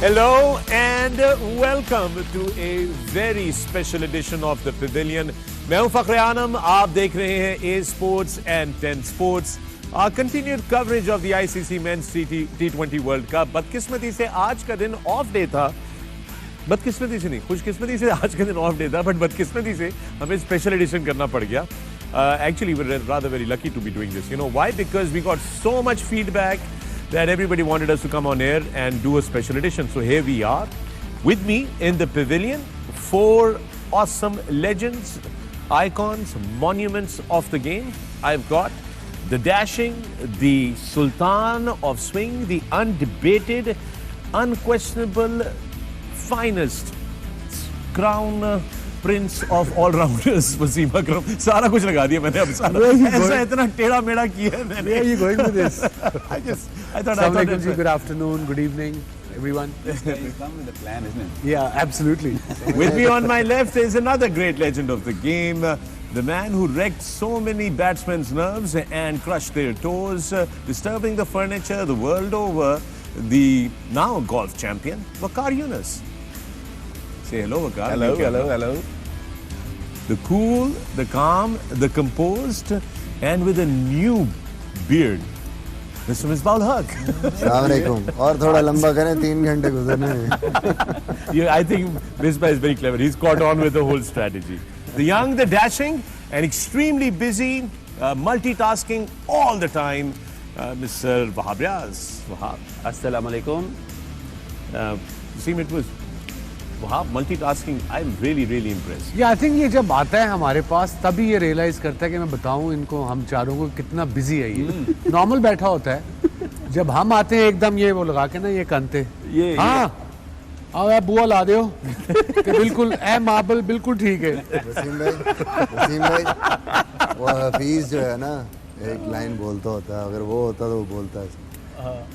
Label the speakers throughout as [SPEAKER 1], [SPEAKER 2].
[SPEAKER 1] Hello and welcome to a very special edition of the Pavilion. मैं हूं फखर आनम, आप देख रहे हैं A Sports and 10 Sports. Our continued coverage of the ICC Men's T20 World Cup. बदकिस्मती से आज का दिन ऑफ डे था. बदकिस्मती से नहीं, खुशकिस्मती से आज का दिन ऑफ डे था, बट बदकिस्मती से हमें स्पेशल एडिशन करना पड़ गया. Actually, we're rather very lucky to be doing this. You know why? Because we got so much feedback that everybody wanted us to come on air and do a special edition. So here we are. With me in the pavilion, 4 awesome legends, icons, monuments of the game. I've got the dashing, the sultan of swing, the undebated, unquestionable, finest crown prince of all-rounders, Wasim Akram. सारा कुछ लगा दिया मैंने अब सारा. ऐसा इतना टेढ़ा मेढ़ा किया है मैंने.
[SPEAKER 2] Where are you going with this?
[SPEAKER 1] I thought.
[SPEAKER 2] Good afternoon, good evening, everyone.
[SPEAKER 3] You come with a plan, isn't it?
[SPEAKER 2] Yeah, absolutely.
[SPEAKER 1] With me on my left is another great legend of the game, the man who wrecked so many batsmen's nerves and crushed their toes, disturbing the furniture the world over, the now golf champion, Waqar Younis. Say hello, Waqar.
[SPEAKER 3] Hello.
[SPEAKER 1] The cool, the calm, the composed, and with a new beard, Mr. Misbah Haq.
[SPEAKER 4] Assalamualaikum. और थोड़ा लंबा करें, 3 घंटे गुजरने हैं.
[SPEAKER 1] Yeah, I think Misbah is very clever. He's caught on with the whole strategy. The young, the dashing, and extremely busy, multitasking all the time, Mr. Wahab Riaz. Wahab.
[SPEAKER 5] Assalamualaikum.
[SPEAKER 1] See, it was Wahab multitasking. I'm really impressed.
[SPEAKER 2] Yeah, I think ये जब आता है हमारे पास तभी ये realise करता है कि मैं बताऊं इनको हम चारों को कितना बिजी है ये. नॉर्मल बैठा होता है, जब हम आते हैं एकदम ये वो लगा के ना ये कंते. हाँ अब आप बुआ ला दो कि बिल्कुल ए मार्बल बिल्कुल ठीक है.
[SPEAKER 4] वसीम भाई वो हफीज जो है ना एक लाइन बोलता होता है, अगर वो होता तो वो बोलता है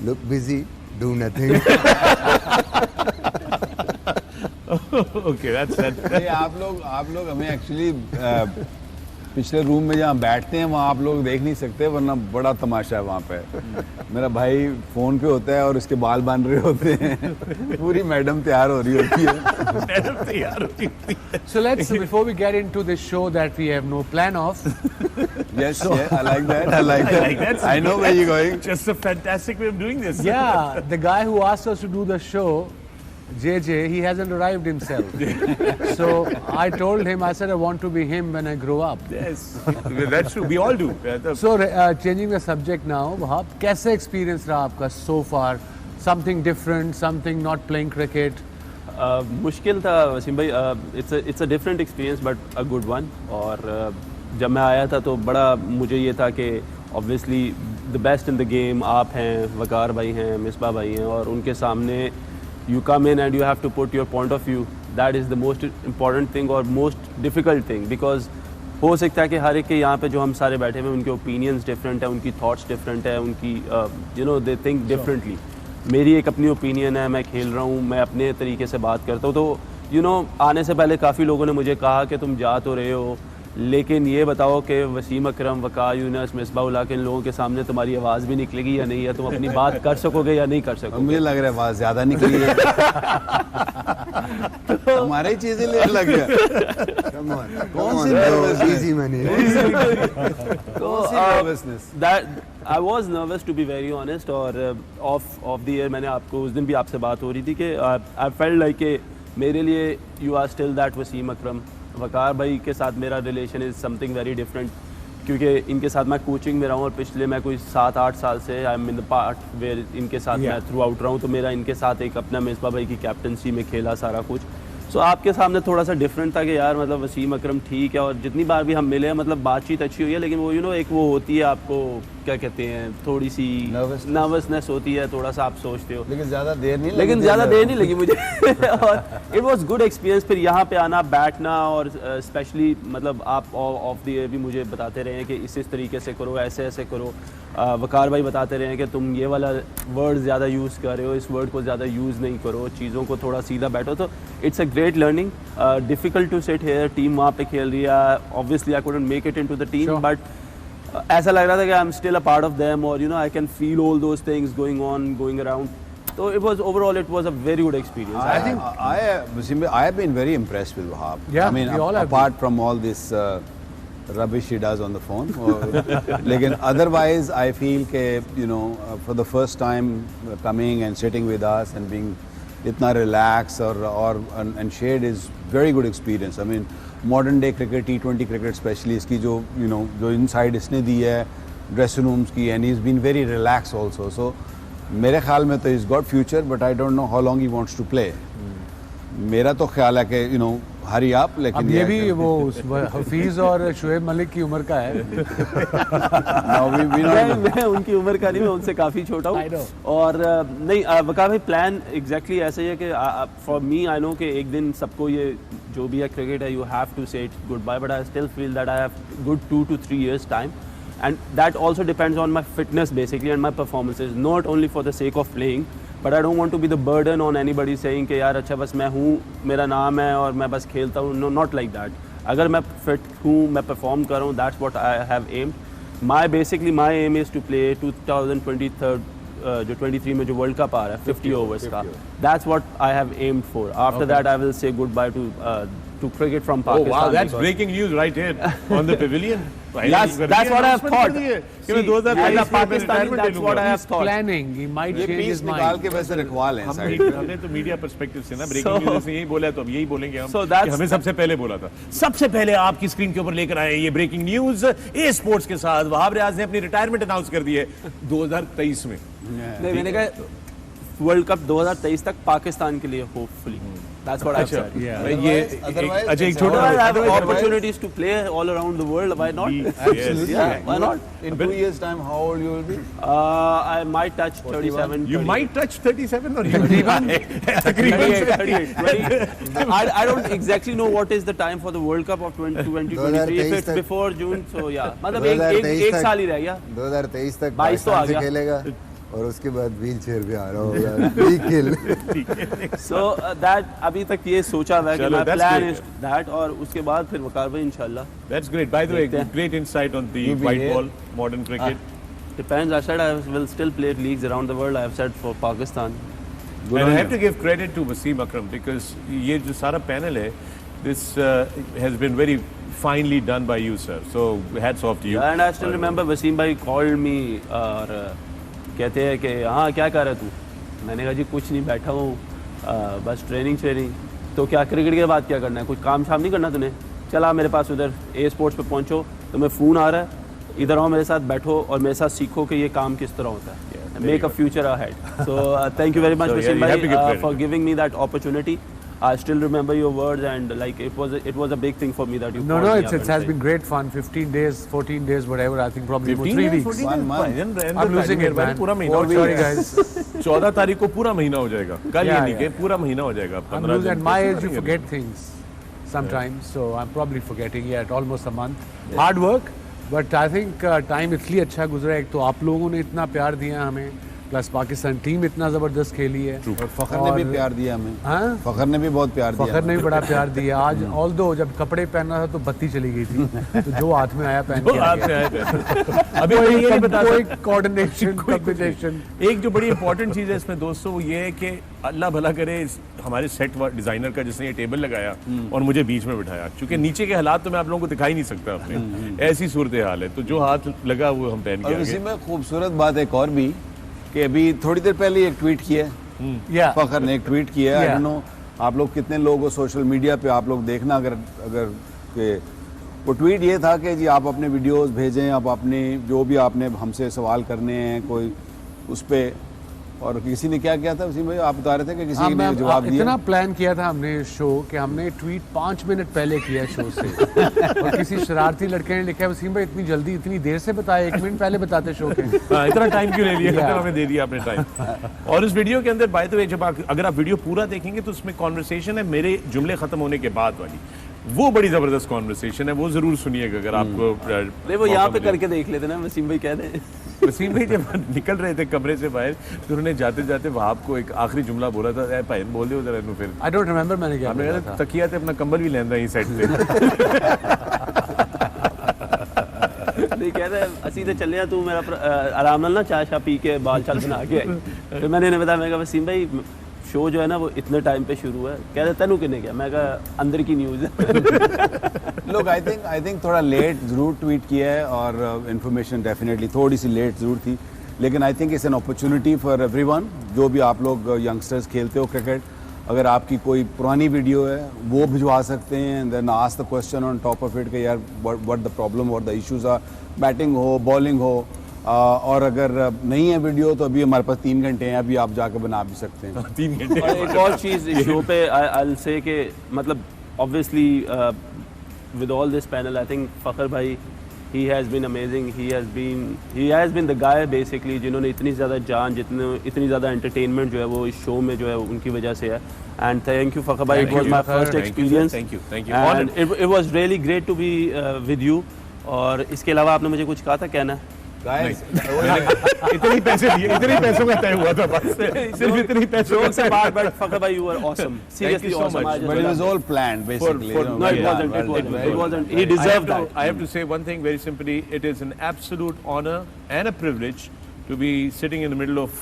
[SPEAKER 4] look busy do nothing.
[SPEAKER 1] Okay, that's.
[SPEAKER 3] आप लोग हमें एक्चुअली पिछले रूम में जहाँ बैठते हैं वहाँ आप लोग देख नहीं सकते, वरना बड़ा तमाशा है वहाँ पे. मेरा भाई फोन पे होता है और उसके बाल बन रहे होते हैं, पूरी मैडम तैयार हो रही होती है.
[SPEAKER 1] मैडम तैयार होती है.
[SPEAKER 2] So let's before we get into this show that we have no plan of.
[SPEAKER 3] Yes, I like that. I know where you're going.
[SPEAKER 1] Just a fantastic way of doing this.
[SPEAKER 2] Yeah, the guy who asked us to do the show, JJ, he hasn't arrived himself. So I told him, I said I want to be him when I grow up.
[SPEAKER 1] Yes, that's true. We all do.
[SPEAKER 2] So changing the subject now, Wahab, कैसे experience रहा आपका so far? Something different, something not playing cricket.
[SPEAKER 5] मुश्किल था वसीम भाई. It's a different experience but a good one. और जब मैं आया था तो बड़ा मुझे ये था कि obviously the best in the game आप हैं, वकार भाई हैं, मिसबा भाई हैं, और उनके सामने you come in and you have to put your point of view. That is the most important thing or most difficult thing, because हो सकता है कि हर एक के यहाँ पे जो हम सारे बैठे हुए हैं उनके opinions different है, उनकी thoughts different है, उनकी you know they think differently. मेरी एक अपनी opinion है, मैं खेल रहा हूँ, मैं अपने तरीके से बात करता हूँ. तो you know आने से पहले काफ़ी लोगों ने मुझे कहा कि तुम जा तो रहे हो, लेकिन ये बताओ कि वसीम अकरम, वकार यूनिस, मिसबाह उल हक, इन लोगों के सामने तुम्हारी आवाज़ भी निकलेगी या नहीं, या तुम अपनी बात कर सकोगे या नहीं कर सकोगे.
[SPEAKER 3] मुझे लग रहा है आवाज ज्यादा निकली है. हमारी चीजें ले लग गया.
[SPEAKER 4] कौन सी easy money
[SPEAKER 5] that I was nervous to be very honest. और off the air मैंने आपको उस दिन भी आपसे बात हो रही थी कि I felt like कि मेरे लिए you are still that Wasim अकरम. वकार भाई के साथ मेरा relation is something very different, क्योंकि इनके साथ मैं कोचिंग में रहा हूँ और पिछले मैं कोई 7-8 साल से I am in the part where इनके साथ मैं थ्रू आउट रहा हूँ. तो मेरा इनके साथ एक अपना मिसबा भाई की कैप्टनसी में खेला सारा कुछ. सो आपके सामने थोड़ा सा डिफरेंट था कि यार मतलब वसीम अकरम ठीक है, और जितनी बार भी हम मिले हैं मतलब बातचीत अच्छी हुई है, लेकिन वो एक वो होती है आपको क्या कहते हैं थोड़ी सी नर्वसनेस होती है, थोड़ा सा आप सोचते हो.
[SPEAKER 3] लेकिन ज़्यादा देर नहीं
[SPEAKER 5] लगी मुझे. और इट वाज गुड एक्सपीरियंस. फिर यहाँ पे आना, बैठना, और स्पेशली मतलब आप ऑफ द एयर भी मुझे बताते रहे हैं कि इस तरीके से करो, ऐसे करो. वकार भाई बताते रहे हैं कि तुम ये वाला वर्ड ज़्यादा यूज़ कर रहे हो, इस वर्ड को ज़्यादा यूज़ नहीं करो, चीज़ों को थोड़ा सीधा बैठो. तो it's a great learning. Difficult to sit here. Team वहाँ पे खेल रही है. Obviously I couldn't make it into the team, but ऐसा लग रहा था कि I am still a part of them, और I can feel all those things going around. So it was overall, it was a very good experience.
[SPEAKER 3] I think Wasim bhai, I have been very impressed with Wahab.
[SPEAKER 2] Yeah,
[SPEAKER 3] I mean,
[SPEAKER 2] we all have
[SPEAKER 3] apart from all this rubbish he does on the phone, लेकिन otherwise I feel के you know for the first time coming and sitting with us and being इतना relaxed and shared is very good experience. I mean, modern day cricket, T20 cricket especially, इसकी जो you know जो insight इसने दी है dressing rooms की, and he's been very relaxed also. So मेरे ख्याल में तो he's got future, but I don't know how long he wants to play. मेरा तो ख्याल है कि you know hurry up, लेकिन
[SPEAKER 2] अब ये भी वो हफीज और शुएब मलिक की उम्र का है।
[SPEAKER 3] now we
[SPEAKER 5] मैं उनकी उम्र का नहीं, मैं उनसे काफ़ी छोटा
[SPEAKER 2] I know.
[SPEAKER 5] हूँ। और नहीं वकार भाई, प्लान एग्जैक्टली ऐसा ही है कि फॉर मी आई नो कि एक दिन सबको ये जो भी है क्रिकेट है, you have to say it goodbye, but I still feel that I have good 2 to 3 years time, and that also depends on my fitness basically and my performances, not only for the sake of playing, but I don't want to be the burden on anybody saying कि यार अच्छा बस मैं हूँ, मेरा नाम है और मैं बस खेलता हूँ. No, not like that. अगर मैं fit हूँ, मैं perform कर रहा हूँ, that's what I have aimed. My aim is to play 2023 जो 23 में जो वर्ल्ड कप आ रहा है 50 overs का, that's what I have aimed for. After that I will say goodbye to cricket from
[SPEAKER 1] Oh
[SPEAKER 5] Pakistan.
[SPEAKER 1] wow, that's
[SPEAKER 5] because-
[SPEAKER 1] breaking news right here on the pavilion.
[SPEAKER 5] That's what I have thought.
[SPEAKER 1] कि मैं 2023
[SPEAKER 5] as a
[SPEAKER 1] में
[SPEAKER 5] Pakistani,
[SPEAKER 1] retirement ले
[SPEAKER 5] that's what I
[SPEAKER 1] लूंगा.
[SPEAKER 5] have thought.
[SPEAKER 2] Planning, he might
[SPEAKER 3] ये
[SPEAKER 2] change
[SPEAKER 3] piece
[SPEAKER 2] his
[SPEAKER 3] निकाल
[SPEAKER 2] mind.
[SPEAKER 3] के वैसे रखवा लें साइड
[SPEAKER 1] हमने तो मीडिया पर्सपेक्टिव से ना ब्रेकिंग
[SPEAKER 5] So-
[SPEAKER 1] न्यूज़ से यही बोला है, तो अब यही बोलेंगे हम
[SPEAKER 5] So
[SPEAKER 1] कि
[SPEAKER 5] that's-
[SPEAKER 1] हमें सबसे पहले बोला था। सबसे पहले आपकी स्क्रीन के ऊपर लेकर आए ये ब्रेकिंग न्यूज़ ए स्पोर्ट्स के साथ वहाब रियाज ने अपनी रिटायरमेंट अनाउंस कर दी है 2023 में।
[SPEAKER 5] नहीं, मैंने कहा वर्ल्ड कप 2023 तक पाकिस्तान के लिए होपफुली, that's what I've
[SPEAKER 1] अच्छा
[SPEAKER 5] said.
[SPEAKER 1] ये
[SPEAKER 3] otherwise-
[SPEAKER 1] अच्छा एक
[SPEAKER 3] it's
[SPEAKER 1] छोटा
[SPEAKER 5] I have
[SPEAKER 3] Otherwise-
[SPEAKER 5] opportunities to play all around the world, why not?
[SPEAKER 3] Absolutely.
[SPEAKER 5] Yeah, why not?
[SPEAKER 3] In 2 years time, how old you will be?
[SPEAKER 5] I might touch 37.
[SPEAKER 1] You
[SPEAKER 5] 38.
[SPEAKER 1] might touch 37 or you
[SPEAKER 5] 38, 20. I don't exactly know what is the time for the World Cup of 2023. If it's before June, so yeah. मतलब एक साल ही रह गया.
[SPEAKER 4] 2023 तक
[SPEAKER 5] 22 तो आ
[SPEAKER 4] पाकिस्तान से
[SPEAKER 5] गया.
[SPEAKER 4] खेलेगा और उसके बाद व्हील चेयर भी आ रहा होगा Big kill.
[SPEAKER 5] So that अभी तक ये सोचा हुआ है कि
[SPEAKER 1] चलो,
[SPEAKER 5] my
[SPEAKER 1] that's
[SPEAKER 5] plan
[SPEAKER 1] great.
[SPEAKER 5] is that, और उसके बाद फिर वकार भाई इंशाल्लाह.
[SPEAKER 1] That's great. By the way,
[SPEAKER 5] देखते हैं.
[SPEAKER 1] great insight on the
[SPEAKER 3] You be
[SPEAKER 1] white
[SPEAKER 3] here.
[SPEAKER 1] ball, modern cricket.
[SPEAKER 5] Depends. I said I will still play leagues around the world. I have said for Pakistan.
[SPEAKER 1] And I have to give credit to Wasim Akram because ये जो सारा panel है, this has been very finely done by you, sir. So hats off to you.
[SPEAKER 5] And I still remember Wasim भाई called me और कहते हैं कि हाँ क्या कर रहा है तू? मैंने कहा जी कुछ नहीं, बैठा हूँ बस ट्रेनिंग. तो क्या क्रिकेट के बाद क्या करना है? कुछ काम शाम नहीं करना तूने? चला मेरे पास उधर ए स्पोर्ट्स पे पहुँचो, तुम्हें फ़ोन आ रहा है, इधर आओ मेरे साथ बैठो और मेरे साथ सीखो कि ये काम किस तरह होता है. Make a future ahead. So thank you very much,
[SPEAKER 1] So, yeah,
[SPEAKER 5] Wasim
[SPEAKER 1] you have to give
[SPEAKER 5] bhai,
[SPEAKER 1] credit.
[SPEAKER 5] for giving me that opportunity. I still remember your words, and like it was a big thing for me that you.
[SPEAKER 2] No,
[SPEAKER 5] called me
[SPEAKER 2] it
[SPEAKER 5] up and
[SPEAKER 2] has
[SPEAKER 5] said-
[SPEAKER 2] been great fun. 15 days, 14 days, whatever. I think probably about 3 weeks.
[SPEAKER 3] 1 month.
[SPEAKER 2] I'm losing it, man.
[SPEAKER 1] पूरा महीना हो
[SPEAKER 2] Sorry,
[SPEAKER 1] जाएगा।
[SPEAKER 2] guys.
[SPEAKER 1] 14 तारीख को पूरा महीना हो जाएगा। कल ये
[SPEAKER 2] Yeah,
[SPEAKER 1] नहीं कि
[SPEAKER 2] yeah.
[SPEAKER 1] पूरा महीना हो जाएगा।
[SPEAKER 2] I'm
[SPEAKER 1] 15
[SPEAKER 2] losing.
[SPEAKER 1] दिन
[SPEAKER 2] At my
[SPEAKER 1] कैसे
[SPEAKER 2] age, you
[SPEAKER 1] करेंगे?
[SPEAKER 2] forget things sometimes. So I'm probably forgetting it almost a month. Hard work, but I think time इसलिए अच्छा गुजरा है। एक तो आप लोगों ने इतना प्यार दिया हमें, प्लस पाकिस्तान टीम इतना जबरदस्त खेली है।
[SPEAKER 3] और फखर ने भी प्यार दिया हमें.
[SPEAKER 2] हाँ?
[SPEAKER 3] फखर ने भी बहुत प्यार दिया.
[SPEAKER 2] फखर ने भी बड़ा प्यार दिया। आज ऑल्दो जब कपड़े पहनना था तो बत्ती चली गई थी, तो जो हाथ में आया पहन
[SPEAKER 1] वो
[SPEAKER 2] के आ
[SPEAKER 1] हाथ में
[SPEAKER 2] गया।
[SPEAKER 1] आए थे। अभी मैं ये नहीं बता
[SPEAKER 2] कोई
[SPEAKER 1] सकता।
[SPEAKER 2] Coordination combination.
[SPEAKER 1] एक जो बड़ी इंपॉर्टेंट चीज़ है इसमें दोस्तों वो ये है कि अल्लाह भला करे हमारे सेट डिजाइनर का जिसने ये टेबल लगाया और मुझे बीच में बिठाया, क्योंकि नीचे के हालात तो मैं आप लोगों को दिखाई नहीं सकता अपने, ऐसी सूरत हाल है, तो जो हाथ लगा वो हम पहन
[SPEAKER 3] और
[SPEAKER 1] के
[SPEAKER 3] इसी
[SPEAKER 1] आगे।
[SPEAKER 3] में खूबसूरत बात एक और भी कि अभी थोड़ी देर पहले एक ट्वीट किया है.
[SPEAKER 2] या
[SPEAKER 3] फखर ने एक ट्वीट किया है. आई
[SPEAKER 2] Yeah.
[SPEAKER 3] डोंट नो आप लोग कितने लोग हो सोशल मीडिया पे, आप लोग देखना अगर के वो ट्वीट ये था कि जी आप अपने वीडियोस भेजें, आप अपने जो भी आपने हमसे सवाल करने हैं कोई उस पे, और किसी ने क्या किया था उसी में आप बता रहे थे कि किसी ने जवाब दिया.
[SPEAKER 2] इतना प्लान किया था हमने शो कि हमने ट्वीट 5 मिनट पहले किया शो से और किसी शरारती लड़के ने लिखा है वसीम भाई इतनी जल्दी इतनी देर से बताया, 1 मिनट पहले बताते शो के।
[SPEAKER 1] हाँ, इतना टाइम क्यों ले लिया?
[SPEAKER 2] Yeah.
[SPEAKER 1] हमें दे दिया आपने टाइम। और इस वीडियो के अंदर बाय द वे जब अगर आप वीडियो पूरा देखेंगे तो उसमें कॉन्वर्सेशन है मेरे जुमले खत्म होने के बाद वाली, वो बड़ी जबरदस्त कॉन्वर्सेशन है, वो जरूर सुनिएगा अगर आपको
[SPEAKER 5] नहीं वो यहाँ पे करके देख लेते ना, वसीम भाई कह दें.
[SPEAKER 1] वसीम भाई जब निकल रहे थे कमरे से बाहर तो उन्होंने जाते जाते वहाब को एक आखिरी जुमला बोला था, ए भाई बोल दियो जरा इन्हों फिर।
[SPEAKER 2] आई डोंट रिमेंबर मैंने क्या
[SPEAKER 1] हमने
[SPEAKER 2] बोला
[SPEAKER 1] कहा
[SPEAKER 2] था।
[SPEAKER 1] तकिया ते अपना कंबल भी लेंदा ही सेट पे।
[SPEAKER 5] नहीं नहीं कह रहे असी तो चले तू मेरा आराम ना चाय शा पी के बाल चाल बना के फिर मैंने इन्हें बताया, मैं कहा वसीम भाई शो जो है ना वो इतने टाइम पे शुरू है। कह रहे तेनू किन्ने क्या, मैं कहा अंदर की न्यूज़ है।
[SPEAKER 3] लोग आई थिंक थोड़ा लेट ज़रूर ट्वीट किया है और इन्फॉर्मेशन डेफिनेटली थोड़ी सी लेट ज़रूर थी, लेकिन आई think it's an opportunity for everyone. जो भी आप लोग यंगस्टर्स खेलते हो क्रिकेट, अगर आपकी कोई पुरानी वीडियो है वो भिजवा सकते हैं, and then ask the question on top of it कि यार व्हाट द प्रॉब्लम और द इश्यूज आर, बैटिंग हो बॉलिंग हो, और अगर नहीं है वीडियो तो अभी हमारे पास 3 घंटे हैं, अभी आप जाकर बना भी सकते हैं।
[SPEAKER 1] 3 घंटे।
[SPEAKER 5] और एक और चीज़ इस शो पे आई विल से कि मतलब obviously with all this panel I think Fakhar भाई he has been amazing, he has been the guy basically जिन्होंने इतनी ज़्यादा जान, इतनी ज़्यादा entertainment जो है वो इस शो में जो है उनकी वजह से है। And thank you Fakhar bhai, it was my first experience,
[SPEAKER 1] thank you
[SPEAKER 5] and it was really great to be with you। और इसके अलावा आपने मुझे कुछ कहा था कहना?
[SPEAKER 3] Guys,
[SPEAKER 1] इतने पैसे दिए, इतने पैसों का तय हुआ था बस, सिर्फ इतने पैसों
[SPEAKER 5] Jokes apart, but Fakhar bhai, you were awesome, seriously
[SPEAKER 1] so
[SPEAKER 5] awesome।
[SPEAKER 1] much.
[SPEAKER 3] but it was all planned basically.
[SPEAKER 5] No, it wasn't, he deserved that।
[SPEAKER 1] I have to say one thing very simply, it is an absolute honor and a privilege to be sitting in the middle of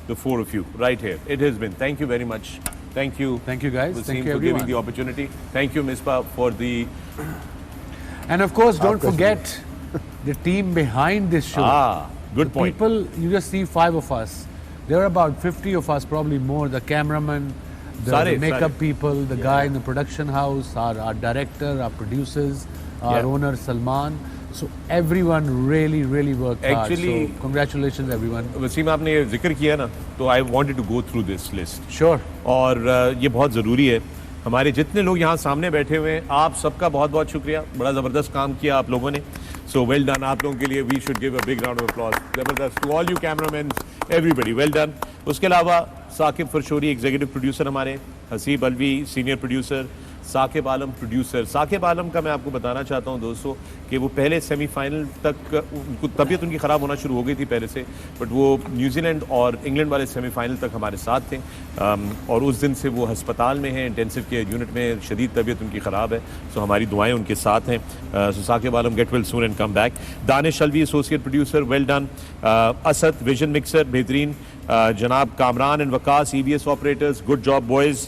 [SPEAKER 1] the four of you right here. It has been. Thank you very much. Thank you.
[SPEAKER 2] Thank you, guys.
[SPEAKER 1] Waseem,
[SPEAKER 2] Thank you,
[SPEAKER 1] for giving
[SPEAKER 2] everyone.
[SPEAKER 1] the opportunity. Thank you, Misbah, for the.
[SPEAKER 2] And of course, don't forget the team behind this show.
[SPEAKER 1] Good
[SPEAKER 2] The
[SPEAKER 1] point.
[SPEAKER 2] People, you just see 5 of us. There are about 50 of us, probably more. The cameraman, the
[SPEAKER 1] Sare,
[SPEAKER 2] makeup
[SPEAKER 1] sare.
[SPEAKER 2] people, the guy in the production house, our director, our producers, our
[SPEAKER 1] Yeah.
[SPEAKER 2] owner Salman. So everyone really worked
[SPEAKER 1] Actually-
[SPEAKER 2] hard. So congratulations, everyone.
[SPEAKER 1] Wasim, आपने ये जिक्र किया ना, तो I wanted to go through this list.
[SPEAKER 2] Sure.
[SPEAKER 1] और ये बहुत ज़रूरी है। हमारे जितने लोग यहाँ सामने बैठे हुए हैं, आप सबका बहुत बहुत शुक्रिया, बड़ा ज़बरदस्त काम किया आप लोगों ने। सो वेल डन आप लोगों के लिए। We should give a big round of applause. ज़बरदस्त to all you cameraman, everybody, well done. उसके अलावा साकिब फरशोरी एग्जीक्यूटिव प्रोड्यूसर हमारे, Haseeb Alvi senior producer, Saqib Alam producer. Saqib Alam का मैं आपको बताना चाहता हूं दोस्तों कि वो पहले सेमीफाइनल तक उनको तबीयत उनकी ख़राब होना शुरू हो गई थी पहले से, बट वो न्यूजीलैंड और इंग्लैंड वाले सेमीफाइनल तक हमारे साथ थे, और उस दिन से वो अस्पताल में हैं, इंटेंसिव केयर यूनिट में, शदीद तबीयत उनकी ख़राब है। सो हमारी दुआएं उनके साथ हैं। So Saqib Alam get well soon and come back. Danish Alvi associate producer, well done. Asad vision mixer, बेहतरीन। जनाब Kamran and Waqas EBS operators, good job boys.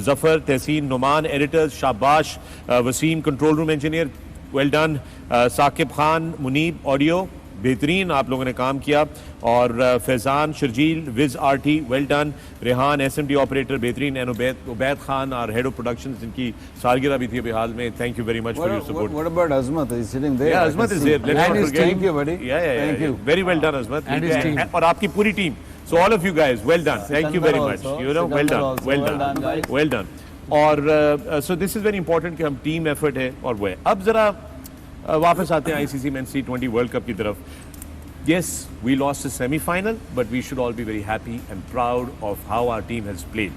[SPEAKER 1] Zafar Tehseen Noman editors, शाबाश। Waseem control room engineer, well done. Saqib Khan Muneeb audio, बेहतरीन आप लोगों ने काम किया। और Faizan Sharjeel Viz RT, well done. Rehan SMD operator, बेहतरीन। एंड उबैद खान और हेड ऑफ प्रोडक्शन, जिनकी सालगिरह भी थी अभी हाल में। Thank you very much for your support.
[SPEAKER 3] What about Azmat? He's sitting there.
[SPEAKER 1] Yeah, Azmat is there. Let's
[SPEAKER 2] And
[SPEAKER 1] not
[SPEAKER 2] his
[SPEAKER 1] forget.
[SPEAKER 2] team.
[SPEAKER 3] Thank you, buddy.
[SPEAKER 1] Yeah.
[SPEAKER 3] Thank you.
[SPEAKER 1] Very well done, Azmat.
[SPEAKER 2] And his team.
[SPEAKER 1] और आपकी पूरी team. So all of you guys, well done. Thank you very much.
[SPEAKER 3] also.
[SPEAKER 1] You know, well
[SPEAKER 3] Sikandar
[SPEAKER 1] done.
[SPEAKER 3] also.
[SPEAKER 1] Well
[SPEAKER 3] Well
[SPEAKER 1] done.
[SPEAKER 3] done, guys.
[SPEAKER 1] Well done. और so this is very important कि हम team effort है और वो है। अब जरा वापस आते हैं ICC mains T20 world cup की तरफ। Yes, we lost the semi-final, but we should all be very happy and proud of how our team has played.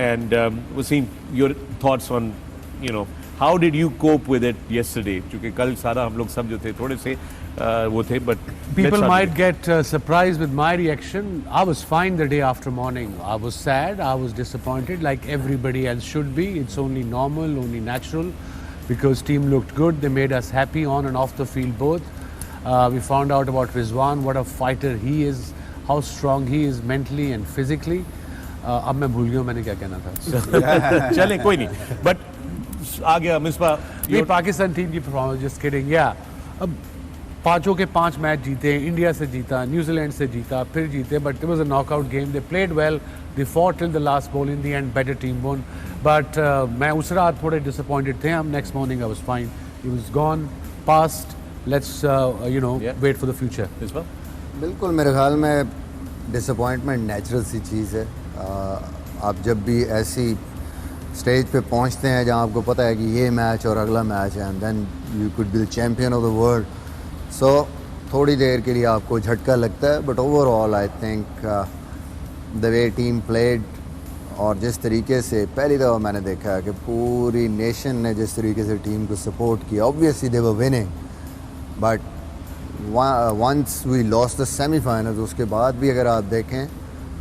[SPEAKER 1] And Waseem, your thoughts on, you know, how did you cope with it yesterday? क्योंकि कल सारा हम लोग सब जो थे थोड़े से वो थे, but
[SPEAKER 2] People might get surprised with my reaction. I was fine the day after morning. I was sad, I was disappointed, like everybody else should be. It's only normal, only natural, because team looked good. They made us happy on and off the field both. We found out about Rizwan, what a fighter he is, how strong he is mentally and physically. अब मैं भूल गया मैंने क्या कहना था।
[SPEAKER 1] चले कोई नहीं, but आ गया मिसबा।
[SPEAKER 2] ये पाकिस्तान टीम की परफॉर्मेंस, जस्ट किडिंग। या अब पांचों के 5 मैच जीते, इंडिया से जीता, न्यूजीलैंड से जीता, फिर जीते, but it was a knockout game. They played well, they fought till the last ball, in the end better team won. बट मैं उस रात थोड़े डिसअपॉइंटेड थे। हम next morning I was fine, he was gone past. Let's you know wait for the future.
[SPEAKER 1] Misbah
[SPEAKER 4] बिल्कुल, मेरे ख्याल में डिसअपॉइंटमेंट नेचुरल सी चीज़ है। आप जब भी ऐसी स्टेज पे पहुंचते हैं जहां आपको पता है कि ये मैच और अगला मैच है, and then you could be the champion of the world, so थोड़ी देर के लिए आपको झटका लगता है। But overall I think the way team played, और जिस तरीके से पहली दफ़ा मैंने देखा है कि पूरी नेशन ने जिस तरीके से टीम को सपोर्ट किया, obviously they were winning, but once we lost the semifinal, उसके बाद भी अगर आप देखें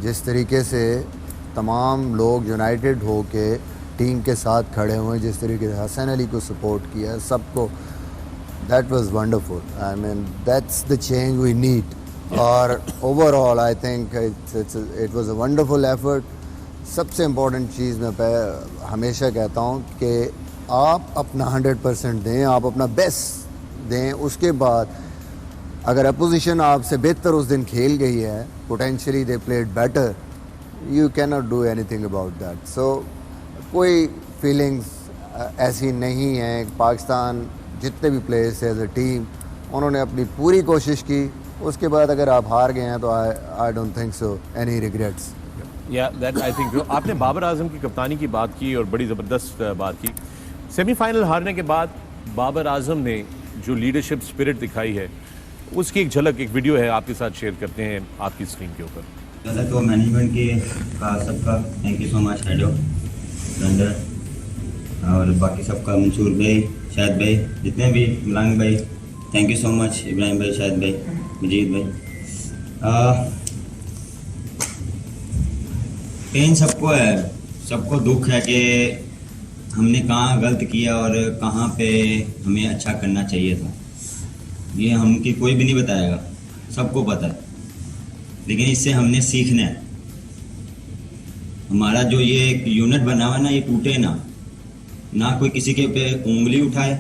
[SPEAKER 4] जिस तरीके से तमाम लोग यूनाइटेड हो के टीम के साथ खड़े हुए हैं, जिस तरीके से हसन अली को सपोर्ट किया, सबको that was wonderful. I mean, that's the change we need. और overall, I think it was a wonderful effort. सबसे इम्पोर्टेंट चीज़ मैं हमेशा कहता हूँ कि आप अपना 100% दें, आप अपना बेस्ट दें. उसके बाद अगर अपोजिशन आपसे बेहतर उस दिन खेल गई है, potentially they played better, you can not do anything about that. So कोई फीलिंग्स ऐसी नहीं है. पाकिस्तान जितने भी प्लेयर्स एज अ टीम उन्होंने अपनी पूरी कोशिश की. उसके बाद अगर आप हार गए हैं तो I don't think so any regrets.
[SPEAKER 1] या दैट आई थिंक आपने बाबर आजम की कप्तानी की बात की और बड़ी ज़बरदस्त बात की. सेमीफाइनल हारने के बाद बाबर आजम ने जो लीडरशिप स्पिरिट दिखाई है उसकी एक झलक, एक वीडियो है आपके साथ शेयर करते हैं आपकी स्क्रीन के ऊपर.
[SPEAKER 6] पहले तो मैनेजमेंट की सबका थैंक यू सो मच, हेडो रंडर और बाकी सबका, मंसूर भाई, शाहिद भाई, जितने भी, मलांग भाई, thank you so much, Ibrahim भाई, शाहिद भाई, मजीद भाई. पेन सबको है, सबको दुख है कि हमने कहाँ गलत किया और कहाँ पे हमें अच्छा करना चाहिए था. ये हमकी कोई भी नहीं बताएगा, सबको पता है. लेकिन इससे हमने सीखना है. हमारा जो ये एक यूनिट बना हुआ ना, ये टूटे ना कोई किसी के पे उंगली उठाए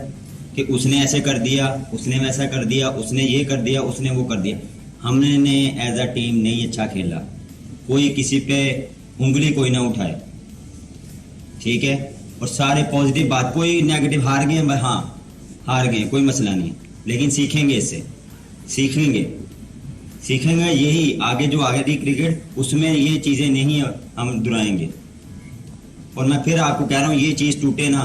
[SPEAKER 6] कि उसने ऐसे कर दिया, उसने वैसा कर दिया, उसने ये कर दिया, उसने वो कर दिया. हमने एज अ टीम नहीं अच्छा खेला. कोई किसी पे उंगली कोई ना उठाए, ठीक है. और सारे पॉजिटिव बात, कोई नेगेटिव, हार गए भाई, हाँ हार गए, कोई मसला नहीं, लेकिन सीखेंगे इससे, सीखेंगे यही आगे जो आगे थी क्रिकेट, उसमें ये चीज़ें नहीं हम दोहराएंगे. और मैं फिर आपको कह रहा हूँ, ये चीज़ टूटे ना,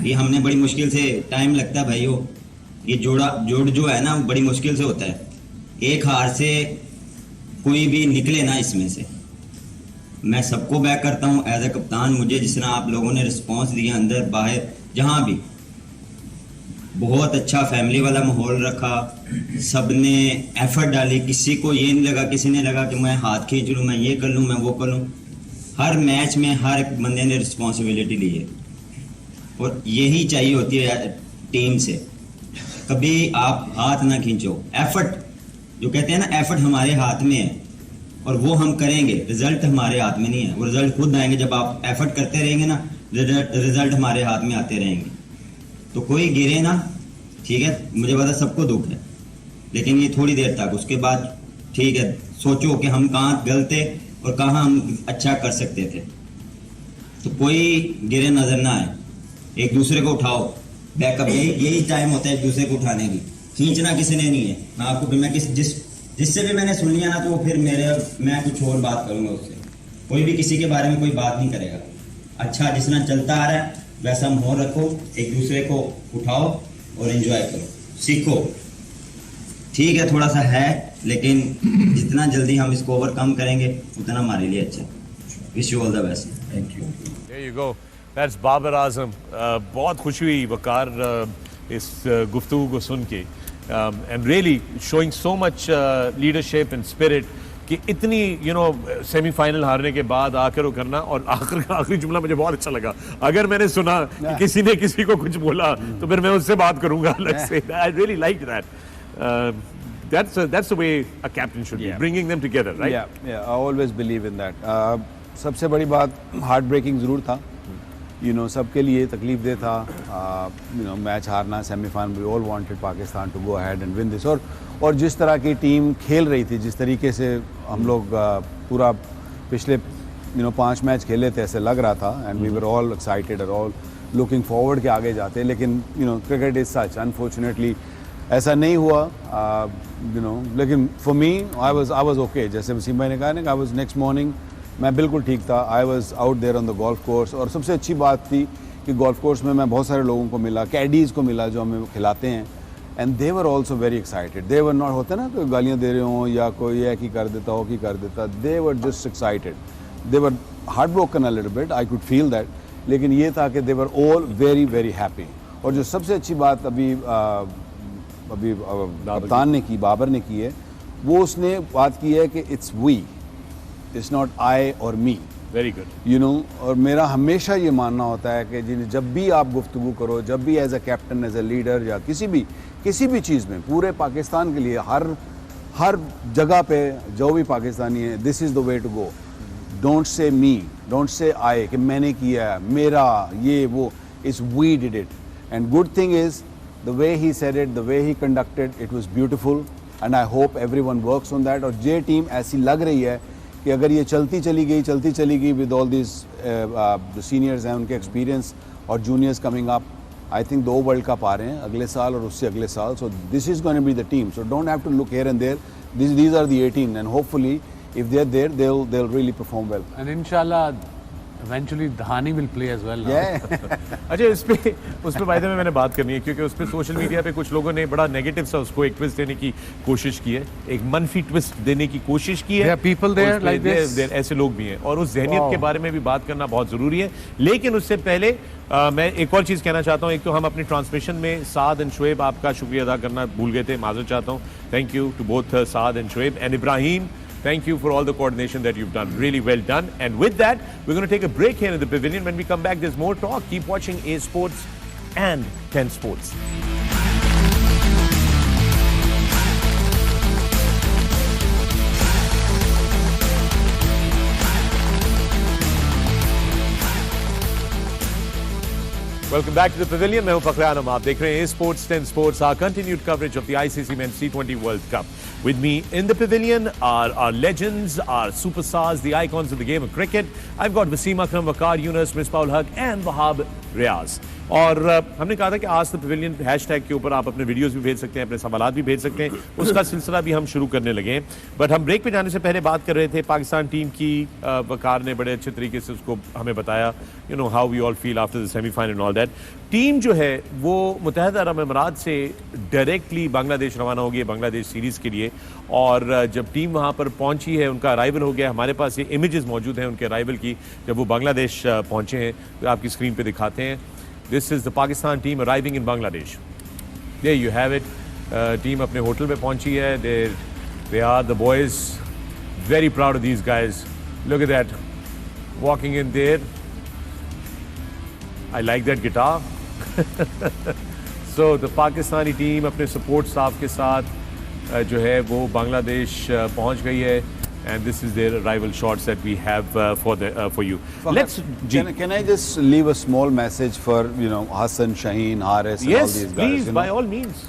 [SPEAKER 6] ये हमने बड़ी मुश्किल से, टाइम लगता है भाइयों, ये जोड़ जो है ना बड़ी मुश्किल से होता है. एक हार से कोई भी निकले ना इसमें से. मैं सबको बैक करता हूँ एज ए कप्तान. मुझे जिस तरह आप लोगों ने रिस्पांस दिया अंदर बाहर जहाँ भी, बहुत अच्छा फैमिली वाला माहौल रखा. सब ने एफर्ट डाली. किसी को ये नहीं लगा, किसी ने लगा कि मैं हाथ खींच लूँ, मैं ये कर लूँ, मैं वो कर लूँ. हर मैच में हर एक बंदे ने रिस्पॉन्सिबिलिटी ली है. और यही चाहिए होती है टीम से. कभी आप हाथ ना खींचो. एफर्ट जो कहते हैं ना, एफर्ट हमारे हाथ में है और वो हम करेंगे. रिजल्ट हमारे हाथ में नहीं है, वो रिजल्ट खुद आएंगे. जब आप एफर्ट करते रहेंगे ना, रिजल्ट हमारे हाथ में आते रहेंगे. तो कोई गिरे ना, ठीक है. मुझे पता सबको दुख है, लेकिन ये थोड़ी देर तक. उसके बाद ठीक है, सोचो कि हम कहाँ गलत थे और कहाँ हम अच्छा कर सकते थे. तो कोई गिरे नजर ना आए. एक दूसरे को उठाओ. बैकअप यही टाइम होता है एक दूसरे को उठाने की. खींचना किसी ने नहीं है. मैं आपको फिर मैं जिससे भी मैंने सुन लिया ना, तो फिर मैं कुछ और बात करूंगा उससे. कोई भी किसी के बारे में कोई बात नहीं करेगा. अच्छा जिस तरह चलता आ रहा है वैसा माहौल रखो, एक दूसरे को उठाओ और एंजॉय करो, सीखो. ठीक है थोड़ा सा है, लेकिन जितना जल्दी हम इसको ओवरकम करेंगे उतना हमारे लिए अच्छा. Wish you all the best. Thank you.
[SPEAKER 1] There you go. That's Babar Azam. बहुत खुशी हुई वकार इस गुफ्तगू को सुन के. And really showing so much leadership and spirit कि इतनी सेमीफाइनल हारने के बाद आकर वो करना. और आखिरी जुमला मुझे बहुत अच्छा लगा. अगर मैंने सुना कि किसी ने किसी को कुछ बोला तो फिर मैं उससे बात करूंगा अलग से. I really liked that. That's the way a captain should be, bringing them together, right?
[SPEAKER 3] Yeah, I always believe in that. सबसे बड़ी बात, हार्ट ब्रेकिंग ज़रूर था. सबके लिए तकलीफ था. मैच हारना, semifinal, we all wanted Pakistan to go ahead and win this. और जिस तरह की टीम खेल रही थी, जिस तरीके से हम लोग पूरा पिछले 5 मैच खेले थे, ऐसे लग रहा था. And we were all excited और ऑल लुकिंग फॉरवर्ड के आगे जाते. लेकिन क्रिकेट इज सच, अनफॉर्चुनेटली ऐसा नहीं हुआ. लेकिन for me I was okay. जैसे वसीम भाई ने कहा ना, आई वाज नेक्स्ट मॉर्निंग मैं बिल्कुल ठीक था. I was out there on the golf course. और सबसे अच्छी बात थी कि गोल्फ कोर्स में मैं बहुत सारे लोगों को मिला, कैडीज़ को मिला जो हमें खिलाते हैं. And they were also very excited. They were not, होते ना कोई गालियाँ दे रहे हों या कोई ये कि कर देता हो कि कर देता. They were just excited. They were heart broken a little bit, I could feel that. लेकिन ये था कि they were all very very happy. और जो सबसे अच्छी बात अभी कप्तान ने की, बाबर ने की है, वो उसने बात की है कि it's we, it's not I और me.
[SPEAKER 1] Very good.
[SPEAKER 3] You know, और मेरा हमेशा ये मानना होता है कि जब भी आप गुफ्तगू करो, जब भी as a captain, as a leader, या किसी भी चीज़ में, पूरे पाकिस्तान के लिए हर जगह पे जो भी पाकिस्तानी है, this is the way to go. Don't say me, don't say आई, कि मैंने किया, मेरा, ये वो, it's we did it. And good thing is the way he said it, the way he conducted, it was beautiful, and I hope everyone works on that. और ये team ऐसी लग रही है कि अगर ये चलती चली गई विद ऑल दिस सीनियर्स हैं, उनके एक्सपीरियंस, और juniors coming up, I think 2 world cup आ रहे हैं अगले साल और उससे अगले साल। So this is going to be the team, so don't have to look here and there, these are the 18, and hopefully if they're there they'll really perform well.
[SPEAKER 2] And inshallah eventually Dhani will play as well now.
[SPEAKER 3] Yeah.
[SPEAKER 1] अच्छा, उस पे bye the वे मैंने बात करनी है, क्योंकि उस पे सोशल मीडिया पे कुछ लोगों ने बड़ा नेगेटिव सा उसको एक ट्विस्ट देने की कोशिश की है, एक मनफी ट्विस्ट देने की कोशिश की है।
[SPEAKER 2] There are people there like this.
[SPEAKER 1] ऐसे लोग भी हैं, और उस जहनियत के बारे में भी बात करना बहुत ज़रूरी है। लेकिन उससे पहले मैं एक और चीज़ कहना चाहता हूँ। एक तो हम अपनी ट्रांसमिशन में साद एंड शुएब, आपका शुक्रिया अदा करना भूल गए थे, माजरत चाहता हूँ। Thank you to both Saad and Shoaib, and Ibrahim, thank you for all the coordination that you've done. Really well done. And with that, we're going to take a break here in the pavilion. When we come back, there's more talk. Keep watching A Sports and 10 Sports. Welcome back to the pavilion. मैं हूं फखर आलम, आप देख रहे हैं Sports 10 Sports, our continued coverage of the ICC Men's T20 World Cup. With me in the pavilion are our legends, our superstars, the icons of the game of cricket. I've got Wasim Akram, Waqar Yunus, Misbah ul Haq and Wahab Riaz. और हमने कहा था कि आज the pavilion hashtag के ऊपर आप अपने वीडियोस भी भेज सकते हैं, अपने सवालात भी भेज सकते हैं, उसका सिलसिला भी हम शुरू करने लगे हैं। बट हम ब्रेक पे जाने से पहले बात कर रहे थे पाकिस्तान टीम की। वकार ने बड़े अच्छे तरीके से उसको हमें बताया, you know how we all feel after the semifinal and all that. Team जो है वो मुत्तहदा अरब अमीरात से डायरेक्टली बांग्लादेश रवाना होगी बांग्लादेश सीरीज़ के लिए। और जब टीम वहाँ पर पहुँची है, उनका अराइवल हो गया, हमारे पास ये इमेजेस मौजूद हैं उनके अराइवल की, जब वो बांग्लादेश पहुँचे हैं, तो आपकी स्क्रीन पर दिखाते हैं। This is the Pakistan team arriving in Bangladesh. There you have it. Team अपने होटल में पहुंची है. They are the boys. Very proud of these guys. Look at that. Walking in there. I like that guitar. So the Pakistani team अपने support staff के साथ जो है वो बांग्लादेश पहुंच गई है. And this is their arrival shots that we have for you.
[SPEAKER 3] Can I just leave a small message for Hassan, Shaheen, Haris, and all these guys?
[SPEAKER 1] Yes, please, by all means.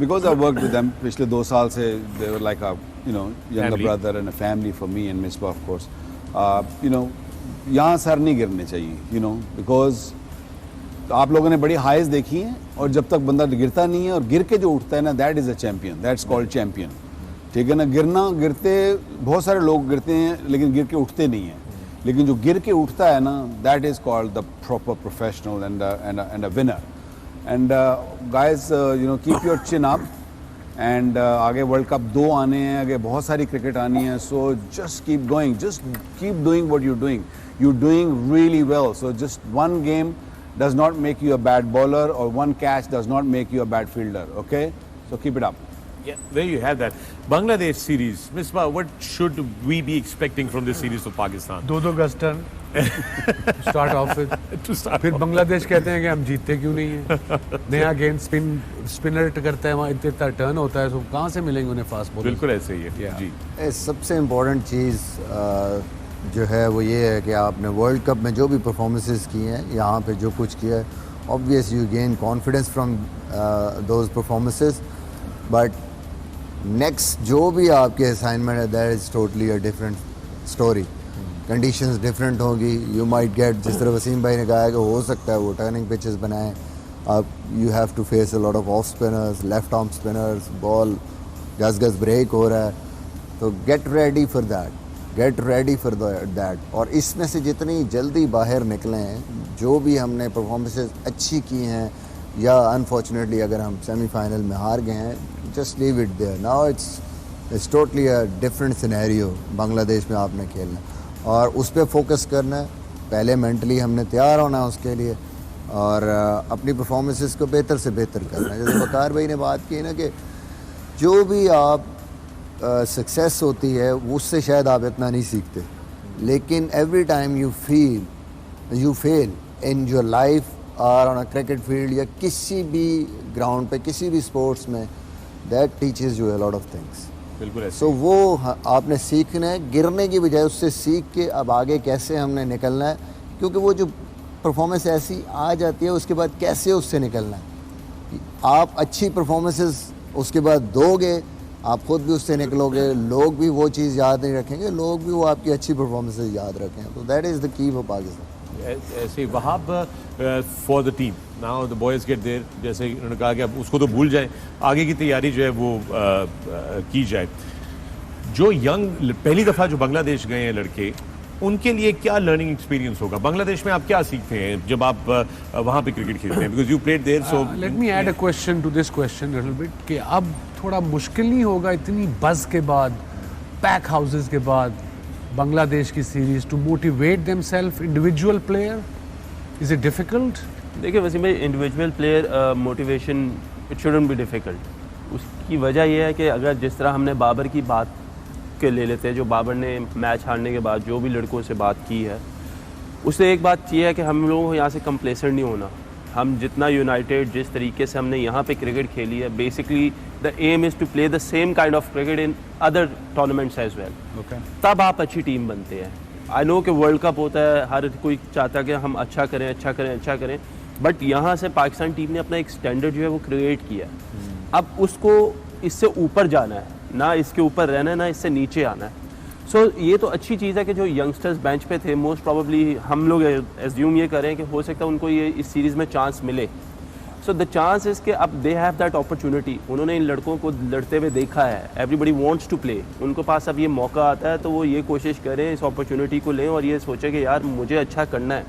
[SPEAKER 3] Because I worked with them पिछले 2 साल से, they were like a younger
[SPEAKER 1] family.
[SPEAKER 3] brother and a family for me and Misbah, of course. यहाँ sir नहीं गिरने चाहिए, because आप लोगों ने बड़ी हाइज देखी हैं, और जब तक बंदा गिरता नहीं है और गिर के जो उठता है ना, that is a champion. That's called champion. ठीक है ना। गिरते बहुत सारे लोग गिरते हैं लेकिन गिर के उठते नहीं हैं, लेकिन जो गिर के उठता है ना, that is called the proper professional and a winner. And guys, keep your chin up, and आगे वर्ल्ड कप 2 आने हैं, आगे बहुत सारी क्रिकेट आनी है। So just keep going, just keep doing what you doing really well. So just one game does not make you a bad bowler, और one catch does not make you a bad fielder. Okay, so keep it up.
[SPEAKER 1] Yeah, there you have that. Bangladesh series. Misbah, what should we be expecting from this series of Pakistan?
[SPEAKER 2] 2 गज turn start of with, फिर बांग्लादेश कहते हैं कि हम जीतते क्यों नहीं है। नया गेंद स्पिनर करता है, वहाँ इतना टर्न होता है, तो कहाँ से मिलेंगे उन्हें फास्ट बॉलर?
[SPEAKER 1] बिल्कुल ऐसे ही है जी।
[SPEAKER 4] सबसे इम्पोर्टेंट चीज़ जो है वो ये है कि आपने वर्ल्ड कप में जो भी परफॉर्मेंसेस की हैं, यहाँ पे जो कुछ किया है, obvious you gain confidence from those performances, but next जो भी आपके असाइनमेंट है, that is totally a different story. Conditions different होगी, यू माइट गेट, जिस तरह वसीम भाई ने कहा है कि हो सकता है वो टर्निंग पिचेस बनाएं, आप you have to face a lot of of spinners, left arm spinners, ball गज ब्रेक हो रहा है, तो गेट रेडी फॉर दैट। और इसमें से जितनी जल्दी बाहर निकलें, जो भी हमने परफॉर्मेंसेस अच्छी की हैं, या अनफॉर्चुनेटली अगर हम सेमीफाइनल में हार गए हैं, just leave it there. Now it's totally a different scenario. Bangladesh में आपने खेलना और उस पर फोकस करना है, पहले मेंटली हमने तैयार होना है उसके लिए, और अपनी परफॉर्मेंसेस को बेहतर से बेहतर करना है। जैसे वकार भाई ने बात की ना कि जो भी आप सक्सेस होती है उससे शायद आप इतना नहीं सीखते, लेकिन every time you fail in your life और ऑन अ क्रिकेट फील्ड या किसी भी ग्राउंड पे किसी भी स्पोर्ट्स में, that teaches you a lot of things.
[SPEAKER 1] बिल्कुल ऐसे।
[SPEAKER 4] सो वो आपने सीखना है, गिरने की बजाय उससे सीख के अब आगे कैसे हमने निकलना है, क्योंकि वो जो परफॉर्मेंस ऐसी आ जाती है उसके बाद कैसे उससे निकलना है। आप अच्छी परफॉर्मेंसेस उसके बाद दोगे, आप खुद भी उससे निकलोगे, लोग भी वो चीज़ याद नहीं रखेंगे, लोग भी वो आपकी अच्छी परफॉर्मेंसेस याद रखें। तो that is the key for Pakistan.
[SPEAKER 1] ऐसे Wahab for the team now the boys get there, जैसे उन्होंने कहा कि अब उसको तो भूल जाए, आगे की तैयारी जो है वो की जाए। जो यंग पहली दफ़ा जो बांग्लादेश गए हैं लड़के, उनके लिए क्या लर्निंग एक्सपीरियंस होगा? बांग्लादेश में आप क्या सीखते हैं जब आप वहाँ पे क्रिकेट खेलते हैं? Because you played there. So
[SPEAKER 2] let me add a question to this question little bit कि अब थोड़ा मुश्किल नहीं होगा इतनी बज़ के बाद, पैक हाउसेस के बाद, बांग्लादेश की series to motivate themselves individual player? Is it difficult?
[SPEAKER 5] देखिए वसीम भाई, individual player motivation it shouldn't be difficult. उसकी वजह यह है कि अगर जिस तरह हमने बाबर की बात के ले लेते हैं, जो बाबर ने मैच हारने के बाद जो भी लड़कों से बात की है, उससे एक बात ये है कि हम लोगों को यहाँ से कंप्लेसेंट नहीं होना। हम जितना यूनाइटेड जिस तरीके से हमने यहाँ पे क्रिकेट खेली है, basically the aim is to play the same kind of cricket in other tournaments as well. तब आप अच्छी टीम बनते हैं। आई नो कि वर्ल्ड कप होता है, हर कोई चाहता है कि हम अच्छा करें, बट यहाँ से पाकिस्तान टीम ने अपना एक स्टैंडर्ड जो है वो क्रिएट किया है। अब उसको इससे ऊपर जाना है, ना इसके ऊपर रहना है, ना इससे नीचे आना है। सो ये तो अच्छी चीज़ है कि जो यंगस्टर्स बेंच पे थे, मोस्ट प्रोबेबली हम लोग एज्यूम ये करें कि हो सकता है उनको ये इस सीरीज़ में चांस मिले। सो द चांस इज़ कि अब दे हैव दैट अपॉर्चुनिटी। उन्होंने इन लड़कों को लड़ते हुए देखा है, एवरीबडी वांट्स टू प्ले, उनको पास अब ये मौका आता है, तो वो ये कोशिश करें, इस अपॉर्चुनिटी को लें और ये सोचें कि यार मुझे अच्छा करना है।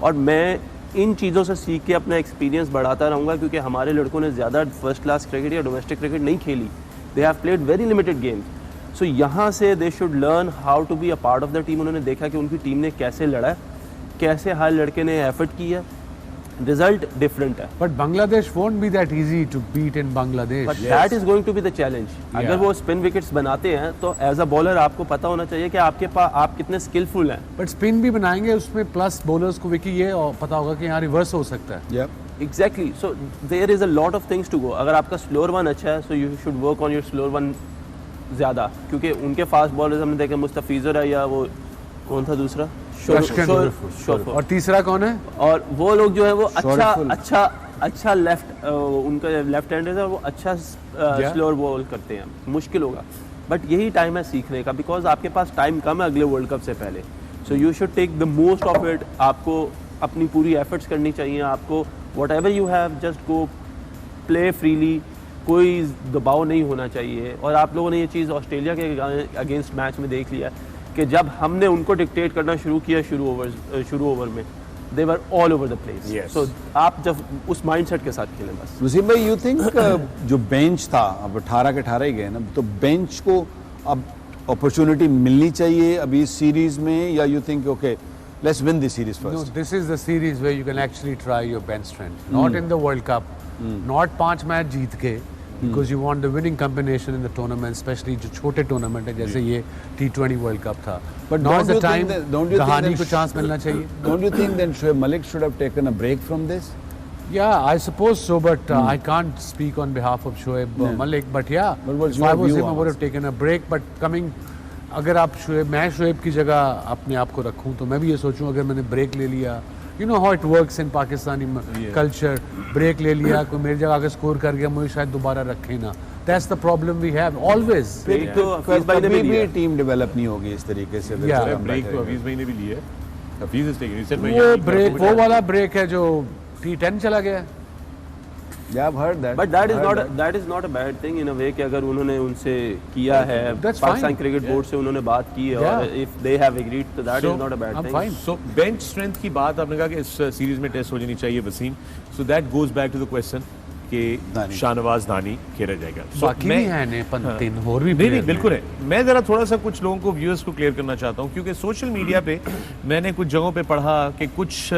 [SPEAKER 5] और मैं इन चीज़ों से सीख के अपना एक्सपीरियंस बढ़ाता रहूँगा, क्योंकि हमारे लड़कों ने ज़्यादा फर्स्ट क्लास क्रिकेट या डोमेस्टिक क्रिकेट नहीं खेली। They have played very limited games. So यहाँ से they should learn how to be a part of the team. उन्होंने देखा कि उनकी टीम ने कैसे लड़ा है, कैसे हर लड़के ने एफर्ट किया, रिजल्ट डिफरेंट है।
[SPEAKER 2] But Bangladesh won't be that easy to beat in Bangladesh.
[SPEAKER 5] But that is going to be the challenge. अगर वो स्पिन विकेट्स बनाते हैं तो एज अ बॉलर आपको पता होना चाहिए कि आपके पास आप कितने स्किलफुल हैं।
[SPEAKER 2] बट स्पिन भी बनाएंगे उसमें, प्लस बॉलर्स को विकी ये पता होगा कि यहाँ रिवर्स हो सकता है।
[SPEAKER 5] Exactly. So there is a lot of things to go. अगर आपका स्लोअर वन अच्छा है, so you should work on your slower one ज़्यादा, क्योंकि उनके फास्ट बॉलर्स हमने देखा, मुस्तफिजुर है या वो कौन था दूसरा,
[SPEAKER 2] और तीसरा कौन है?
[SPEAKER 5] और वो लोग जो है वो अच्छा लेफ्ट, उनका लेफ्ट हैंडर है, वो अच्छा स्लोअर बॉल करते हैं। मुश्किल होगा, बट यही टाइम है सीखने का, बिकॉज आपके पास टाइम कम है अगले वर्ल्ड कप से पहले। So you should take the most of it. आपको अपनी पूरी एफर्ट्स करनी चाहिए। आपको whatever you have, just go play freely, कोई दबाव नहीं होना चाहिए। और आप लोगों ने ये चीज़ ऑस्ट्रेलिया के अगेंस्ट मैच में देख लिया कि जब हमने उनको डिक्टेट करना शुरू किया शुरू ओवर में, they were all over the place. So आप जब उस माइंडसेट के साथ खेलें बस।
[SPEAKER 3] वसीम भाई, यू थिंक जो बेंच था, अब 18 के 18 ही गए ना, तो बेंच को अब अपॉर्चुनिटी मिलनी चाहिए अभी इस सीरीज में, या you think okay let's win this series first?
[SPEAKER 2] No, this is the series where you can actually try your bench strength. Not in the World Cup, not 5 match जीत के, because you want the winning combination in the tournament, especially जो छोटे tournament है जैसे ये T20 World Cup था।
[SPEAKER 3] But
[SPEAKER 2] now
[SPEAKER 3] don't
[SPEAKER 2] is the
[SPEAKER 3] you think
[SPEAKER 2] time
[SPEAKER 3] that- don't you think
[SPEAKER 2] Dahani
[SPEAKER 3] that-
[SPEAKER 2] को chance मिलना चाहिए।
[SPEAKER 3] Don't you think that Shoaib Malik should have taken a break from this?
[SPEAKER 2] Yeah, I suppose so, but I can't speak on behalf of Shoaib Malik. But yeah,
[SPEAKER 3] But what's
[SPEAKER 2] if I
[SPEAKER 3] your
[SPEAKER 2] was
[SPEAKER 3] view
[SPEAKER 2] him, I
[SPEAKER 3] on
[SPEAKER 2] would have taken a break. But coming, अगर आप मैं शोएब की जगह अपने आप को रखूं तो मैं भी ये सोचूं, अगर मैंने ब्रेक ले लिया, you know how it works in Pakistani culture, break ले लिया, कोई मेरी जगह आके स्कोर कर गया, मुझे शायद दोबारा रखे ना। That's the problem we have always.
[SPEAKER 5] Break तो हफीज भाई ने भी
[SPEAKER 3] कभी
[SPEAKER 5] लिया।
[SPEAKER 3] भी टीम डेवलप नहीं होगी इस तरीके से।
[SPEAKER 2] Yeah.
[SPEAKER 1] ब्रेक तो हफीज भाई ने भी लिया है। Hafeez is taking, he said मैं
[SPEAKER 2] वो
[SPEAKER 1] यहाँ
[SPEAKER 2] ब्रेक,
[SPEAKER 1] नहीं
[SPEAKER 2] वो वाला ब्रेक है जो T10 चला गया।
[SPEAKER 3] Yeah, I've heard that.
[SPEAKER 5] But that is not a bad thing in a way कि अगर उन्होंने उनसे किया है,
[SPEAKER 2] That's
[SPEAKER 5] Pakistan
[SPEAKER 2] fine.
[SPEAKER 5] Cricket board से उन्होंने बात की है, और इफ दे हैव एग्रीड तो that is not a bad
[SPEAKER 2] I'm
[SPEAKER 5] thing.
[SPEAKER 2] fine.
[SPEAKER 1] So bench strength की बात आपने कहा कि इस सीरीज में टेस्ट हो जानी चाहिए Wasim. So that goes back to the question कि
[SPEAKER 3] धानी।
[SPEAKER 1] शाहनवाज धानी खेला जाएगा।
[SPEAKER 2] बाकी भी हैं ने पंतिन और भी
[SPEAKER 1] नहीं
[SPEAKER 2] player
[SPEAKER 1] बिल्कुल
[SPEAKER 2] हैं।
[SPEAKER 1] है। मैं ज़रा थोड़ा सा कुछ लोगों को, व्यूअर्स को क्लियर करना चाहता हूँ, क्योंकि सोशल मीडिया पे मैंने कुछ जगहों पे पढ़ा कि कुछ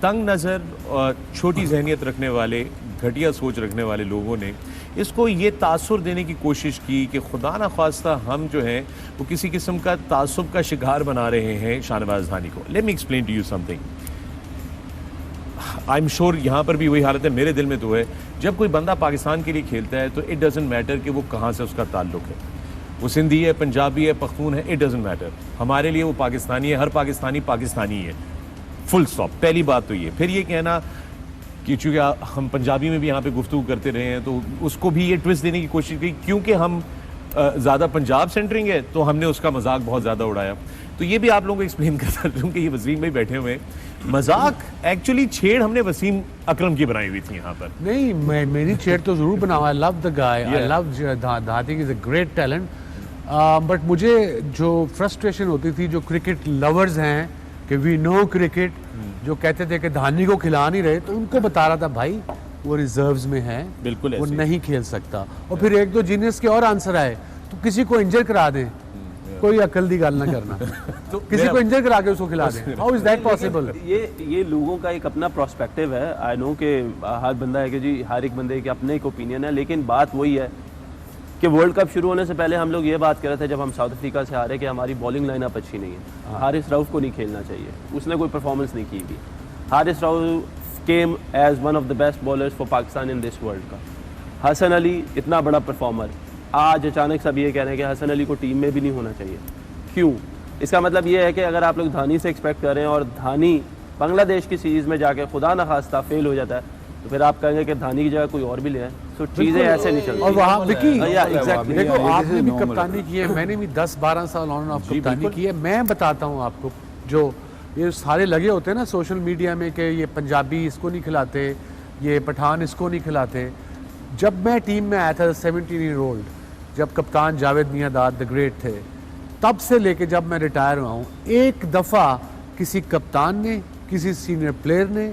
[SPEAKER 1] तंग नज़र और छोटी जहनियत रखने वाले, घटिया सोच रखने वाले लोगों ने इसको ये तासुर देने की कोशिश की कि खुदा ना खास्ता हम जो हैं वो किसी किस्म का तासुब का शिकार बना रहे हैं शाहनवाज धानी को। Let me explain to you something. I am sure यहाँ पर भी वही हालत है, मेरे दिल में तो है, जब कोई बंदा पाकिस्तान के लिए खेलता है तो इट डजेंट मैटर कि वो कहाँ से उसका ताल्लुक है, वो सिंधी है, पंजाबी है, पख्तून है, इट डजेंट मैटर। हमारे लिए वो पाकिस्तानी है, हर पाकिस्तानी पाकिस्तानी है, फुल स्टॉप। पहली बात तो ये। फिर ये कहना कि चूँकि हम पंजाबी में भी यहाँ पे गुफ्तगू करते रहे हैं तो उसको भी ये ट्विस्ट देने की कोशिश की क्योंकि हम ज़्यादा पंजाब सेंटरिंग है तो हमने उसका मजाक बहुत ज़्यादा उड़ाया। तो ये भी आप लोगों को एक्सप्लेन करता हूँ कि ये वसीम भाई बैठे हुए हैं, मजाक एक्चुअली छेड़ हमने वसीम अकरम की बनाई हुई थी यहाँ पर।
[SPEAKER 2] नहीं, मेरी छेड़ तो जरूर बनाओ। I love the guy, I love धाती, is a great talent. But मुझे जो फ्रस्ट्रेशन होती थी, जो क्रिकेट लवर्स हैं कि वी नो क्रिकेट, जो कहते थे कि धानी को खिला नहीं रहे, तो उनको बता रहा था भाई वो रिजर्व्स में है,
[SPEAKER 1] बिल्कुल
[SPEAKER 2] वो नहीं खेल सकता। और फिर एक दो जीनियस के और आंसर आए, तो किसी को इंजर करा दें, कोई अकल दी गल ना करना तो किसी को इंजर करा के उसको खिला दें। How is that possible?
[SPEAKER 5] ये लोगों का एक अपना प्रोस्पेक्टिव है। आई नो कि हर बंदा है कि जी हर एक बंदे के अपने एक ओपिनियन है, लेकिन बात वही है कि वर्ल्ड कप शुरू होने से पहले हम लोग ये बात कर रहे थे जब हम साउथ अफ्रीका से आ रहे कि हमारी बॉलिंग लाइनअप अच्छी नहीं है, हारिस रऊफ को नहीं खेलना चाहिए, उसने कोई परफॉर्मेंस नहीं की थी। Haris Rauf came as one of the best bowlers for Pakistan in this world cup. Hasan Ali इतना बड़ा परफॉर्मर, आज अचानक सब ये कह रहे हैं कि हसन अली को टीम में भी नहीं होना चाहिए। क्यों? इसका मतलब ये है कि अगर आप लोग धानी से एक्सपेक्ट कर रहे हैं और धानी बांग्लादेश की सीरीज़ में जाके खुदा न खास्ता फेल हो जाता है, तो फिर आप कहेंगे कि धानी की जगह कोई और भी ले आए। तो चीज़ें ऐसे नहीं चलती।
[SPEAKER 2] और वहाँ विकी
[SPEAKER 5] एग्जैक्टली,
[SPEAKER 2] देखो आपने भी कप्तानी की है, मैंने भी 10-12 साल ऑन ऑफ कप्तानी की है। मैं बताता हूँ आपको, जो ये सारे लगे होते हैं ना सोशल मीडिया में कि ये पंजाबी इसको नहीं खिलाते, ये पठान इसको नहीं खिलाते। जब मैं टीम में आया था 17 ईयर ओल्ड, जब कप्तान जावेद मियांदाद द ग्रेट थे, तब से लेके जब मैं रिटायर हुआ हूँ, एक दफ़ा किसी कप्तान ने, किसी सीनियर प्लेयर ने,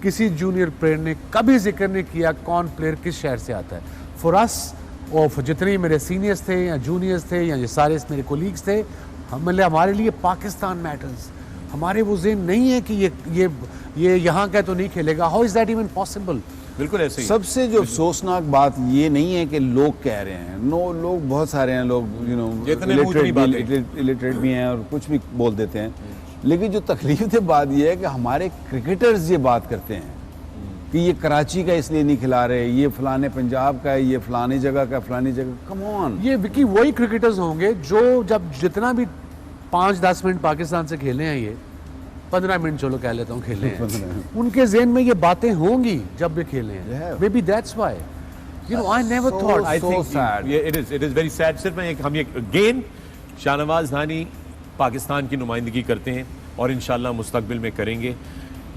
[SPEAKER 2] किसी जूनियर प्लेयर ने कभी जिक्र नहीं किया कौन प्लेयर किस शहर से आता है। फॉर अस और जितने मेरे सीनियर्स थे या जूनियर्स थे या ये सारे मेरे कोलीग्स थे, हमारे लिए पाकिस्तान मैटर्स। हमारे वो ज़हन नहीं है कि ये यहाँ का तो नहीं खेलेगा। How is that even possible?
[SPEAKER 1] बिल्कुल ऐसे ही।
[SPEAKER 3] सबसे जो अफसोसनाक बात ये नहीं है कि लोग कह रहे हैं, नो, लोग बहुत सारे हैं, लोग इलिटरेट भी हैं और कुछ भी बोल देते हैं, लेकिन जो तकलीफ है बात ये है कि हमारे क्रिकेटर्स ये बात करते हैं कि ये कराची का इसलिए नहीं खिला रहे, ये फलाने पंजाब का है, ये फलानी जगह का, फलानी जगह। कम ऑन,
[SPEAKER 2] ये विकी वही क्रिकेटर्स होंगे जो जब जितना भी 5-10 मिनट पाकिस्तान से खेले हैं, ये 15 मिनट चलो कह लेता हूँ खेले हैं, उनके ज़हन में ये बातें होंगी जब ये खेले हैं। May be that's why, you know, I never thought.
[SPEAKER 1] I think it is very sad. सिर्फ मैं हम ये अगेन शाहनवाज धानी पाकिस्तान की नुमाइंदगी करते हैं और इंशाल्लाह मुस्तकबिल में करेंगे।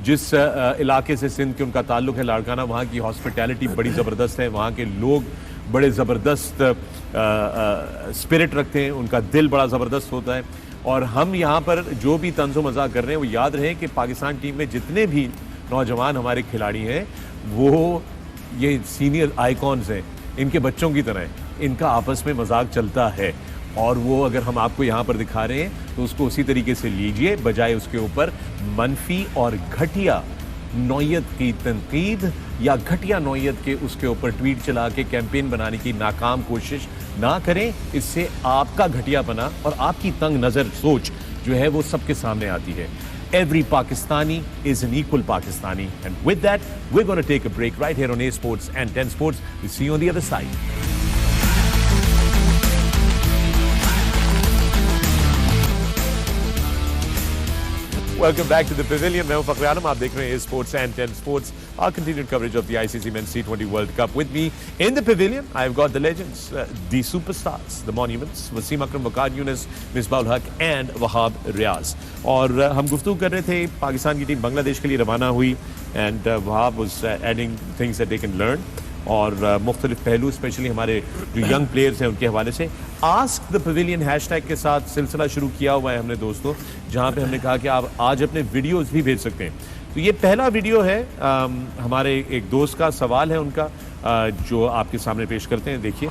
[SPEAKER 1] जिस इलाके से सिंध के उनका ताल्लुक है, लाड़काना, वहाँ की हॉस्पिटैलिटी बड़ी ज़बरदस्त है, वहाँ के लोग बड़े ज़बरदस्त स्पिरिट रखते हैं, उनका दिल बड़ा ज़बरदस्त होता है। और हम यहाँ पर जो भी तंज़ो मज़ाक कर रहे हैं वो याद रहे कि पाकिस्तान टीम में जितने भी नौजवान हमारे खिलाड़ी हैं वो ये सीनियर आइकॉन्स हैं, इनके बच्चों की तरह, इनका आपस में मजाक चलता है। और वो अगर हम आपको यहाँ पर दिखा रहे हैं तो उसको उसी तरीके से लीजिए, बजाय उसके ऊपर मनफी और घटिया नौयत की तनकीद या घटिया नौयत के उसके ऊपर ट्वीट चला के कैंपेन बनाने की नाकाम कोशिश ना करें। इससे आपका घटियापना और आपकी तंग नज़र सोच जो है वो सबके सामने आती है। Every Pakistani is an equal Pakistani. And with that, we're going to take a break right here on A Sports and 10 Sports. We'll see you on the other side. Welcome back to the Pavilion. मैं हूं फखर आलम, आप देख रहे हैं Sports and 10 Sports, our continued coverage of the ICC Men's T20 World Cup. With me in the Pavilion, I've got the legends, the superstars, the monuments, Wasim Akram, Waqar Younis, Misbah ul Haq and Wahab Riaz. और हम गुफ्तगू कर रहे थे, पाकिस्तान की team Bangladesh के लिए रवाना हुई and Wahab was adding things that they can learn. और मुख्तलिफ पहलू स्पेशली हमारे जो यंग प्लेयर्स हैं उनके हवाले से आस्क द पवेलियन हैशटैग के साथ सिलसिला शुरू किया हुआ है हमने दोस्तों, जहां पे हमने कहा कि आप आज अपने वीडियोस भी भेज सकते हैं। तो ये पहला वीडियो है हमारे एक दोस्त का सवाल है उनका, जो आपके सामने पेश करते हैं, देखिए।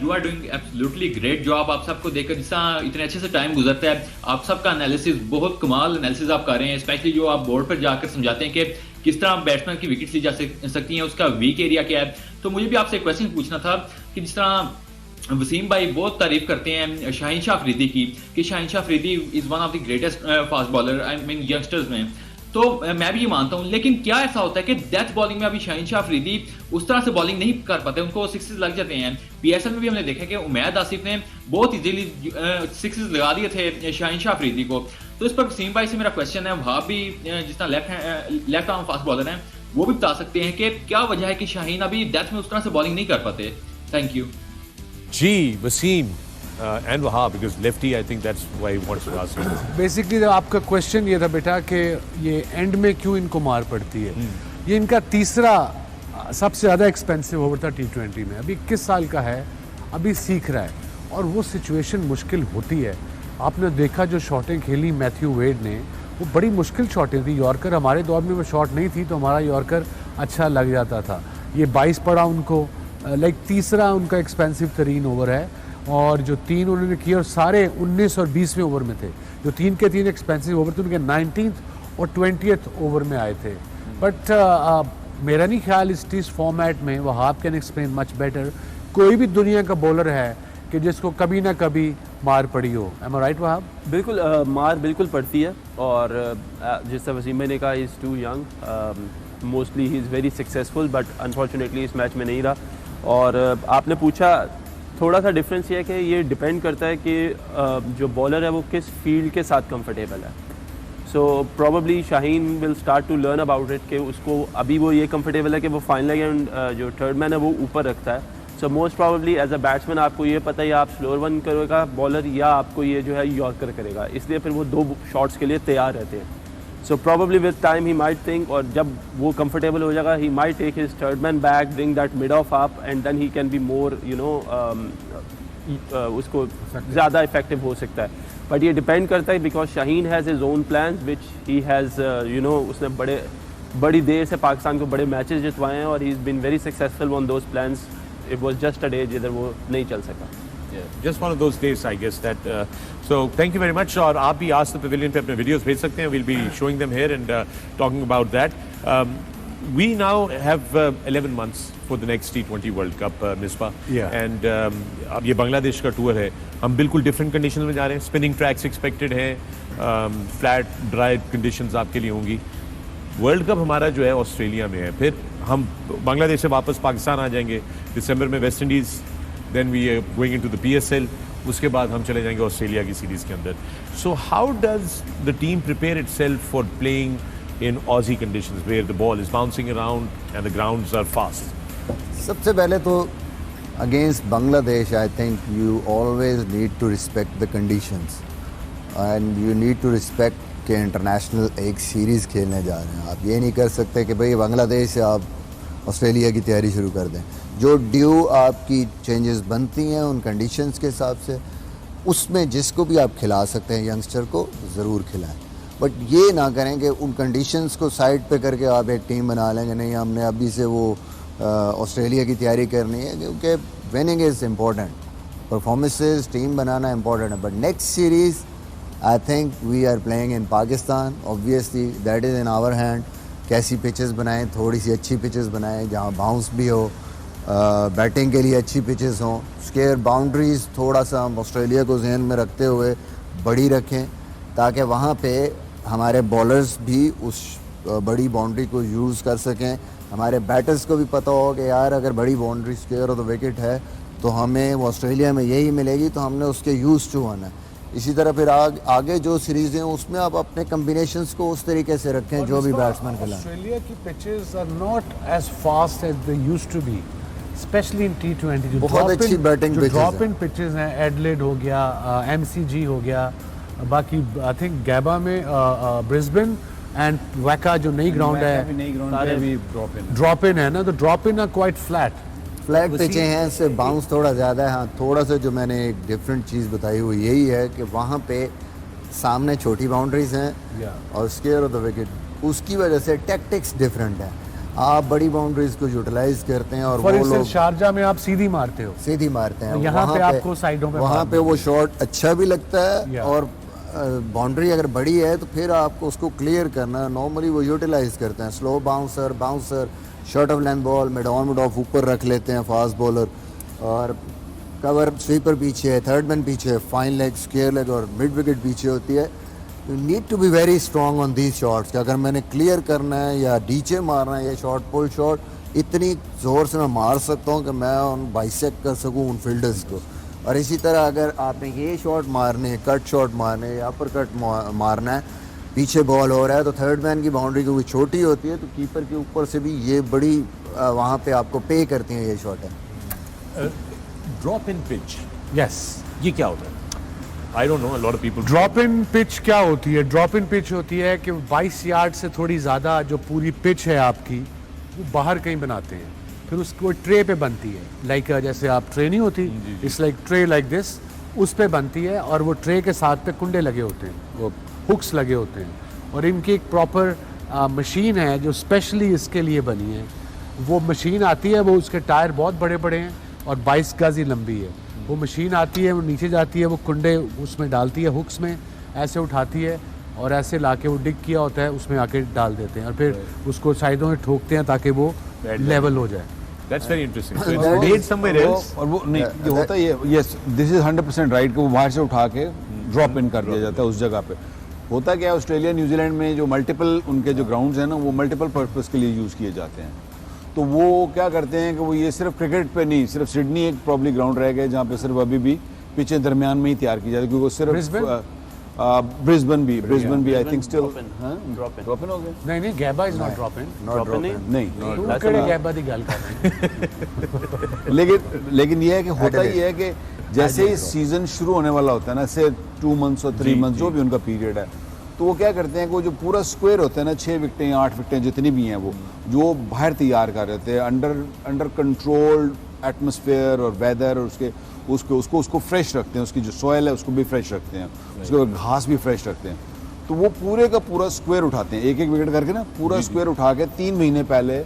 [SPEAKER 7] You are doing absolutely great job. आप सबको देखकर जिस तरह इतने अच्छे से टाइम गुजरता है, आप सबका एनालिसिस बहुत कमाल एनालिसिस आप कर रहे हैं, स्पेशली जो आप बोर्ड पर जाकर समझाते हैं कि किस तरह बैट्समैन की विकेट ली जा सकती हैं, उसका वीक एरिया क्या है। तो मुझे भी आपसे एक क्वेश्चन पूछना था कि जिस तरह वसीम भाई बहुत तारीफ करते हैं शाहीन शाह अफरीदी की कि Shaheen Shah Afridi is one of the greatest fast bowler I mean youngsters में, तो मैं भी ये मानता हूं, लेकिन क्या ऐसा होता है कि डेथ बॉलिंग में अभी शाहीन शाह अफरीदी उस तरह से बॉलिंग नहीं कर पाते, उनको सिक्सेस लग जाते हैं। पीएसएल में भी हमने देखा कि उमैद आसिफ ने बहुत इजीली सिक्सेस लगा दिए थे शाहीन शाह अफरीदी को। तो इस पर वसीम भाई से मेरा क्वेश्चन है, वहां भी जिस तरह लेफ्ट आर्म फास्ट बॉलर हैं वो भी बता सकते हैं कि क्या वजह है कि शाहीन अभी डेथ में उस तरह से बॉलिंग नहीं कर पाते। Thank you
[SPEAKER 1] ji Wasim and Wahab, because lefty, I think that's why he wants to ask you.
[SPEAKER 2] Basically आपका क्वेश्चन ये था बेटा कि ये एंड में क्यों इनको मार पड़ती है। ये इनका तीसरा सबसे ज़्यादा एक्सपेंसिव ओवर था T20 में। अभी 21 साल का है, अभी सीख रहा है और वो सिचुएशन मुश्किल होती है। आपने देखा जो शॉटें खेली मैथ्यू वेड ने, वो बड़ी मुश्किल शॉटें थी। यॉर्कर हमारे दौर में वो शॉट नहीं थी तो हमारा यॉर्कर अच्छा लग जाता था। ये 22 पड़ा उनको, लाइक तीसरा उनका एक्सपेंसिव तरीन ओवर है और जो 3 उन्होंने किए और सारे 19 और 20वें ओवर में थे। जो 3 के 3 एक्सपेंसिव ओवर थे उनके 19th और 20th ओवर में आए थे। बट मेरा नहीं ख्याल इस फॉर्मेट में Wahab can explain much better. कोई भी दुनिया का बॉलर है कि जिसको कभी ना कभी मार पड़ी हो। M I right Wahab?
[SPEAKER 5] बिल्कुल मार बिल्कुल पड़ती है और जिस तरह वसीम भाई ने कहा is too young, mostly he is very successful but unfortunately इस मैच में नहीं रहा। और आपने पूछा, थोड़ा सा डिफरेंस ये है कि ये डिपेंड करता है कि जो बॉलर है वो किस फील्ड के साथ कंफर्टेबल है। So probably Shaheen will start to learn about it कि उसको अभी वो ये कंफर्टेबल है कि वो फाइनल एंड जो थर्ड मैन है वो ऊपर रखता है। So most probably as a batsman आपको ये पता है या आप स्लोअर वन करेगा बॉलर या आपको ये जो है यॉर्कर करेगा, इसलिए फिर वो 2 शॉट्स के लिए तैयार रहते हैं। So probably with time he might think, और जब वो कंफर्टेबल हो जाएगा he might take his third man back, bring that mid off up and then he can be more उसको ज़्यादा इफेक्टिव हो सकता है। बट ये डिपेंड करता है because Shaheen has his own plans which he has उसने बड़ी देर से पाकिस्तान को बड़े मैचेस जितवाए हैं और he is been very successful on those plans. It was just a day जिधर वो नहीं चल सका।
[SPEAKER 1] Just one of those days, I guess that. So thank you very much. और आप भी आज the pavilion पे अपने videos भेज सकते हैं. We'll be showing them here and talking about that. We now have 11 months for the next T20 World Cup, Misbah.
[SPEAKER 2] Yeah.
[SPEAKER 1] And अब ये बांग्लादेश का टूर है. हम बिल्कुल different conditions में जा रहे हैं. Spinning tracks expected हैं. Flat, dry conditions आपके लिए होंगी. वर्ल्ड कप हमारा जो है ऑस्ट्रेलिया में है. फिर हम बांग्लादेश से वापस पाकिस्तान आ जाएंगे. दिसंबर में West Indies. Then we are going into the PSL. उसके बाद हम चले जाएंगे ऑस्ट्रेलिया की सीरीज़ के अंदर. So how does the team prepare itself for playing in Aussie conditions where the ball is bouncing around and the grounds are fast?
[SPEAKER 4] सबसे पहले तो against Bangladesh, I think you always need to respect the conditions and you need to respect कि international एक series खेलने जा रहे हैं. आप ये नहीं कर सकते कि भाई बांग्लादेश से आप ऑस्ट्रेलिया की तैयारी शुरू कर दें. जो ड्यू आपकी चेंजेस बनती हैं उन कंडीशंस के हिसाब से, उसमें जिसको भी आप खिला सकते हैं यंगस्टर को ज़रूर खिलाएं. बट ये ना करें कि उन कंडीशंस को साइड पे करके आप एक टीम बना लेंगे. नहीं, हमने अभी से वो ऑस्ट्रेलिया की तैयारी करनी है, क्योंकि winning is important, performances team बनाना इम्पॉर्टेंट है. But next series I think we are playing in Pakistan. Obviously that is in our hand. कैसी पिचेस बनाएं, थोड़ी सी अच्छी पिचेस बनाएं जहाँ बाउंस भी हो, बैटिंग के लिए अच्छी पिचेस हों. स्केयर बाउंड्रीज़ थोड़ा सा हम ऑस्ट्रेलिया को जहन में रखते हुए बड़ी रखें ताकि वहाँ पे हमारे बॉलर्स भी उस बड़ी बाउंड्री को यूज़ कर सकें. हमारे बैटर्स को भी पता हो कि यार अगर बड़ी बाउंड्री स्केयर और द विकेट है तो हमें वो ऑस्ट्रेलिया में यही मिलेगी, तो हमने उसके यूज़ टू होना है. इसी तरह फिर आगे जो सीरीज़ हैं उसमें आप अपने कम्बिनेशंस को उस तरीके से रखें जो भी बैट्समैन खिलाएं.
[SPEAKER 2] ऑस्ट्रेलिया की pitches are not as fast as they used to be, especially in T20.
[SPEAKER 4] बहुत अच्छी batting pitches
[SPEAKER 2] drop in pitches हैं. एडलेड हो गया, MCG हो गया, बाकी आई थिंक गैबा में ब्रिस्बेन एंड वैका जो नई ग्राउंड है ड्रॉप इन है ना, तो drop in are quite flat
[SPEAKER 4] पिचें हैं. इससे बाउंस थोड़ा ज़्यादा है. हाँ, थोड़ा सा जो मैंने एक डिफरेंट चीज़ बताई हुई यही है कि वहाँ पे सामने छोटी बाउंड्रीज हैं और स्केयर ऑफ द विकेट, उसकी वजह से टैक्टिक्स डिफरेंट है. आप बड़ी बाउंड्रीज को यूटिलाइज करते हैं और वो लोग
[SPEAKER 2] शारजा में आप सीधी मारते हैं. यहाँ पे आपको साइडों पे
[SPEAKER 4] वहाँ पे वो शॉट अच्छा भी लगता है और बाउंड्री अगर बड़ी है तो फिर आपको उसको क्लियर करना. नॉर्मली वो यूटिलाइज करते हैं slow bouncer short of length ball, mid on mid off ऊपर रख लेते हैं फास्ट बॉलर, और कवर स्वीपर पीछे है, थर्ड मैन पीछे है, फाइन लेग, स्क्वायर लेग और मिड विकेट पीछे होती है। You need to be very strong on these shots कि अगर मैंने क्लियर करना है या डीचे मारना है या शॉर्ट पुल शॉट, इतनी ज़ोर से मैं मार सकता हूँ कि मैं उन बाइसेक्ट कर सकूँ उन फील्डर्स को। और इसी तरह अगर आपने ये शॉट मारने हैं, कट शॉट मारने हैं या अपर कट मारना है, पीछे बॉल हो रहा है, तो थर्ड मैन की बाउंड्री क्योंकि छोटी होती है तो कीपर के ऊपर से भी ये बड़ी वहाँ पे आपको पे करती हैं ये शॉट है।
[SPEAKER 1] ड्रॉप इन पिच,
[SPEAKER 2] यस,
[SPEAKER 1] ये क्या होता है? आई don't no, a lot of people.
[SPEAKER 2] Drop in pitch क्या होती है? ड्रॉप इन पिच होती है कि 22 यार्ड से थोड़ी ज़्यादा जो पूरी पिच है आपकी वो बाहर कहीं बनाते हैं, फिर उसको ट्रे पे बनती है। लाइक जैसे आप ट्रे नहीं होती, it's like tray like this, उस पे बनती है और वो ट्रे के साथ पे कुंडे लगे होते हैं, वो हुक्स लगे होते हैं, और इनकी एक प्रॉपर मशीन है जो स्पेशली इसके लिए बनी है। वो मशीन आती है, वो उसके टायर बहुत बड़े बड़े हैं और 22 गज ही लंबी है। वो मशीन आती है, वो नीचे जाती है, वो कुंडे उसमें डालती है, हुक्स में ऐसे उठाती है और ऐसे लाके वो डिग किया होता है उसमें आके डाल देते हैं और फिर उसको साइडों में ठोकते हैं ताकि वो लेवल हो जाए।
[SPEAKER 1] That's very interesting. So it's made somewhere else.
[SPEAKER 3] और वो नहीं, ये होता है ये, यस दिस इज 100% राइट कि वो बाहर से उठा के ड्रॉप इन कर दिया जाता है उस जगह पे। होता क्या है, ऑस्ट्रेलिया न्यूजीलैंड में जो मल्टीपल उनके जो ग्राउंड्स हैं ना, वो मल्टीपल पर्पस के लिए यूज़ किए जाते हैं। तो वो क्या करते हैं कि वो ये सिर्फ क्रिकेट पे नहीं, सिर्फ सिडनी एक प्रॉब्ली ग्राउंड रह गया जहाँ पे सिर्फ अभी भी पिचें दरमियान में ही तैयार की जाती है, क्योंकि वो सिर्फ ब्रिस्बेन भी I think still drop in हो गया।
[SPEAKER 2] नहीं नहीं, गैबा इज नॉट ड्रॉप इन।
[SPEAKER 3] नहीं,
[SPEAKER 2] तू केड़े गैबा दी गल कर रहे
[SPEAKER 3] लेकिन ये है कि होता ही है कि जैसे ही सीजन शुरू होने वाला होता है ना, से 2 मंथ्स और 3 मंथ्स जो भी उनका पीरियड है, तो वो क्या करते हैं कि वो जो पूरा स्क्वायर होता है ना, 6 विकेटें 8 विकेटें जितनी भी हैं, वो जो बाहर तैयार कर रहे थे अंडर कंट्रोल्ड एटमॉस्फेयर और वेदर, और उसको फ्रेश रखते हैं, उसकी जो सॉइल है उसको भी फ्रेश रखते हैं, उसके बाद घास भी फ्रेश रखते हैं। तो वो पूरे का पूरा स्क्वायर उठाते हैं, एक एक विकेट करके ना, पूरा स्क्वायर उठा के 3 महीने पहले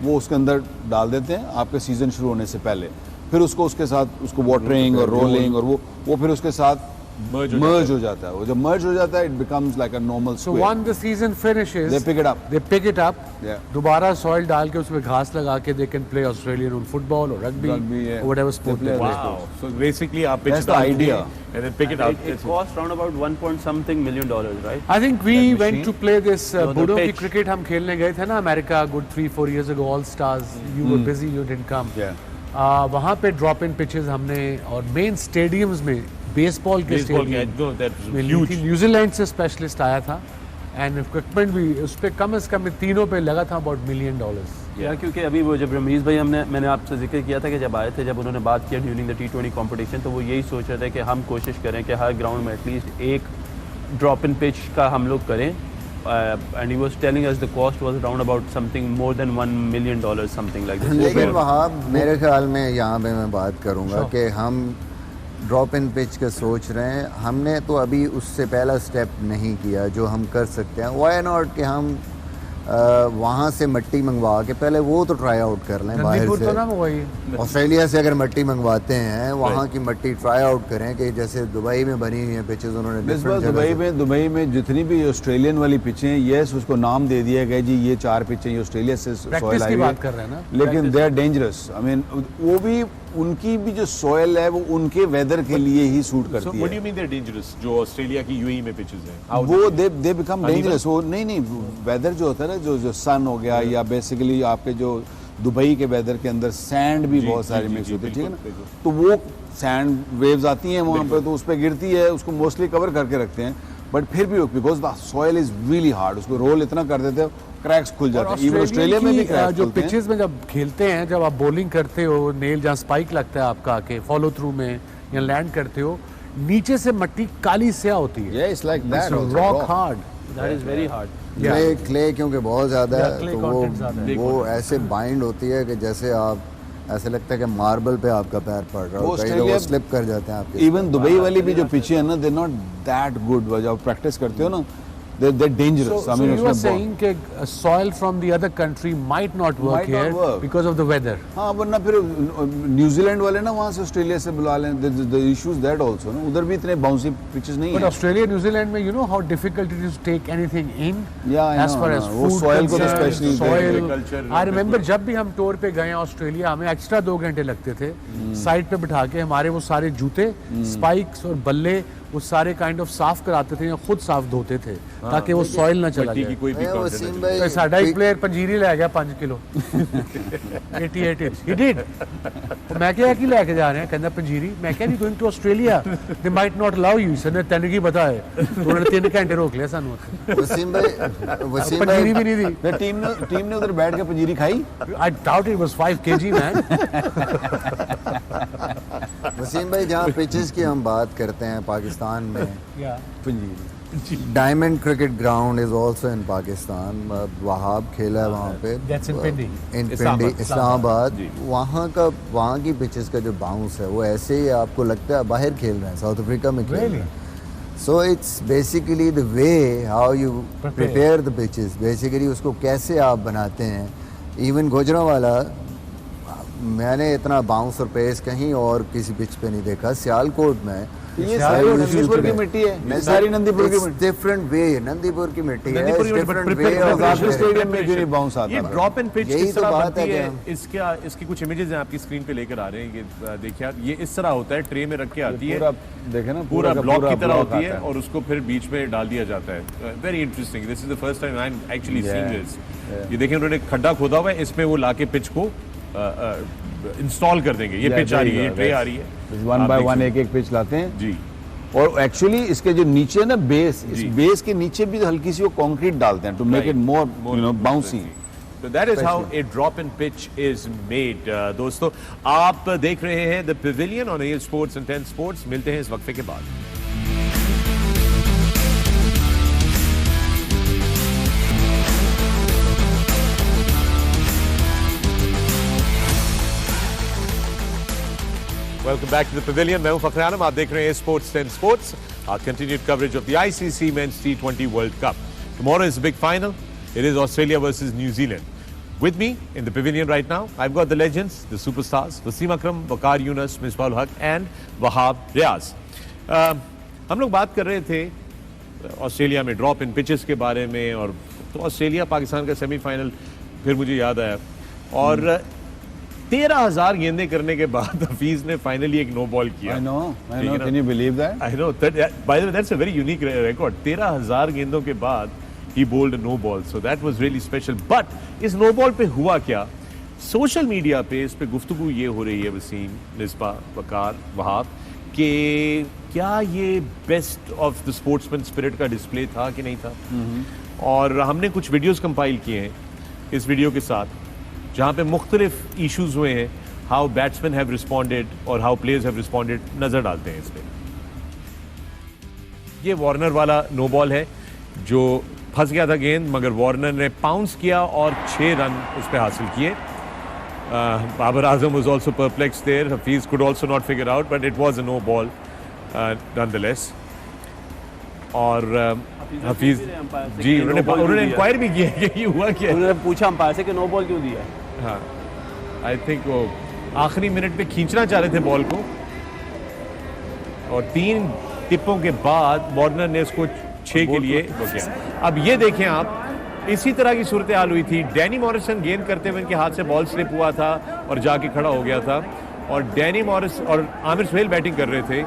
[SPEAKER 3] वो उसके अंदर डाल देते हैं आपके सीजन शुरू होने से पहले। फिर उसके साथ उसको वाटरिंग और रोलिंग और वो फिर उसके साथ merge हो जाता है। वो जब merge हो जाता है, it becomes like a normal
[SPEAKER 2] So
[SPEAKER 3] square.
[SPEAKER 2] once the season finishes,
[SPEAKER 3] They pick it up.
[SPEAKER 2] They pick it up.
[SPEAKER 3] Yeah.
[SPEAKER 2] दोबारा सॉइल डाल के उसमें घास लगा के they can play Australian on football or rugby,
[SPEAKER 3] yeah.
[SPEAKER 2] or whatever sport
[SPEAKER 3] They
[SPEAKER 2] they
[SPEAKER 3] play
[SPEAKER 2] play.
[SPEAKER 1] Wow. So basically, आप pitch
[SPEAKER 3] That's the
[SPEAKER 1] डालते
[SPEAKER 3] idea.
[SPEAKER 1] हैं and then pick it up.
[SPEAKER 5] It costs around about $1 million, right?
[SPEAKER 2] I think we
[SPEAKER 3] That
[SPEAKER 2] went
[SPEAKER 3] machine?
[SPEAKER 2] to play this
[SPEAKER 5] the
[SPEAKER 2] बूढ़ों की
[SPEAKER 5] pitch.
[SPEAKER 2] Cricket हम खेलने गए थे ना America, good 3-4 years ago, All Stars. You were busy, you didn't come.
[SPEAKER 3] Yeah.
[SPEAKER 2] वहाँ पे drop in pitches हमने और मेन स्टेडियम्स में बेसबॉल के
[SPEAKER 1] Baseball
[SPEAKER 2] stadium
[SPEAKER 1] no, that was
[SPEAKER 2] में ली
[SPEAKER 1] huge.
[SPEAKER 2] थी। न्यूजीलैंड से स्पेशलिस्ट आया था एंड इक्विपमेंट भी उस पर कम से कम तीनों पे लगा था अबाउट $1 million।
[SPEAKER 5] या क्योंकि अभी वो जब रमीज़ भाई मैंने आपसे जिक्र किया था कि जब आए थे, जब उन्होंने बात किया ड्यूरिंग द T20 कंपटीशन, तो वो यही सोच रहे थे कि हम कोशिश करें कि हर ग्राउंड में एटलीस्ट एक ड्रॉप इन पिच का हम लोग करें। And he was telling us the cost was around about something more than $1 million, something like this.
[SPEAKER 4] लेकिन वहाँ मेरे ख्याल में यहाँ पे मैं बात करूँगा कि हम ड्रॉप इन पिच का सोच रहे हैं, हमने तो अभी उससे पहला स्टेप नहीं किया जो हम कर सकते हैं। वाई नॉट कि हम वहाँ से मट्टी मंगवा के पहले वो तो ट्राई आउट कर लें बाहर
[SPEAKER 2] नंदीपुर
[SPEAKER 4] से।
[SPEAKER 2] तो ना वही
[SPEAKER 4] ऑस्ट्रेलिया से अगर मट्टी मंगवाते हैं, वहाँ की मट्टी ट्राई आउट करें कि जैसे दुबई में बनी हुई है पिचेस उन्होंने
[SPEAKER 3] इस बार
[SPEAKER 4] different जगह से-
[SPEAKER 3] दुबई में जितनी भी ऑस्ट्रेलियन वाली पिचें हैं, यस उसको नाम दे दिया गया जी, ये 4 पिचें ये ऑस्ट्रेलिया से
[SPEAKER 2] प्रैक्टिस
[SPEAKER 3] सॉइल आई
[SPEAKER 2] की
[SPEAKER 3] हुई
[SPEAKER 2] बात
[SPEAKER 3] है।
[SPEAKER 2] कर रहे हैं ना।
[SPEAKER 3] लेकिन they are dangerous. I mean वो भी उनकी भी जो सॉइल है वो उनके वेदर के लिए ही सूट
[SPEAKER 1] So
[SPEAKER 3] करती
[SPEAKER 1] what do you
[SPEAKER 3] है।
[SPEAKER 1] mean they're dangerous? जो ऑस्ट्रेलिया की UAE में pitches हैं? How
[SPEAKER 3] वो दे बिकम
[SPEAKER 1] Uneven?
[SPEAKER 3] डेंजरस। वो नहीं वेदर जो होता है ना, जो सन हो गया या बेसिकली आपके जो दुबई के वेदर के अंदर सैंड भी बहुत सारी मिक्स होती है, ठीक है ना।
[SPEAKER 1] बिल्कुल।
[SPEAKER 3] तो वो सैंड वेव्स आती हैं वहाँ पे, तो उस पर गिरती है, उसको मोस्टली कवर करके रखते हैं, बट फिर भी because the soil is really hard, उसको रोल इतना कर देते हैं क्रैक्स खुल जाते हैं। इवन ऑस्ट्रेलिया में भी क्रैक्स
[SPEAKER 2] जो
[SPEAKER 3] खुलते हैं।
[SPEAKER 2] पिचेस में जब खेलते हैं, जब आप बॉलिंग करते हो, नेल जहाँ स्पाइक लगता है आपका आके फॉलो थ्रू में या लैंड करते हो, नीचे से मिट्टी काली स्याह होती है।
[SPEAKER 3] Yeah, it's like that also,
[SPEAKER 2] rock
[SPEAKER 3] rock.
[SPEAKER 2] Hard.
[SPEAKER 5] That is very hard.
[SPEAKER 4] Clay क्योंकि बहुत ज़्यादा
[SPEAKER 2] Yeah,
[SPEAKER 4] है,
[SPEAKER 2] clay
[SPEAKER 4] तो
[SPEAKER 2] content ज़्यादा है।
[SPEAKER 4] वो ऐसे बाइंड होती है कि जैसे आप ऐसे लगता है कि मार्बल पे आपका पैर पड़ रहा हो,
[SPEAKER 3] वो
[SPEAKER 4] कई दफा
[SPEAKER 3] ऑस्ट्रेलिया-
[SPEAKER 4] स्लिप कर जाते हैं आपके।
[SPEAKER 3] इवन दुबई वाली भी जो पिचें है ना, दे नॉट दैट गुड। जब आप प्रैक्टिस करते हो ना, they're dangerous.
[SPEAKER 2] So you were saying that soil from the other country might not work here because of the weather.
[SPEAKER 3] हाँ, वरना फिर न्यूजीलैंड वाले ना वहाँ से ऑस्ट्रेलिया से बुला लें. The issue is that also ना, उधर भी इतने bouncy pitches नहीं
[SPEAKER 2] But
[SPEAKER 3] हैं.
[SPEAKER 2] Australia, New Zealand में you know how difficult it is to take anything in.
[SPEAKER 3] Yeah, I
[SPEAKER 2] as
[SPEAKER 3] know,
[SPEAKER 2] far
[SPEAKER 3] I
[SPEAKER 2] as
[SPEAKER 3] know. वो
[SPEAKER 2] food
[SPEAKER 3] soil को तो
[SPEAKER 2] concerned,
[SPEAKER 3] especially
[SPEAKER 2] soil.
[SPEAKER 1] agriculture,
[SPEAKER 2] I remember जब भी हम tour पे गए ऑस्ट्रेलिया, हमें एक्स्ट्रा 2 घंटे लगते थे साइड पे बिठा के. हमारे वो सारे जूते, स्पाइक्स और बल्ले वो सारे काइंड ऑफ साफ कराते थे या खुद साफ धोते थे ताकि वो सॉइल ना चला
[SPEAKER 1] मिट्टी की
[SPEAKER 2] जाए.
[SPEAKER 1] कोई भी problem
[SPEAKER 4] वसीम
[SPEAKER 1] नहीं.
[SPEAKER 4] भाई
[SPEAKER 2] तो साडा एक प्लेयर पंजीरी ले गया 5 किलो 88 इंच ही डिड. तो मैं क्या कि लेके जा रहे हैं, कहना पंजीरी. मैं क्या, going to Australia they might not allow you. Sir तेन की पता है, तो उन्होंने 3 घंटे रोक लिया सानू.
[SPEAKER 4] वसीम भाई
[SPEAKER 2] पंजीरी भी नहीं दी.
[SPEAKER 3] टीम ने उधर बैठ के पंजीरी खाई.
[SPEAKER 2] I doubt it was 5 kg man.
[SPEAKER 4] Wasim भाई जहाँ पिचेस की हम बात करते हैं पाकिस्तान में,
[SPEAKER 3] पंजीरी.
[SPEAKER 4] Diamond cricket ground is also in Pakistan. Wahab खेला है वहाँ पे.
[SPEAKER 2] That's in Pindi.
[SPEAKER 4] इन
[SPEAKER 1] इस्लामाबाद.
[SPEAKER 4] पिंडी इस्लामाबाद.
[SPEAKER 1] जी.
[SPEAKER 4] वहाँ की पिचेस का जो बाउंस है वो ऐसे ही आपको लगता है बाहर खेल रहे हैं, साउथ अफ्रीका में खेल रहे हैं. So it's basically the way how you prepare the pitches. Basically उसको कैसे आप बनाते हैं. इवन गुजरांवाला, मैंने इतना बाउंस और पेस कहीं और किसी पिच पे नहीं देखा. सियालकोट में
[SPEAKER 3] ये सारी नंदीपुर की मिट्टी है. सारी नंदीपुर की मिट्टी.
[SPEAKER 4] Different way. नंदीपुर की मिट्टी है.
[SPEAKER 1] नंदीपुर की
[SPEAKER 4] डिफरेंट
[SPEAKER 1] मिट्टी,
[SPEAKER 4] वे ऑफ
[SPEAKER 3] काफी स्टेडियम में क्यों नहीं बाउंस आता
[SPEAKER 1] ये
[SPEAKER 3] है?
[SPEAKER 1] ड्रॉप एंड पिच
[SPEAKER 4] यही
[SPEAKER 1] किस
[SPEAKER 4] तो
[SPEAKER 1] तरह
[SPEAKER 4] बात
[SPEAKER 1] बनती
[SPEAKER 4] है
[SPEAKER 1] है.
[SPEAKER 4] कि
[SPEAKER 1] इसकी कुछ इमेजेस हैं आपकी स्क्रीन पे लेकर आ रहे हैं. ये देखिए आप, ये इस तरह होता है, ट्रे में रख के आती है,
[SPEAKER 3] पूरा देखे ना,
[SPEAKER 1] पूरा ब्लॉक की तरह
[SPEAKER 3] block
[SPEAKER 1] होती है
[SPEAKER 3] आता
[SPEAKER 1] और उसको फिर बीच में डाल दिया जाता है. Very interesting. This is the first time I am actually seeing this. ये देखें, उन्होंने खड्डा खोदा हुआ है, इसमें वो लाके पिच को इंस्टॉल कर देंगे. ये पिच आ रही है, ये ट्रे आ रही है.
[SPEAKER 3] 1 by 1 एक पिच लाते हैं
[SPEAKER 1] जी.
[SPEAKER 3] और एक्चुअली इसके जो नीचे ना बेस, इस बेस के नीचे भी हल्की सी वो कंक्रीट डालते हैं to make it more bouncy.
[SPEAKER 1] So that is how a drop and pitch is made. दोस्तों, आप देख रहे हैं the Pavilion on air sports and 10 sports. मिलते हैं इस वक्फे के बाद. Welcome back to the Pavilion. मैं हूं फखर आलम. आप देख रहे हैं Sports 10 Sports. Our continued coverage of the ICC Men's T20 World Cup. Tomorrow is the big final. It is Australia versus New Zealand. With me in the Pavilion right now, I've got the legends, the superstars, Wasim Akram, Waqar Younis, Misbah ul Haq and Wahab Riaz. हम लोग बात कर रहे थे Australia में drop in pitches के बारे में, और तो ऑस्ट्रेलिया पाकिस्तान का सेमीफाइनल फिर मुझे याद आया. और 13,000 गेंदें करने के बाद हफीज ने फाइनली एक नो बॉल किया.
[SPEAKER 3] I know. Can you believe that?
[SPEAKER 1] I know. By the way, that's a very unique record. 13,000 गेंदों के बाद he bowled a no ball. So that was really special. But इस नो बॉल पे हुआ क्या? Social media पे इस पे गुफ्तगू ये हो रही है, वसीम, मिसबा, वकार, वहाब, कि क्या ये best of the sportsman spirit का डिस्प्ले था कि नहीं था. और हमने कुछ वीडियोस कंपाइल किए हैं इस वीडियो के साथ, जहाँ पे मुख्तलिफ इश्यूज हुए हैं. हाउ बैट्समैन हैव रिस्पॉन्डेड और हाउ प्लेयर्स हैव रिस्पॉन्डेड, नजर डालते हैं इस पे. ये वार्नर वाला नो बॉल है जो फंस गया था गेंद, मगर वार्नर ने पाउंस किया और 6 रन उस पर हासिल किए. Babar Azam was also perplex there. Hafeez could also not figure out, but it was a no ball nonetheless. और हफीज जी, उन्होंने इंक्वायर भी किया कि ये हुआ क्या.
[SPEAKER 5] उन्होंने पूछा अंपायर से कि नो बॉल क्यों दिया.
[SPEAKER 1] हाँ, आई थिंक वो आखिरी मिनट पे खींचना चाह रहे थे बॉल को, और 3 टिप्पों के बाद वार्नर ने उसको 6 के लिए वो किया. अब ये देखें आप, इसी तरह की सूरत हाल हुई थी. डैनी मॉरिसन गेंद करते हुए इनके हाथ से बॉल स्लिप हुआ था और जाके खड़ा हो गया था, और डैनी मॉरिस और आमिर सुहेल बैटिंग कर रहे थे.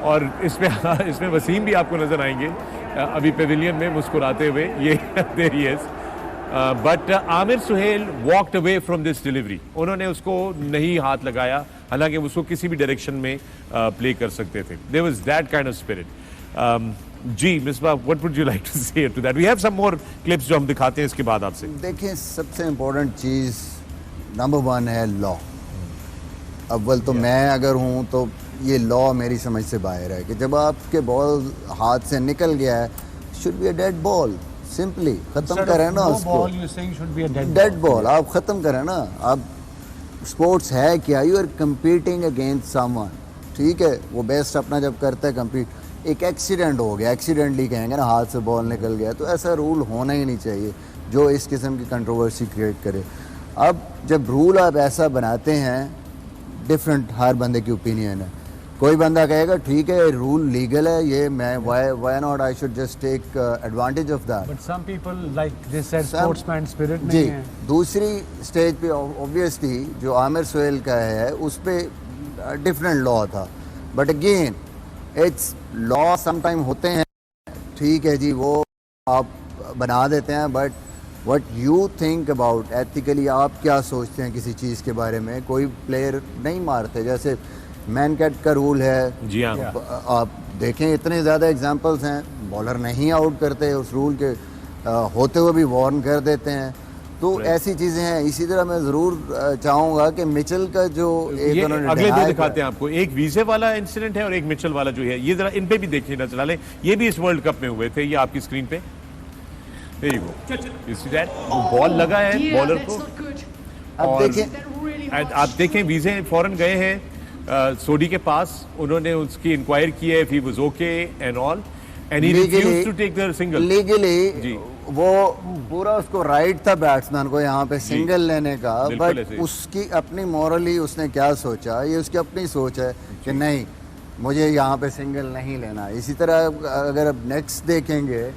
[SPEAKER 1] और इसमें वसीम भी आपको नजर आएंगे अभी पेविलियन में मुस्कुराते हुए. Yeah there he is. But Aamir Sohail walked away from this delivery. उन्होंने उसको नहीं हाथ लगाया, हालांकि उसको किसी भी डायरेक्शन में प्ले कर सकते थे. There was that kind of spirit. जी Misbah, what would you like to say to that? We have some more clips जो हम दिखाते हैं इसके बाद आपसे.
[SPEAKER 4] देखिए, सबसे इम्पोर्टेंट चीज़ नंबर 1 है लॉ. अव्वल तो मैं अगर हूँ तो ये लॉ मेरी समझ से बाहर है कि जब आपके बॉल हाथ से निकल गया है, should be a dead ball. Simply खत्म करें ना उसको. डेड बॉल आप खत्म करें ना. आप स्पोर्ट्स है क्या? You are competing against someone. ठीक है, वो बेस्ट अपना जब करता है कम्पीट, एक एक्सीडेंट हो गया, एक्सीडेंटली कहेंगे ना, हाथ से बॉल निकल गया, तो ऐसा रूल होना ही नहीं चाहिए जो इस किस्म की कंट्रोवर्सी क्रिएट करे। अब जब रूल आप ऐसा बनाते हैं, डिफरेंट हर बंदे की ओपिनियन है। कोई बंदा कहेगा ठीक है रूल लीगल है, ये मैं why not I should just take advantage of that.
[SPEAKER 2] But some people like they said sportsman spirit
[SPEAKER 4] जी,
[SPEAKER 2] नहीं है।
[SPEAKER 4] दूसरी स्टेज पे ऑब्वियसली जो आमिर सोहेल का है उस पे डिफरेंट लॉ था, but again it's law sometime होते हैं, ठीक है जी, वो आप बना देते हैं, but what you think about ethically, आप क्या सोचते हैं किसी चीज़ के बारे में? कोई प्लेयर नहीं मारते, जैसे मैन कैट का रूल है
[SPEAKER 1] जी हाँ,
[SPEAKER 4] आप देखें इतने ज़्यादा एग्जांपल्स हैं, बॉलर नहीं आउट करते उस रूल के होते हुए भी वार्न कर देते हैं, तो ऐसी चीज़ें हैं। इसी तरह मैं ज़रूर चाहूँगा कि मिचेल का जो
[SPEAKER 1] ये अगले दो दिखाते हैं आपको, एक वीजे वाला इंसिडेंट है और एक मिचेल वाला जो है, ये जरा इन पे भी देखिए नजर डालें, ये भी इस वर्ल्ड कप में हुए थे, ये आपकी स्क्रीन पे, there you go, you see that, वो बॉल लगा है बॉलर को,
[SPEAKER 4] अब देखें,
[SPEAKER 1] आप देखें वीजे फौरन गए हैं सोडी के पास, उन्होंने उसकी इंक्वायर की है if he was okay and all and he refused to take the single
[SPEAKER 4] legally वो पूरा उसको राइट था बैट्समैन को यहाँ पे सिंगल लेने का, बट उसकी अपनी मॉरली उसने क्या सोचा, ये उसकी अपनी सोच है कि नहीं मुझे यहाँ पे सिंगल नहीं लेना। इसी तरह अगर अब नेक्स्ट देखेंगे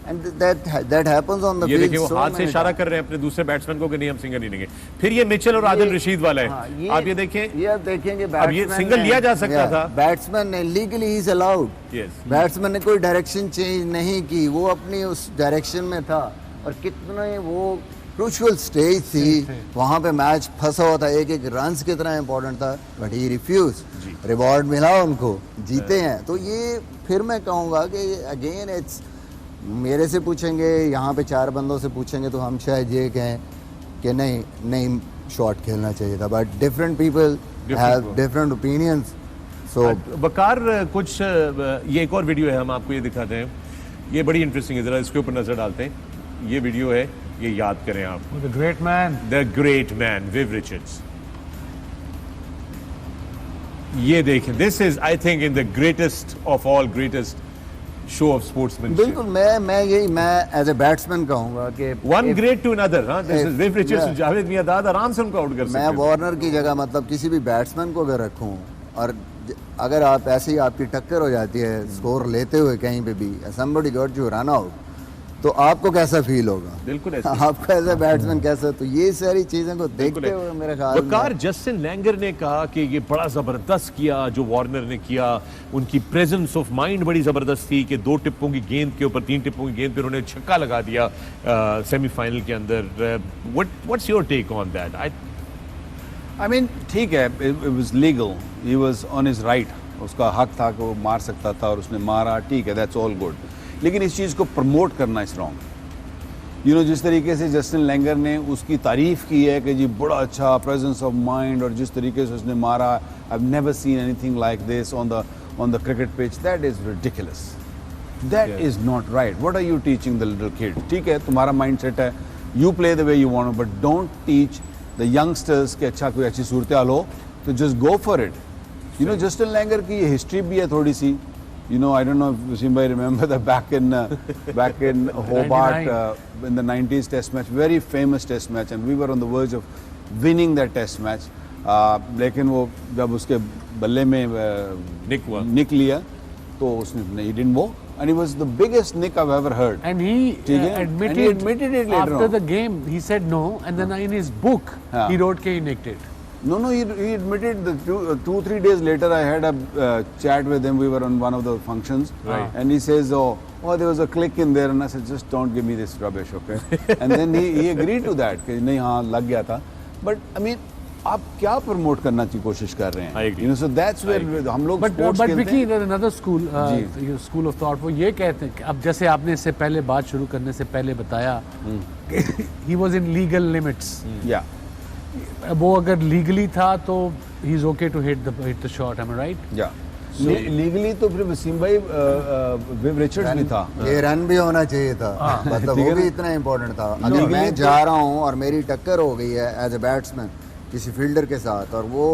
[SPEAKER 4] and that happens on the
[SPEAKER 1] ये देखिए वो हाथ से इशारा कर रहे हैं अपने दूसरे बैट्समैन को कि नहीं हम सिंगल नहीं लेंगे। फिर ये मिचेल और आदिल रशीद वाला है, आप ये देखें,
[SPEAKER 4] ये आप देखेंगे
[SPEAKER 1] अब ये सिंगल लिया जा सकता था,
[SPEAKER 4] बैट्समैन ने legally he is allowed, batsman ने कोई डायरेक्शन चेंज नहीं की, वो अपनी उस डायरेक्शन में था, और कितना वो क्रूशियल स्टेज थी, वहां पे मैच फंसा हुआ था, एक एक रन कितना इंपॉर्टेंट था, बट ही रिफ्यूज, रिवॉर्ड मिला उनको, जीते हैं। तो ये फिर मैं कहूँगा कि अगेन इट्स, मेरे से पूछेंगे, यहाँ पे 4 बंदों से पूछेंगे तो हम शायद ये कहें कि नहीं शॉट खेलना चाहिए था, but different people have different opinions. So
[SPEAKER 1] Waqar कुछ ये एक और वीडियो है, हम आपको ये दिखाते हैं, ये बड़ी इंटरेस्टिंग है, जरा इसके ऊपर नजर डालते हैं। ये वीडियो है, ये याद करें आप,
[SPEAKER 2] the great man Viv Richards.
[SPEAKER 1] ये देखें, this is I think in the greatest of all greatest show off sportsmanship.
[SPEAKER 4] बिल्कुल, मैं एज ए बैट्समैन कहूंगा कि
[SPEAKER 1] वन ग्रेट टू अनदर, हां, this is Viv Richards, Javed Miandad आराम से उनको आउट कर सकते हैं।
[SPEAKER 4] मैं वार्नर की जगह मतलब किसी भी बैट्समैन को अगर रखूं, और अगर आप ऐसे ही आपकी टक्कर हो जाती है स्कोर लेते हुए कहीं पे भी, somebody got you run out, तो आपको कैसा फील होगा?
[SPEAKER 1] बिल्कुल ऐसे
[SPEAKER 4] आपको एज ए बैट्समैन कैसा? तो ये सारी चीजें को देखते हुए मेरे ख्याल
[SPEAKER 1] वकार जस्टिन लैंगर ने कहा कि ये बड़ा जबरदस्त किया जो वार्नर ने किया, उनकी प्रेजेंस ऑफ माइंड बड़ी जबरदस्त थी कि 2 टिप्पों की गेंद के ऊपर 3 टिप्पों की गेंद पे उन्होंने छक्का लगा दिया सेमीफाइनल के अंदर। What's your take on that?
[SPEAKER 3] I mean ठीक है, it was legal, he was on his right, उसका हक था कि वो मार सकता था और उसने मारा, ठीक है, दैट्स ऑल गुड, लेकिन इस चीज़ को प्रमोट करना इज रॉन्ग। यू नो, जिस तरीके से जस्टिन लैंगर ने उसकी तारीफ़ की है कि जी बड़ा अच्छा प्रेजेंस ऑफ माइंड, और जिस तरीके से उसने मारा, I have never seen anything like this on the cricket pitch, that is ridiculous, that is not right. What are you teaching the little kid? ठीक है, तुम्हारा माइंड सेट है, you play the way you want, but don't teach the youngsters के अच्छा कोई अच्छी सूरत हाल हो तो just go for it. You know, Justin Langer की ये हिस्ट्री भी है थोड़ी सी, you know, I don't know if Wasim bhai remember that back in Hobart in the 90s test match, very famous test match, and we were on the verge of winning that test match, लेकिन वो जब उसके बल्ले में निक लिया तो उसने he didn't walk, and he was the biggest nick I've ever heard,
[SPEAKER 2] and he admitted it later after the game. He said no, and then in his book he wrote he nicked it.
[SPEAKER 3] No, he admitted that 2-3 days later I had a chat with him. We were on one of the functions,
[SPEAKER 1] right,
[SPEAKER 3] and he says, oh, there was a click in there, and I said, just don't give me this rubbish, okay? And then he agreed to that कि नहीं, हाँ लग गया था, but I mean आप क्या promote करना की कोशिश कर रहे हैं? You know, so that's where हम लोग sports
[SPEAKER 2] but
[SPEAKER 3] खेलते
[SPEAKER 2] Vicky, there's another school of thought, वो ये कहते हैं कि अब जैसे आपने इससे पहले बात शुरू करने से पहले बताया he was in legal limits,
[SPEAKER 3] yeah,
[SPEAKER 2] वो अगर लीगली था तो he is okay to hit the shot, am I right?
[SPEAKER 3] या लीगली तो फिर वसीम भाई विव रिचर्ड्स भी था,
[SPEAKER 4] ये रन भी होना चाहिए था, मतलब वो भी इतना इम्पोर्टेंट था। अगर मैं जा रहा हूँ और मेरी टक्कर हो गई है एज ए बैट्समैन किसी फील्डर के साथ, और वो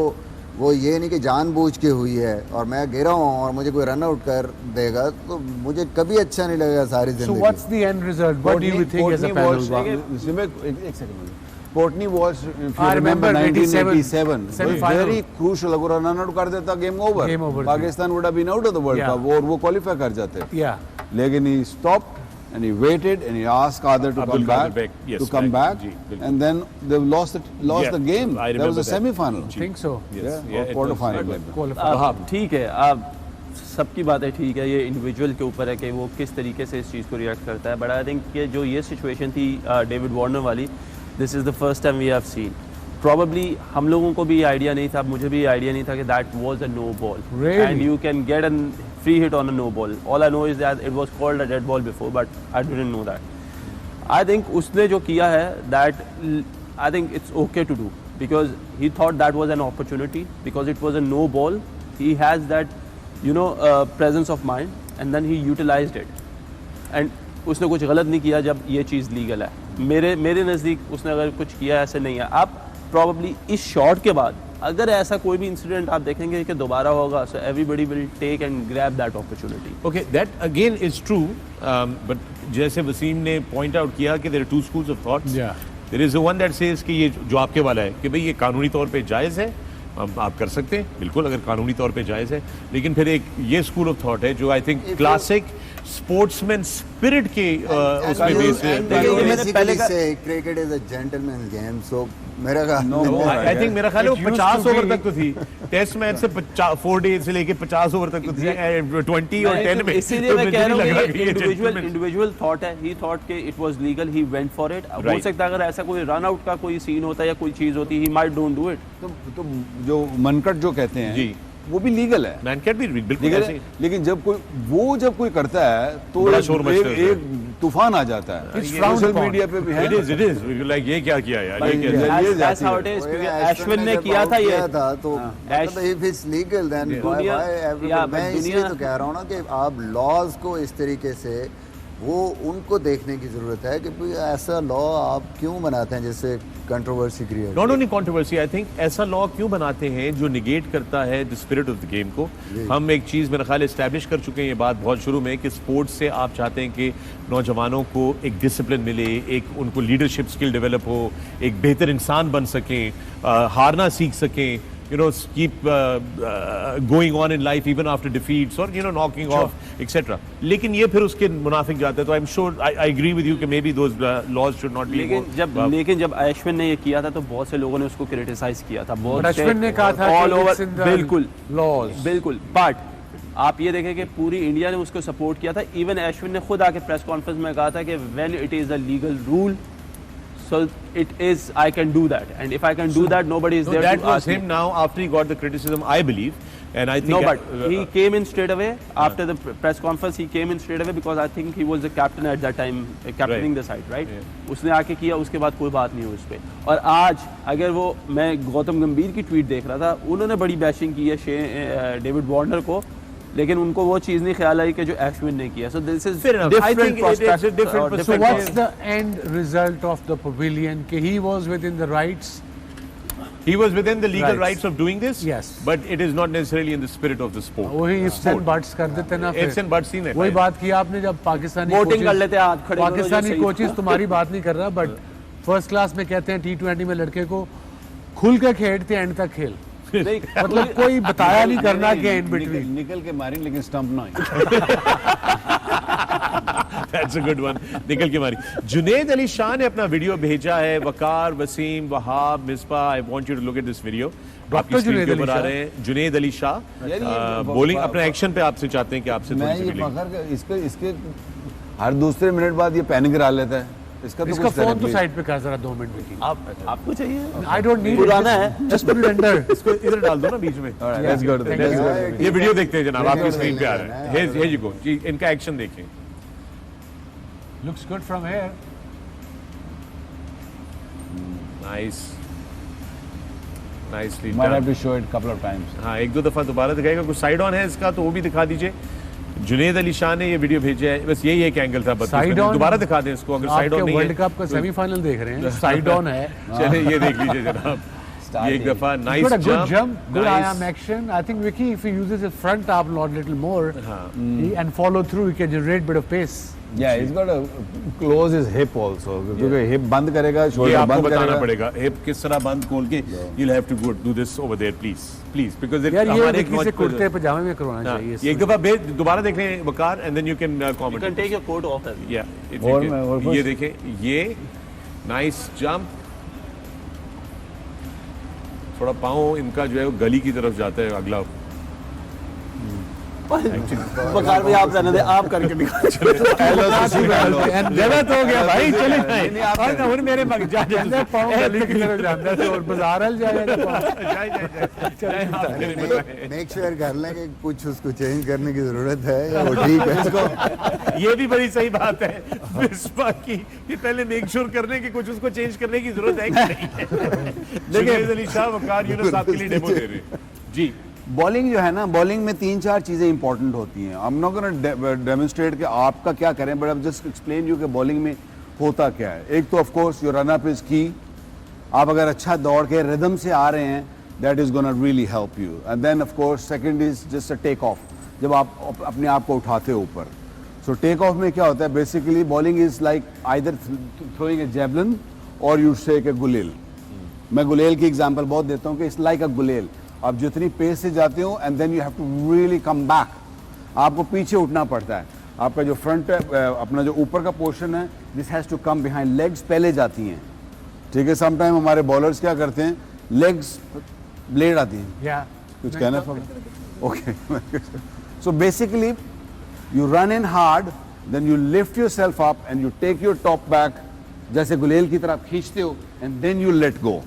[SPEAKER 4] वो ये नहीं कि जानबूझ के हुई है और मैं गिरा हूँ और मुझे कोई रन आउट कर देगा तो मुझे कभी अच्छा नहीं लगेगा सारी
[SPEAKER 2] So
[SPEAKER 4] जिंदगी।
[SPEAKER 2] what's the end result? What do you think as a panel?
[SPEAKER 3] एक सेकंड पोर्टनी watch
[SPEAKER 2] I remember
[SPEAKER 3] 1987
[SPEAKER 2] semi-final.
[SPEAKER 3] Very crucial, अगर रन आउट कर देता game over,
[SPEAKER 2] Game over.
[SPEAKER 3] Pakistan would have been out of the world
[SPEAKER 2] Yeah.
[SPEAKER 3] Cup और वो qualify कर जाते।
[SPEAKER 2] Yeah.
[SPEAKER 3] लेकिन he stopped and he waited and he asked Qadir to
[SPEAKER 1] Abdul
[SPEAKER 3] come
[SPEAKER 1] Qadir
[SPEAKER 3] back,
[SPEAKER 1] Bek, yes,
[SPEAKER 3] to come
[SPEAKER 1] right.
[SPEAKER 3] back,
[SPEAKER 1] जी, बिल्कुल।
[SPEAKER 3] and then they lost
[SPEAKER 1] Yeah,
[SPEAKER 3] the game.
[SPEAKER 1] I
[SPEAKER 3] That was
[SPEAKER 1] remember
[SPEAKER 3] a
[SPEAKER 1] that.
[SPEAKER 3] semi-final.
[SPEAKER 1] Ji.
[SPEAKER 2] Think so?
[SPEAKER 1] Yes,
[SPEAKER 3] Yeah,
[SPEAKER 1] yeah,
[SPEAKER 3] or
[SPEAKER 1] it
[SPEAKER 3] quarter
[SPEAKER 1] was-
[SPEAKER 3] final.
[SPEAKER 1] it was-
[SPEAKER 2] Qualify.
[SPEAKER 5] ठीक है, आप सबकी बातें ठीक है, ये individual के ऊपर है कि वो किस तरीके से इस चीज़ को रिएक्ट करता है, बट आई थिंक कि जो ये सिचुएशन थी डेविड वार्नर वाली, this is the first time we have seen. Probably हम लोगों को भी आइडिया नहीं था, मुझे भी आइडिया नहीं था कि that was a no ball
[SPEAKER 2] Really?
[SPEAKER 5] And you can get a free hit on a no ball. All I know is that it was called a dead ball before, but I didn't know that. I think उसने जो किया है that I think it's okay to do because he thought that was an opportunity because it was a no ball. He has that presence of mind and then he utilized it and उसने कुछ गलत नहीं किया जब ये चीज़ legal है। मेरे नज़दीक उसने अगर कुछ किया ऐसे नहीं है। आप प्रॉब्ली इस शॉट के बाद अगर ऐसा कोई भी इंसिडेंट आप देखेंगे कि दोबारा होगा, so everybody will take and grab that opportunity.
[SPEAKER 1] Okay, that again is true, but जैसे वसीम ने point out किया कि there are two schools of thoughts.
[SPEAKER 2] Yeah.
[SPEAKER 1] There is the one that says कि ये जो आपके वाला है कि भाई ये कानूनी तौर पे जायज़ है, आप कर सकते हैं बिल्कुल अगर कानूनी तौर पे जायज़ है, लेकिन फिर एक ये स्कूल ऑफ थॉट है जो I think classic sportsman spirit के उसमें बेस है।
[SPEAKER 4] Cricket is a gentleman game, so मेरा
[SPEAKER 1] आई थिंक मेरा ख्याल है वो 50 ओवर तक तो थी, टेस्ट मैच से 4 डेज से लेके 50 ओवर तक तो थी, 20 और 10 में।
[SPEAKER 5] इसीलिए मैं कह रहा हूँ कि इंडिविजुअल थॉट है, ही थॉट के it was legal, he went for it. हो सकता है अगर ऐसा कोई रन आउट का कोई सीन होता या कोई चीज होती, he might don't do it.
[SPEAKER 3] तो जो मनकट जो कहते हैं
[SPEAKER 1] जी,
[SPEAKER 3] वो भी लीगल है,
[SPEAKER 1] मैनकट भी बिल्कुल
[SPEAKER 3] लीगल
[SPEAKER 1] ऐसे
[SPEAKER 3] है,
[SPEAKER 1] ही।
[SPEAKER 3] लेकिन जब कोई करता है तो
[SPEAKER 1] बड़ा शोर मचता है।
[SPEAKER 3] एक तूफान आ जाता है।
[SPEAKER 2] It's frowned
[SPEAKER 3] social
[SPEAKER 2] upon.
[SPEAKER 3] Media पे भी है।
[SPEAKER 1] It is like ये क्या किया यार, ये क्या
[SPEAKER 3] Yeah.
[SPEAKER 1] किया?
[SPEAKER 5] That's how it is, क्योंकि अश्विन ने किया था ये
[SPEAKER 4] था तो
[SPEAKER 5] Ash-
[SPEAKER 4] मतलब if it's legal then why
[SPEAKER 5] दुनिया-
[SPEAKER 4] everybody-
[SPEAKER 5] yeah, but
[SPEAKER 4] मैं इसलिए
[SPEAKER 5] दुनिया-
[SPEAKER 4] तो कह रहा हूँ ना कि आप लॉज को इस तरीके से वो उनको देखने की जरूरत है कि भाई ऐसा लॉ आप क्यों बनाते हैं जिससे controversy create.
[SPEAKER 1] Not only controversy, I think ऐसा लॉ क्यों बनाते हैं जो निगेट करता है the spirit of the game को। हम एक चीज़ मेरा ख्याल एस्टैब्लिश कर चुके हैं ये बात बहुत शुरू में कि स्पोर्ट्स से आप चाहते हैं कि नौजवानों को एक डिसिप्लिन मिले, एक उनको लीडरशिप स्किल डेवलप हो, एक बेहतर इंसान बन सकें, हारना सीख सकें, keep going on in life even after defeats or knocking off etc. लेकिन ये फिर उसके मुनाफिक जाते हैं। तो I'm sure I agree with you कि maybe those laws should not be
[SPEAKER 5] लेकिन जब अश्विन ने ये किया था तो बहुत से लोगों ने उसको क्रिटिसाइज किया था, बहुत
[SPEAKER 2] अश्विन ने कहा था
[SPEAKER 5] ऑल
[SPEAKER 2] कि
[SPEAKER 5] ओवर
[SPEAKER 2] it's in the
[SPEAKER 5] बिल्कुल
[SPEAKER 2] laws.
[SPEAKER 5] बिल्कुल। बट आप ये देखें कि पूरी इंडिया ने उसको सपोर्ट किया था। इवन अश्विन ने खुद आके प्रेस कॉन्फ्रेंस में कहा था कि when it is a legal rule so it is, I can do that, and if I can do that, nobody is there
[SPEAKER 1] that
[SPEAKER 5] to
[SPEAKER 1] was
[SPEAKER 5] ask
[SPEAKER 1] him
[SPEAKER 5] me.
[SPEAKER 1] now after he got the criticism, I believe, and I think
[SPEAKER 5] No, but he came in straight away after the press conference. He came in straight away because I think he was the captain at that time, captaining the side, right? उसने आके किया, उसके बाद कोई बात नहीं हुई उस पे। और आज अगर वो, मैं गौतम गंभीर की ट्वीट देख रहा था, उन्होंने बड़ी बैशिंग की है डेविड वार्नर को, लेकिन उनको वो चीज नहीं ख्याल आई कि जो अश्विन ने किया। So this is
[SPEAKER 1] enough. I think it's a different
[SPEAKER 2] So
[SPEAKER 1] perspective.
[SPEAKER 2] what's the end result of the pavilion? कि he was within the rights.
[SPEAKER 1] He was within the legal
[SPEAKER 2] Rights.
[SPEAKER 1] rights of doing this,
[SPEAKER 2] Yes.
[SPEAKER 1] but it is not necessarily in the spirit of the sport.
[SPEAKER 2] वही ifs and buts कर देते ना फिर।
[SPEAKER 1] Ifs and buts ही नहीं
[SPEAKER 2] वही
[SPEAKER 1] है।
[SPEAKER 2] बात की आपने जब पाकिस्तानी
[SPEAKER 5] Voting कर लेते हैं हाथ खड़े दोनों, जो
[SPEAKER 2] पाकिस्तानी
[SPEAKER 5] सही
[SPEAKER 2] कोचेस तुम्हारी बात नहीं कर रहा, बट फर्स्ट क्लास में कहते हैं T20 में लड़के को खुल के खेलते एंड तक खेल,
[SPEAKER 5] नहीं,
[SPEAKER 2] मतलब कोई बताया नहीं करना कि इन बिटवीन।
[SPEAKER 3] निकल के मारेंगे लेकिन स्टंप ना
[SPEAKER 1] That's a good one. निकल के मारी। जुनेद अली शाह ने अपना वीडियो भेजा है। Waqar, Wasim, Wahab, Misbah, I want you to look at this video. आपकी स्क्रीन के ऊपर आ रहे हैं जुनेद अली शाह बॉलिंग अपने एक्शन पे आपसे चाहते हैं कि आपसे
[SPEAKER 3] मैं
[SPEAKER 1] थोड़ी सी
[SPEAKER 3] ये
[SPEAKER 1] मिलेगी।
[SPEAKER 3] फखर इसके हर दूसरे मिनट बाद ये पैनिक करा लेता है। इसका तो
[SPEAKER 2] इसका
[SPEAKER 3] कुछ
[SPEAKER 2] फोन तो
[SPEAKER 3] therapy-
[SPEAKER 2] साइड पे कर जरा 2 मिनट में।
[SPEAKER 5] आपको चाहिए?
[SPEAKER 2] आई डोंट नीड
[SPEAKER 5] पुराना है।
[SPEAKER 2] Just put it under.
[SPEAKER 1] इसको इधर डाल दो ना बीच में।
[SPEAKER 3] Alright, let's go to the- let's go to the-
[SPEAKER 1] ये वीडियो देखते हैं जनाब, आपकी स्क्रीन पे आ रहा है। Here you go. जी, इनका एक्शन देखें।
[SPEAKER 2] Looks good from here.
[SPEAKER 1] Nice. Nicely
[SPEAKER 3] Might
[SPEAKER 1] done.
[SPEAKER 3] have to show it couple of times.
[SPEAKER 1] हाँ, एक दो दफा दोबारा दिखाएगा। कुछ साइड ऑन है इसका तो वो भी दिखा दीजिए। जुनेद अली शाह ने ये वीडियो भेजा है, बस यही एक एंगल था। बस
[SPEAKER 2] साइड ऑन
[SPEAKER 1] दोबारा दिखा दें इसको अगर साइड ऑन नहीं है।
[SPEAKER 2] वर्ल्ड कप का सेमीफाइनल देख रहे हैं, साइड ऑन है।
[SPEAKER 1] चलिए ये देख लीजिए जनाब। ये एक दफा
[SPEAKER 2] He's
[SPEAKER 1] nice
[SPEAKER 2] got a good
[SPEAKER 1] jump,
[SPEAKER 2] jump, good arm action. I think Vicky, if he uses his front arm a little more and follow through, he can generate bit of pace.
[SPEAKER 3] Yeah, he's got to close his hip also. क्योंकि hip बंद करेगा,
[SPEAKER 1] ये
[SPEAKER 3] shoulder
[SPEAKER 1] आपको
[SPEAKER 3] बंद
[SPEAKER 1] बताना
[SPEAKER 3] करेगा.
[SPEAKER 1] पड़ेगा hip किस तरह बंद खोल के you'll have to go do this over there please because
[SPEAKER 2] यार ये
[SPEAKER 1] हमारे
[SPEAKER 2] विकी से कुर्ते पजामे में करवाना
[SPEAKER 1] हाँ,
[SPEAKER 2] चाहिए.
[SPEAKER 1] ये एक दफा दोबारा देख लें वकार and then you can
[SPEAKER 5] You
[SPEAKER 1] comment.
[SPEAKER 5] can take your coat off as well.
[SPEAKER 1] Yeah, if
[SPEAKER 3] और
[SPEAKER 1] you
[SPEAKER 3] मैं- और
[SPEAKER 1] can, ये
[SPEAKER 3] कुछ?
[SPEAKER 1] देखें ये नाइस जंप, थोड़ा पाँव इनका जो है वो गली की तरफ जाता है अगला.
[SPEAKER 5] बकार भाई आप रहने दे, आप करके दिखाओ.
[SPEAKER 2] गलत हो गया भाई, चले
[SPEAKER 3] नहीं, नहीं, आप
[SPEAKER 2] और और मेरे मग जा जाते पाँव गली की तरफ जाता है और बाजार हल जाएगा
[SPEAKER 4] मेक श्योर कर लें कि कुछ उसको चेंज करने की जरूरत है या वो ठीक है.
[SPEAKER 1] ये भी बड़ी सही बात है विस्पा की कि पहले मेक श्योर करने की कुछ उसको चेंज करने की जरूरत है कि नहीं है. जुनैद अली शाह वकार यूनुस आपके लिए डेमो दे रहे हैं जी.
[SPEAKER 3] बॉलिंग जो है ना, बॉलिंग में 3-4 चीजें इंपॉर्टेंट होती हैं. I am not gonna demonstrate कि आपका क्या करें, but I just explain you कि बॉलिंग में होता क्या है. एक तो of course your run up is की. आप अगर अच्छा दौड़ के रिदम से आ रहे हैं, that is gonna really help you. And then of course second is just a take off, जब आप अपने आप को उठाते हो ऊपर. सो टेक ऑफ में क्या होता है, basically bowling is like either throwing A javelin और यू टेक ए गुलेल. मैं गुलेल की एग्जांपल बहुत देता हूँ कि इट्स लाइक अ गुलेल. आप जितनी पेस से जाते हो and then you have to really come back. आपको पीछे उठना पड़ता है. आपका जो फ्रंट अपना जो ऊपर का पोर्शन है, this has to come behind. Legs पहले जाती हैं, ठीक है. समटाइम हमारे बॉलर्स क्या करते हैं, लेग्स ब्लेड आती हैं.
[SPEAKER 2] या
[SPEAKER 3] कुछ कहना है? Okay. So basically you run in hard, then you lift yourself up and you take your top back, जैसे गुलेल की तरफ खींचते हो, and then you let go.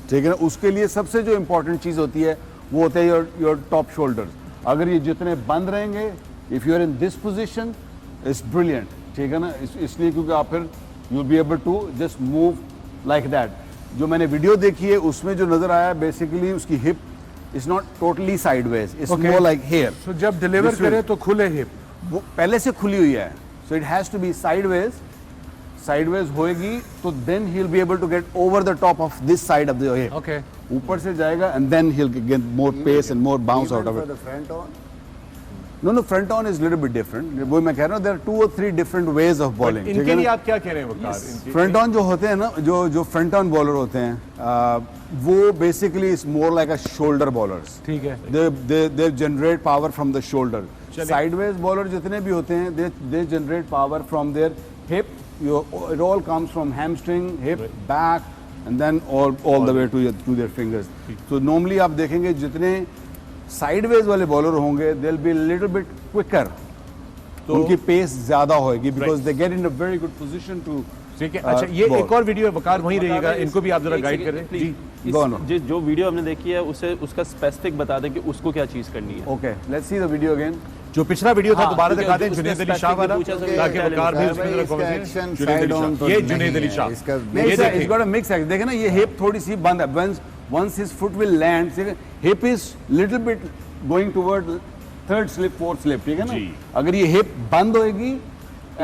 [SPEAKER 3] ठीक है ना. उसके लिए सबसे जो इंपॉर्टेंट चीज होती है वो होता है योर टॉप शोल्डर्स. अगर ये जितने बंद रहेंगे, if you are in this position, it's brilliant. ठीक है ना. इसलिए क्योंकि आप फिर you will be able to just move like that. जो मैंने वीडियो देखी है उसमें जो नजर आया, बेसिकली उसकी hip is not totally sideways, it's more like here.
[SPEAKER 2] तो जब डिलीवर करे तो खुले हिप.
[SPEAKER 3] वो पहले से खुली हुई है. So it has to be sideways होएगी तो then he will be able to get over the top of this side of the hip.
[SPEAKER 2] Okay.
[SPEAKER 3] ऊपर से जाएगा and then he will get more pace and more bounce out of it.
[SPEAKER 4] Front on
[SPEAKER 3] no front on is little bit different. वो मैं कह रहा हूं there are 2 or 3 different ways of bowling.
[SPEAKER 1] इनके लिए आप क्या कह रहे हैं वकार?
[SPEAKER 3] फ्रंट ऑन जो होते हैं ना, जो फ्रंट ऑन बॉलर होते हैं, वो basically is more like a shoulder bowlers.
[SPEAKER 2] ठीक है.
[SPEAKER 3] They generate power from the shoulder. Sideways bowler जितने भी होते हैं, they generate power from their hip. It all comes from hamstring, hip, back, and then all the way to their fingers. So normally आप देखेंगे जितने sideways वाले bowler होंगे, they'll be a little bit quicker. तो उनकी pace ज्यादा होगी because they get in a very good position to.
[SPEAKER 1] ठीक है. अच्छा, ये
[SPEAKER 3] ball.
[SPEAKER 1] एक और वीडियो है वकार, वहीं रहिएगा, इनको भी आप जरा गाइड करें जी.
[SPEAKER 3] Go on.
[SPEAKER 5] जो वीडियो हमने देखी है उससे उसका स्पेसिफिक बता दें कि उसको क्या चीज करनी है.
[SPEAKER 3] Okay, let's see the video again.
[SPEAKER 1] जो पिछला वीडियो था
[SPEAKER 5] हाँ,
[SPEAKER 1] दोबारा
[SPEAKER 5] क्योंकि
[SPEAKER 1] दिखाते हैं.
[SPEAKER 5] उसने
[SPEAKER 1] जुनैद अली शाह वाला,
[SPEAKER 5] पूछा था
[SPEAKER 1] ताकि
[SPEAKER 5] कि
[SPEAKER 1] वकार भी
[SPEAKER 4] भाई
[SPEAKER 1] उसमें जरा
[SPEAKER 4] इसका
[SPEAKER 1] comment
[SPEAKER 4] action
[SPEAKER 1] करें. जुनैद अली
[SPEAKER 4] side on
[SPEAKER 1] शाह,
[SPEAKER 4] तो
[SPEAKER 1] ये
[SPEAKER 4] नहीं
[SPEAKER 1] जुनैद अली
[SPEAKER 4] है.
[SPEAKER 1] शाह.
[SPEAKER 4] इसका
[SPEAKER 1] ये
[SPEAKER 3] It's
[SPEAKER 1] देखें.
[SPEAKER 3] got a mix action. देखे ना, ये हिप थोड़ी सी बंद है. Once his foot will land, hip is little bit going toward third slip, fourth slip. ठीक है ना.
[SPEAKER 1] जी.
[SPEAKER 3] अगर ये hip बंद होएगी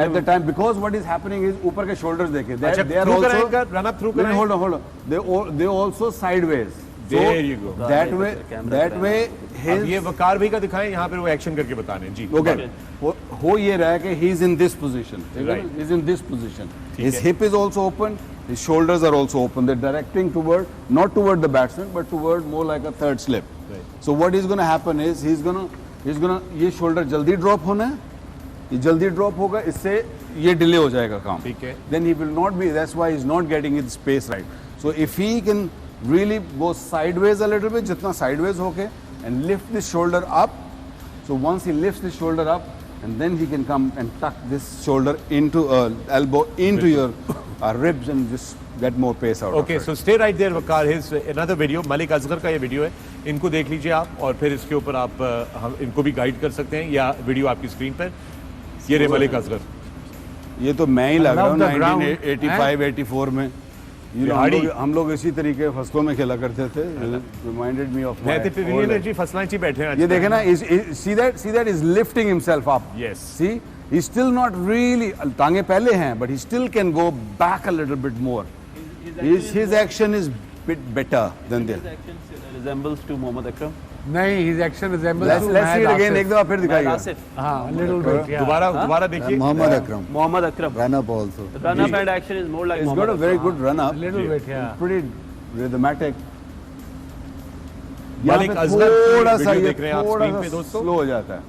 [SPEAKER 3] at the time, because what is happening is ऊपर के shoulders देखें.
[SPEAKER 1] अच्छा,
[SPEAKER 3] They are
[SPEAKER 1] through
[SPEAKER 3] also
[SPEAKER 1] कराएंगे, run up through कराएंगे.
[SPEAKER 3] hold on. They also sideways.
[SPEAKER 1] There you go.
[SPEAKER 3] That way,
[SPEAKER 1] अब ये वकार भाई का दिखाएं, यहाँ पर वो एक्शन करके बताने जी.
[SPEAKER 3] Okay. हो ये रहा है कि he is in this position.
[SPEAKER 1] Right.
[SPEAKER 3] He is in this position.
[SPEAKER 1] ठीक
[SPEAKER 3] His
[SPEAKER 1] है.
[SPEAKER 3] hip is also open. His shoulders are also open. They're directing toward, not toward the batsman, but toward more like a third slip.
[SPEAKER 1] Right.
[SPEAKER 3] So what is going to happen is he's gonna ये shoulder जल्दी drop होना है. ये जल्दी drop होगा, इससे ये delay हो जाएगा काम.
[SPEAKER 1] ठीक है.
[SPEAKER 3] Then he will not be. That's why he's not getting his space right. So if he can really go sideways a little bit, जितना sideways होके and lift this shoulder up. So once he lifts this shoulder up, and then he can come and tuck this shoulder into elbow into your ribs and just get more pace out.
[SPEAKER 1] Okay,
[SPEAKER 3] of it.
[SPEAKER 1] so stay right there Waqar. His another video, Malik Asghar का ये video है, इनको देख लीजिए आप, और फिर इसके ऊपर आप हम इनको भी गाइड कर सकते हैं, या वीडियो आपकी स्क्रीन पर. ये रे मलिक असगर.
[SPEAKER 3] ये तो मैं ही लग रहा हूँ
[SPEAKER 2] Love the ground.
[SPEAKER 3] 1985-84 में. हम लोग इसी तरीके फसलों में खेला करते थे. Reminded me of my
[SPEAKER 1] मैं तो
[SPEAKER 3] old
[SPEAKER 1] पवेलियन
[SPEAKER 3] age.
[SPEAKER 1] जी फसलां ची बैठे हैं.
[SPEAKER 3] ये देखे ना, see that is lifting himself up.
[SPEAKER 1] Yes.
[SPEAKER 3] See, he's still not really, टांगे पहले हैं, but he still can go back a little bit more. His action is bit better than this.
[SPEAKER 5] His action resembles to Mohammad Akram.
[SPEAKER 2] नहीं, his action resembles
[SPEAKER 3] Let's
[SPEAKER 2] to
[SPEAKER 3] see it
[SPEAKER 2] Mahed
[SPEAKER 3] again.
[SPEAKER 2] Asif.
[SPEAKER 3] एक दफा फिर दिखाइए.
[SPEAKER 5] Asif.
[SPEAKER 2] हाँ, little bit, yeah.
[SPEAKER 1] दोबारा देखिए.
[SPEAKER 4] Mohammad Akram.
[SPEAKER 5] Mohammad Akram.
[SPEAKER 4] Run up also.
[SPEAKER 5] Run up and action is more like
[SPEAKER 3] He's got
[SPEAKER 5] Mohammad
[SPEAKER 3] a very good run up.
[SPEAKER 2] Little bit, yeah.
[SPEAKER 3] Pretty rhythmic.
[SPEAKER 1] मालिक
[SPEAKER 3] यहाँ पे
[SPEAKER 1] अजगर की
[SPEAKER 3] थोड़ा सा
[SPEAKER 1] वीडियो
[SPEAKER 3] ये
[SPEAKER 1] देख रहे हैं आप
[SPEAKER 3] थोड़ा
[SPEAKER 1] स्क्रीन पे
[SPEAKER 3] सा
[SPEAKER 1] दोस्तों.
[SPEAKER 3] slow हो जाता है.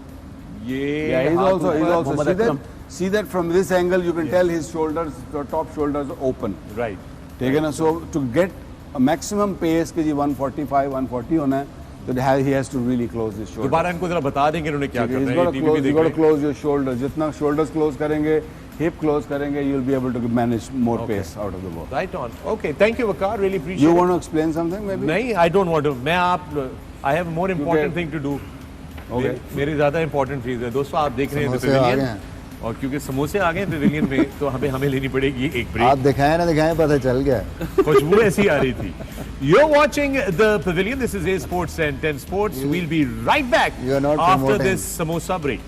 [SPEAKER 1] ये
[SPEAKER 3] Yeah, he's
[SPEAKER 1] हाथ
[SPEAKER 3] also
[SPEAKER 1] ऊपर.
[SPEAKER 3] see that from this angle you can tell his shoulders, the top shoulders are open.
[SPEAKER 1] Right.
[SPEAKER 3] ठीक है ना? So to get a maximum pace कि जी 145, 140 होना है, तो he has to really close his shoulders.
[SPEAKER 1] दोबारा इनको जरा बता देंगे इन्होंने क्या
[SPEAKER 3] He's
[SPEAKER 1] करना है.
[SPEAKER 3] got to
[SPEAKER 1] टीवी
[SPEAKER 3] close,
[SPEAKER 1] भी
[SPEAKER 3] you
[SPEAKER 1] देख
[SPEAKER 3] got to
[SPEAKER 1] रहे हैं.
[SPEAKER 3] close your shoulders. जितना shoulders close करेंगे, hip close करेंगे, you'll be able to manage more pace out of the ball.
[SPEAKER 1] Right on. Okay, thank you Waqar, really appreciate
[SPEAKER 3] You
[SPEAKER 1] it.
[SPEAKER 3] want to explain something maybe?
[SPEAKER 1] नहीं, I don't want to. मैं आप I have a more important
[SPEAKER 3] Okay.
[SPEAKER 1] thing to do.
[SPEAKER 3] Okay.
[SPEAKER 1] मेरी ज़्यादा important चीज़ है. दोस्तों आप देख रहे हैं
[SPEAKER 4] समोसे
[SPEAKER 1] पवेलियन
[SPEAKER 4] आ गए हैं.
[SPEAKER 1] और क्योंकि समोसे आ गए पवेलियन में तो हमें लेनी पड़ेगी एक
[SPEAKER 4] आप
[SPEAKER 1] ब्रेक.
[SPEAKER 4] दिखाएं ना दिखाएं पता चल गया.
[SPEAKER 1] खुशबू ऐसी आ रही थी. You're watching the pavilion. This is A Sports and 10 Sports. We'll be right back
[SPEAKER 4] You are not
[SPEAKER 1] after
[SPEAKER 4] promoting.
[SPEAKER 1] this samosa break.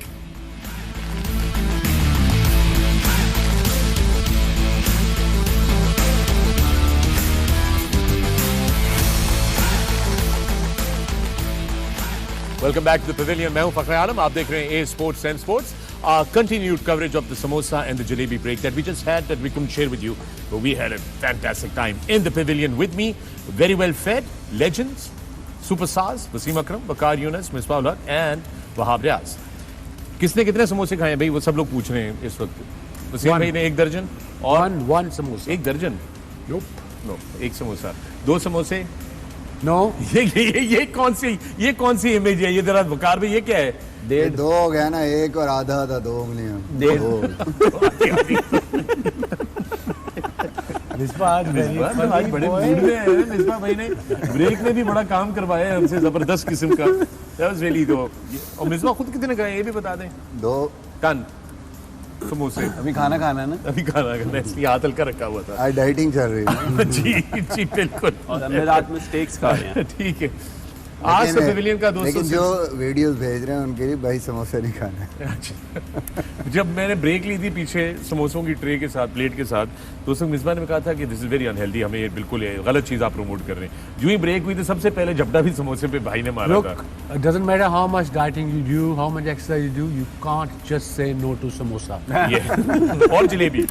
[SPEAKER 1] Welcome back to the pavilion. मैं हूं फखर आलम. आप देख रहे हैं A Sports and Sports. Our continued coverage of the samosa and the jalebi break that we just had that we couldn't share with you, but we had a fantastic time in the pavilion with me. Very well fed legends, superstars Wasim Akram, Waqar Yunus, Misbah ul Haq and Wahab Riaz. किसने कितने समोसे खाए हैं भाई? वो सब लोग पूछ रहे हैं इस वक्त. वसीम भाई ने 1 दर्जन और
[SPEAKER 2] One samosa.
[SPEAKER 1] 1 दर्जन. नो, 1 समोसा. 2 समोसे.
[SPEAKER 2] No.
[SPEAKER 1] ये कौन सी इमेज है? ये जरा वकार भाई ये क्या है?
[SPEAKER 4] ये 2 हो गया ना, 1 और आधा था 2 उंगलियां.
[SPEAKER 2] मिसबा आज very
[SPEAKER 1] मिसबा भाई
[SPEAKER 2] funny
[SPEAKER 1] बड़े
[SPEAKER 2] boy.
[SPEAKER 1] मूड में है. मिसबा भाई ने ब्रेक में भी बड़ा काम करवाया है हमसे जबरदस्त किस्म का. That was really तो. और मिसबा खुद कितने खाए ये भी बता दें.
[SPEAKER 4] 2.
[SPEAKER 1] कान समोसे
[SPEAKER 3] अभी खाना खाना है ना?
[SPEAKER 1] अभी खाना करना है इसलिए हाथ हल्का रखा हुआ था.
[SPEAKER 4] आज डाइटिंग चल रही है.
[SPEAKER 1] जी बिल्कुल.
[SPEAKER 5] और हमने रात में स्टेक्स खाए हैं.
[SPEAKER 1] ठीक है. आज से पवेलियन का दोस्तों
[SPEAKER 4] लेकिन जो वीडियोस भेज रहे हैं उनके लिए भाई समोसे नहीं खाने.
[SPEAKER 1] जब मैंने ब्रेक ली थी पीछे समोसों की ट्रे के साथ, प्लेट के साथ, तो उस वक्त मिसबा ने कहा था कि दिस इज वेरी अनहेल्दी, हमें ये बिल्कुल ये गलत चीज़ आप प्रमोट कर रहे हैं. जो ही ब्रेक हुई थी सबसे पहले झपटा भी समोसे पे भाई ने मारा
[SPEAKER 2] Look,
[SPEAKER 1] था.
[SPEAKER 2] it doesn't matter how much dieting you do, how much exercise you do, you can't just say no to samosa.
[SPEAKER 1] ये और जलेबी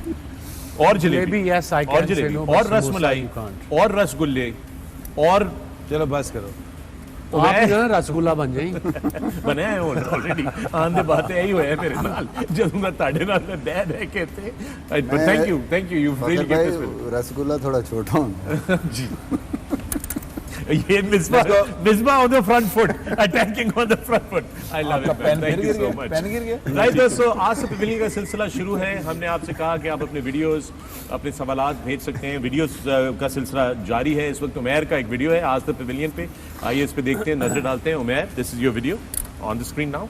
[SPEAKER 1] और
[SPEAKER 2] Jalebi, yes, I
[SPEAKER 1] और
[SPEAKER 2] can say
[SPEAKER 1] jalebi
[SPEAKER 2] no, but
[SPEAKER 1] और
[SPEAKER 2] samosa
[SPEAKER 1] रसमलाई
[SPEAKER 2] you can't.
[SPEAKER 1] और रसगुल्ले और
[SPEAKER 3] चलो बस करो.
[SPEAKER 2] आप जो है रसगुल्ला बन जाएंगे.
[SPEAKER 1] बनाया है ऑलरेडी. आंधे बातें यही हुए हैं मेरे नाल जब मैं ताड़े नाल में दे दे के थे. But thank you you really
[SPEAKER 4] भाई
[SPEAKER 1] गेट दिस.
[SPEAKER 4] रसगुल्ला थोड़ा छोटा होता है.
[SPEAKER 1] जी. ये Misbah on the front foot, attacking on the front foot. I love it. Thank you so much.
[SPEAKER 3] Pen गिर गया.
[SPEAKER 1] राइट दोस्तों, आज से पवेलियन का सिलसिला शुरू है. हमने आपसे कहा कि आप अपने वीडियोस, अपने सवालात भेज सकते हैं. वीडियोस का सिलसिला जारी है. इस वक्त उमैर का एक वीडियो है आज से पवेलियन पे. आइए इस पे देखते हैं, नजर डालते हैं. Umair, this is your video on the screen now.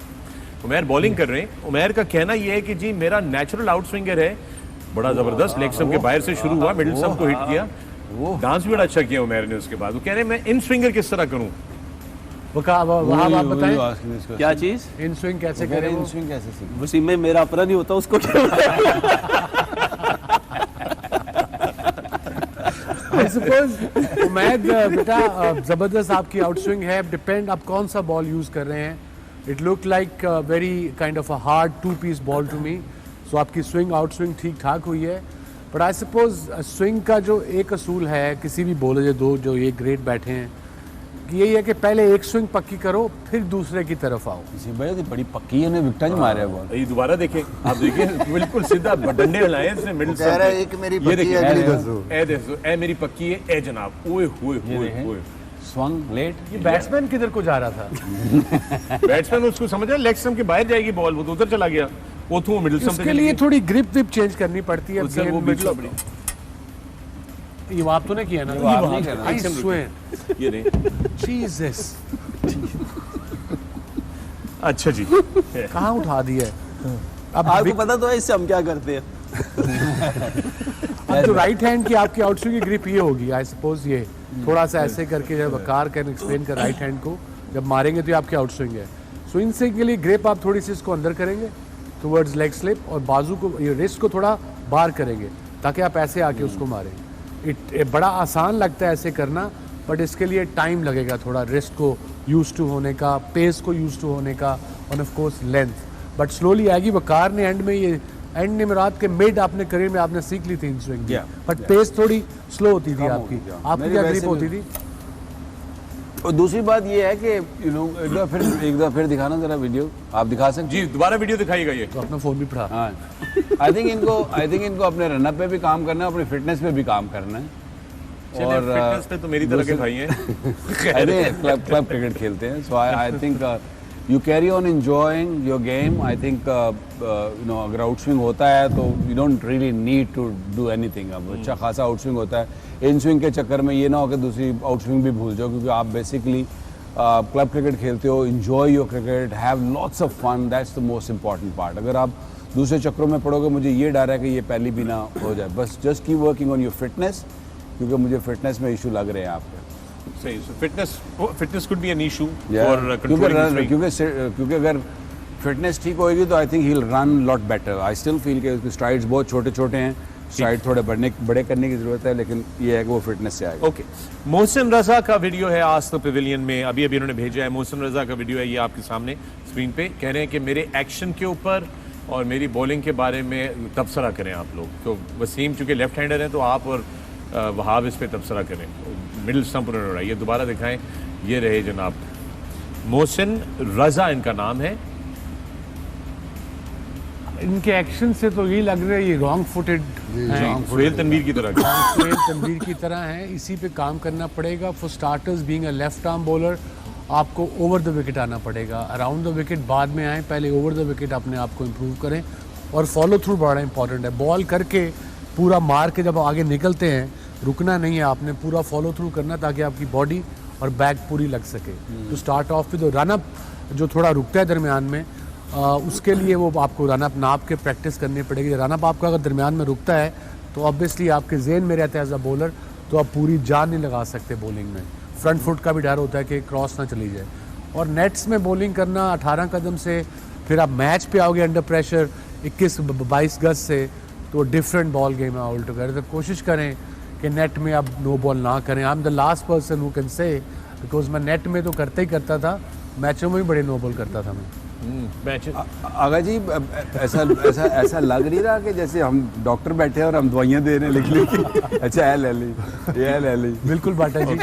[SPEAKER 1] Umair bowling कर रहे हैं. उमैर का कहना यह है कि जी मेरा नेचुरल आउट स्विंगर है. बड़ा जबरदस्त लेग स्टंप के बाहर से शुरू हुआ, मिडिल स्टंप को हिट किया. डांस भी बड़ा अच्छा किया उमैर ने. उसके बाद वो कह रहे हैं मैं इन स्विंगर किस तरह करूं.
[SPEAKER 2] वहाँ आप बताएं
[SPEAKER 5] क्या चीज?
[SPEAKER 2] इन स्विंग कैसे करें वो?
[SPEAKER 3] स्विंग कैसे सीखे?
[SPEAKER 5] वसीम में मेरा अपना नहीं होता उसको क्या?
[SPEAKER 2] I suppose उमैद बेटा जबरदस्त आपकी आउट स्विंग है. डिपेंड आप कौन सा बॉल यूज कर रहे हैं. It look like very kind of a hard 2-piece ball to me. So आपकी स्विंग आउट स्विंग ठीक ठाक हुई है. बट आई सपोज स्विंग का जो एक असूल है किसी भी बॉलर जो 2 जो ये ग्रेट बैठे हैं, कि यही है कि पहले एक स्विंग पक्की करो फिर दूसरे की तरफ आओ.
[SPEAKER 3] भाई तो बड़ी पक्की है, विकेट नहीं मारे बॉल.
[SPEAKER 1] ये दोबारा देखें, आप देखिए बिल्कुल सीधा डंडे हिलाए इसने मिडिल
[SPEAKER 4] कह रहा है एक मेरी पक्की है अगली दसो.
[SPEAKER 1] ए देखो, ए मेरी पक्की है, ए जनाब. ओए होए होए होए.
[SPEAKER 3] Swung late.
[SPEAKER 2] ये बैट्समैन किधर को जा रहा था?
[SPEAKER 1] बैट्समैन उसको समझ रहा है लेग स्टंप के बाहर जाएगी बॉल, वो तो उधर चला गया. वो थू मिडिल स्टंप
[SPEAKER 2] उसके लिए थोड़ी ग्रिप विप चेंज करनी पड़ती है.
[SPEAKER 1] उससे वो
[SPEAKER 2] मिडिल
[SPEAKER 1] बिल्कुल
[SPEAKER 2] ये आप तो नहीं किया ना?
[SPEAKER 3] आप नहीं कर रहे.
[SPEAKER 2] I swear.
[SPEAKER 1] ये नहीं.
[SPEAKER 2] Jesus.
[SPEAKER 1] अच्छा जी.
[SPEAKER 2] कहाँ उठा दिया है? अब
[SPEAKER 5] आपको पता तो है इससे हम क्या करते हैं.
[SPEAKER 2] अब जो राइट हैंड की आपकी आउट स्विंग की ग्रिप ये होगी. आई सपोज ये थोड़ा सा ऐसे करके जब वकार कैन एक्सप्लेन कर राइट हैंड को जब मारेंगे तो ये आपकी आउट स्विंग है. सो इनसे के लिए ग्रिप आप थोड़ी सी इसको अंदर करेंगे टुवर्ड्स लेग स्लिप और बाजू को ये रिस्ट को थोड़ा बाहर करेंगे ताकि आप ऐसे आके उसको मारें. बड़ा आसान लगता है ऐसे करना, बट इसके लिए टाइम लगेगा थोड़ा, रिस्ट को यूज टू होने का, पेस को यूज टू होने का, और of course length, but slowly आएगी। वकार ने एंड में ये एंड निमरात के मिड आपने करियर में आपने सीख ली थी इन स्विंग, बट पेस थोड़ी स्लो होती थी आपकी क्या ग्रिप होती थी?
[SPEAKER 3] और दूसरी बात ये है कि यू नो एक बार फिर दिखाना जरा वीडियो, आप दिखा सकते
[SPEAKER 1] जी, दोबारा वीडियो दिखाइएगा ये।
[SPEAKER 2] तो अपना फोन भी पढ़ा।
[SPEAKER 3] हाँ, आई थिंक इनको अपने रनअप पे भी काम करना है, अपनी फिटनेस पे भी काम करना है।
[SPEAKER 1] और फिटनेस पे तो मेरी तरह के भाई हैं।
[SPEAKER 3] अरे क्लब क्रिकेट खेलते हैं, so I think you carry on enjoying your game. I think you know अगर आउटस्विंग होता है तो you don't really need to do anything. अब अच्छा खासा आउटस्विंग होता है, इन स्विंग के चक्कर में ये ना हो कि दूसरी आउटस्विंग भी भूल जाओ, क्योंकि आप बेसिकली क्लब क्रिकेट खेलते हो। Enjoy your cricket, have lots of fun, that's the most important part. अगर आप दूसरे चक्करों में पड़ोगे, मुझे ये डर है कि ये पहली भी ना हो जाए। बस just keep working on your fitness, क्योंकि मुझे फिटनेस में इशू लग रहे हैं आपके।
[SPEAKER 1] सही, fitness could be an issue for controlling,
[SPEAKER 3] क्योंकि अगर फिटनेस ठीक होएगी तो I think he will run lot better. I still feel कि उसके स्ट्राइड्स बहुत छोटे छोटे हैं, स्ट्राइड थोड़े बड़े करने की जरूरत है, लेकिन ये है कि वो फिटनेस से आएगा।
[SPEAKER 1] ओके, मोहसिन रजा का वीडियो है आज तो पेविलियन में, अभी उन्होंने भेजा है। मोहसिन रजा का वीडियो है, ये आपके सामने स्क्रीन पे। कह रहे हैं कि मेरे एक्शन के ऊपर और मेरी बॉलिंग के बारे में तबसरा करें आप लोग। तो वसीम चूंकि लेफ्ट हैंडर हैं, तो आप और वहाब इस पे तबसरा करें। मिडिल स्टंप उन्होंने उड़ाई है, दोबारा दिखाएं। ये रहे जनाब मोहसिन रजा इनका नाम है।
[SPEAKER 2] इनके एक्शन से तो यही लग रहा है ये रॉन्ग फुटेड
[SPEAKER 1] सुहेल तनवीर की तरह
[SPEAKER 2] सुहेल तनवीर की तरह है। इसी पे काम करना पड़ेगा। For starters, being a left arm bowler, आपको ओवर द विकेट आना पड़ेगा। अराउंड द विकेट बाद में आए, पहले ओवर द विकेट अपने आप को इम्प्रूव करें। और फॉलो थ्रू बड़ा इंपॉर्टेंट है। बॉल करके पूरा मार के जब आगे निकलते हैं, रुकना नहीं है, आपने पूरा फॉलो थ्रू करना ताकि आपकी बॉडी और बैक पूरी लग सके। तो start of with run up जो थोड़ा रुकता है दरमियान में, उसके लिए वो आपको रन अप नाप के प्रैक्टिस करनी पड़ेगी। रन अप आपका अगर दरमियान में रुकता है तो ऑब्वियसली आपके जेहन में रहता है एज अ बॉलर, तो आप पूरी जान नहीं लगा सकते बॉलिंग में। फ्रंट फुट का भी डर होता है कि क्रॉस ना चली जाए। और नेट्स में बॉलिंग करना 18 कदम से, फिर आप मैच पे आओगे अंडर प्रेशर 21-22 गज से, तो डिफरेंट बॉल गेम है ऑल टुगेदर। तो कोशिश करें कि नेट में आप नो बॉल ना करें। I am the last person who can say, because मैं नेट में तो करता ही करता था, मैचों में भी बड़े नो बॉल करता था मैं।
[SPEAKER 3] आगा जी, ऐसा लग नहीं रहा कि जैसे हम डॉक्टर बैठे हैं और हम दवाइयाँ दे रहे हैं लिख ली। अच्छा है, ले ली।
[SPEAKER 2] बिल्कुल बाटा जी।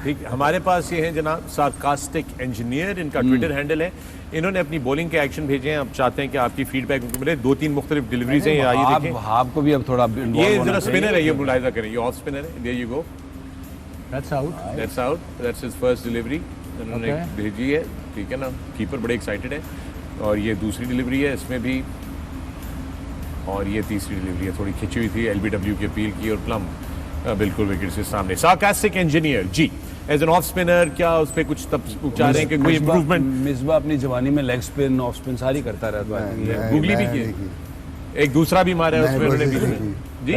[SPEAKER 1] ठीक, हमारे पास ये है जनाब सार्कास्टिक इंजीनियर, इनका ट्विटर हैंडल है। इन्होंने अपनी बॉलिंग के एक्शन भेजे हैं। अब चाहते हैं कि आपकी फीडबैक मिले। 2-3 मुख्तलिफ डिलीवरीज हैं, आइए देखें।
[SPEAKER 3] आपको भी अब थोड़ा
[SPEAKER 1] ये जरा स्पिनर है, ये मुलाहिजा करें, ये ऑफ स्पिनर है। There you go,
[SPEAKER 2] that's out,
[SPEAKER 1] that's his first delivery उन्होंने भेजी है। ठीक है ना, कीपर बड़े एक्साइटेड है। और ये दूसरी डिलीवरी है इसमें भी, और ये तीसरी डिलीवरी है, थोड़ी खिंची हुई थी, एलबीडब्ल्यू की अपील की और प्लम बिल्कुल विकेट से सामने। Sarcastic engineer ji, as an off spinner क्या उस पर कुछ चाह रहे हैं कि कोई इंप्रूवमेंट?
[SPEAKER 3] मिसबा अपनी जवानी में लेग स्पिन, ऑफ स्पिन सारी करता रहता है।
[SPEAKER 1] गूगली भी की, एक दूसरा भी मारा है उसमें उन्होंने भी जी।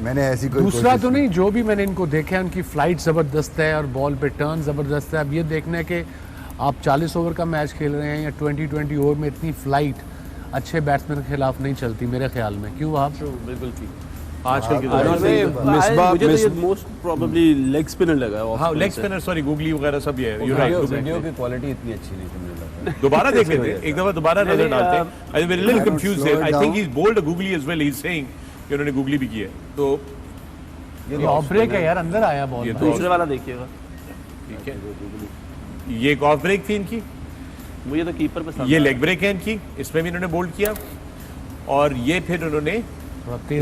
[SPEAKER 4] मैंने ऐसी कोई
[SPEAKER 2] दूसरा तो नहीं, जो भी मैंने इनको देखा है उनकी फ्लाइट ज़बरदस्त है और बॉल पे टर्न ज़बरदस्त है। अब ये देखना है कि आप 40 ओवर का मैच खेल रहे हैं या 20 ओवर में इतनी फ्लाइट अच्छे बैट्समैन के खिलाफ नहीं चलती मेरे ख्याल में। क्यों आप?
[SPEAKER 5] बिल्कुल ठीक।
[SPEAKER 1] आजकल के
[SPEAKER 5] मुझे तो ये मोस्ट प्रोबेबली लेग स्पिनर लगा है।
[SPEAKER 1] हाँ, लेग स्पिनर, सॉरी, गूगली वगैरह सब ये है। यू राइट,
[SPEAKER 3] वीडियो की क्वालिटी इतनी अच्छी नहीं थी मुझे लगता है।
[SPEAKER 1] दोबारा देख लेते हैं, एक दफा दोबारा नजर डालते हैं। I am very little confused here. I think he is bowled googly as well. He is saying कि उन्होंने गूगली भी की है। तो
[SPEAKER 2] ये ऑफ ब्रेक है यार, अंदर आया बॉल।
[SPEAKER 1] ये
[SPEAKER 5] दूसरे वाला देखिएगा।
[SPEAKER 1] ठीक है, ये एक ऑफ ब्रेक थी इनकी,
[SPEAKER 5] मुझे तो कीपर पे
[SPEAKER 1] ये लेग ब्रेक है इनकी, इसमें भी इन्होंने बोल्ड किया। और ये फिर उन्होंने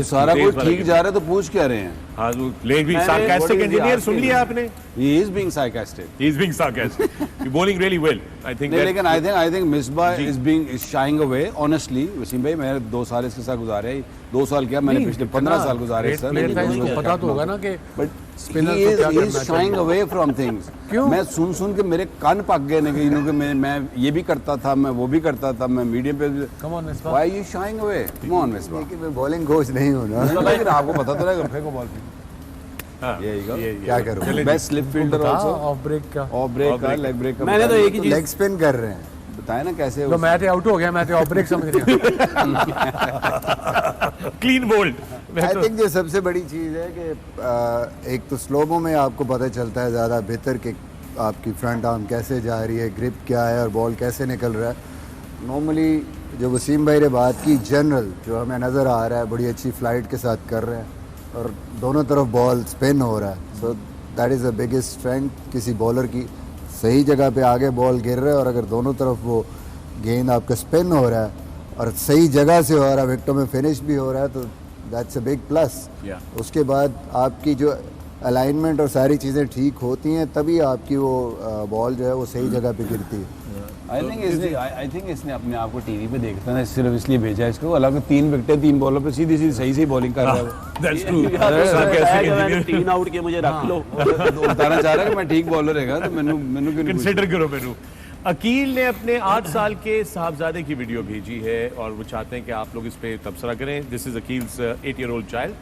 [SPEAKER 3] सारा कुछ ठीक जा रहा है तो पूछ क्या रहे हैं?
[SPEAKER 1] हाँ, लेग भी सार्कास्टिक इंजीनियर सुन लिया आपने?
[SPEAKER 3] He is being sarcastic.
[SPEAKER 1] He is being sarcastic. You're bowling really well. I think.
[SPEAKER 3] लेकिन I think Misbah is shying away. Honestly, Wasim भाई, मैंने 2 साल इसके साथ गुजारे। 2 साल क्या, मैंने पिछले 15 साल गुजारे सर।
[SPEAKER 2] इसको पता तो होगा ना कि
[SPEAKER 3] spinner he is shying away from things.
[SPEAKER 2] क्यों?
[SPEAKER 3] मैं सुन के मेरे कान पक गए ने कि मैं ये भी करता था, मैं वो भी करता था, मैं मीडियम पे।
[SPEAKER 2] Come on, Misbah.
[SPEAKER 3] Why are you shying away? Come on, Misbah.
[SPEAKER 4] लेकिन मैं बॉलिंग कोच नहीं हूँ ना।
[SPEAKER 3] लेकिन आपको पता तो रहेगा, फेंको बॉल पे।
[SPEAKER 1] हाँ,
[SPEAKER 4] क्या करूँ?
[SPEAKER 3] Best slip fielder also.
[SPEAKER 2] Off break का,
[SPEAKER 3] लेग ब्रेक का।
[SPEAKER 5] मैंने तो एक ही चीज
[SPEAKER 4] लेग स्पिन कर रहे हैं।
[SPEAKER 3] बताया ना कैसे।
[SPEAKER 2] तो मैं तो आउट हो गया, मैं तो ऑफ ब्रेक समझ रहा हूँ।
[SPEAKER 1] Clean bowled.
[SPEAKER 4] आई थिंक जो सबसे बड़ी चीज़ है कि एक तो स्लोमो में आपको पता चलता है ज़्यादा बेहतर कि आपकी फ्रंट आर्म कैसे जा रही है, ग्रिप क्या है और बॉल कैसे निकल रहा है। नॉर्मली जो वसीम भाई ने बात की, जनरल जो हमें नज़र आ रहा है बड़ी अच्छी फ्लाइट के साथ कर रहे हैं और दोनों तरफ बॉल स्पिन हो रहा है। So that is the biggest strength किसी बॉलर की, सही जगह पे आगे बॉल गिर रहा है और अगर दोनों तरफ वो गेंद आपका स्पिन हो रहा है और सही जगह से हो रहा है, विकेटों में फिनिश भी हो रहा है, तो दैट्स अ बिग प्लस। उसके बाद आपकी जो अलाइनमेंट और सारी चीज़ें ठीक होती हैं तभी आपकी वो बॉल जो है वो सही जगह पे गिरती है।
[SPEAKER 3] आई थिंक इसने अपने आप को टीवी पे देखता है, सिर्फ इसलिए भेजा है इसको। हालांकि 3 विकेटें 3 बॉलों पे सीधी सही बॉलिंग कर रहा है।
[SPEAKER 1] That's true.
[SPEAKER 5] मैंने 3 आउट के मुझे रख लो।
[SPEAKER 3] बताना चाह रहा है कि मैं ठीक बॉलर रहेगा तो मैनू क्यों नहीं
[SPEAKER 1] कंसिडर करो मैनू। अकील ने अपने 8 साल के साहबजादे की वीडियो भेजी है और वो चाहते हैं कि आप लोग इस पे तबसरा करें। This is Aqeel's 8-year-old child.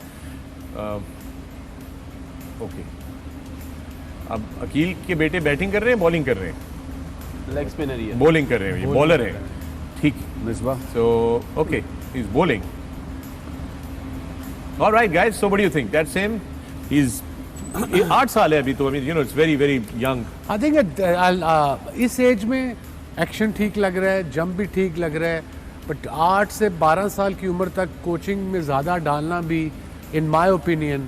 [SPEAKER 1] Okay, अब अकील के बेटे बैटिंग कर रहे हैं, बॉलिंग कर रहे हैं?
[SPEAKER 5] लेग स्पिनर ही है,
[SPEAKER 1] बॉलिंग कर रहे हैं, ये बॉलर है। ठीक,
[SPEAKER 3] Misbah.
[SPEAKER 1] So okay, he is bowling. Alright guys, so what do you think? That's him. He is 8 साल है अभी तो, I mean you know it's very very young.
[SPEAKER 2] I think इस एज में एक्शन ठीक लग रहा है, जंप भी ठीक लग रहा है, बट 8 से 12 साल की उम्र तक कोचिंग में ज़्यादा डालना भी in my opinion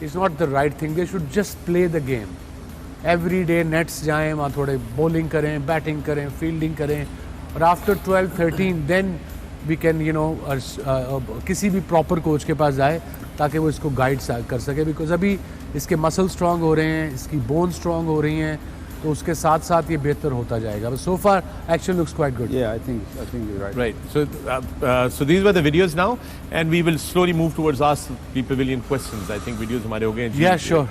[SPEAKER 2] is not the right thing. They should just play the game. Every day nets जाएं, वहाँ थोड़े बॉलिंग करें, बैटिंग करें, फील्डिंग करें, और after 12-13 then we can you know किसी भी प्रॉपर कोच के पास जाए ताकि वो इसको गाइड कर सके। बिकॉज अभी इसके मसल स्ट्रांग हो रहे हैं, इसकी बोन स्ट्रांग हो रही हैं, तो उसके साथ साथ ये बेहतर होता जाएगा। But so far action looks quite good.
[SPEAKER 3] Yeah, I think you're right.
[SPEAKER 1] Right. So these were the videos now, and we will slowly move towards ask the pavilion questions. I think videos हमारे हो गए हैं।
[SPEAKER 2] Yeah, sure.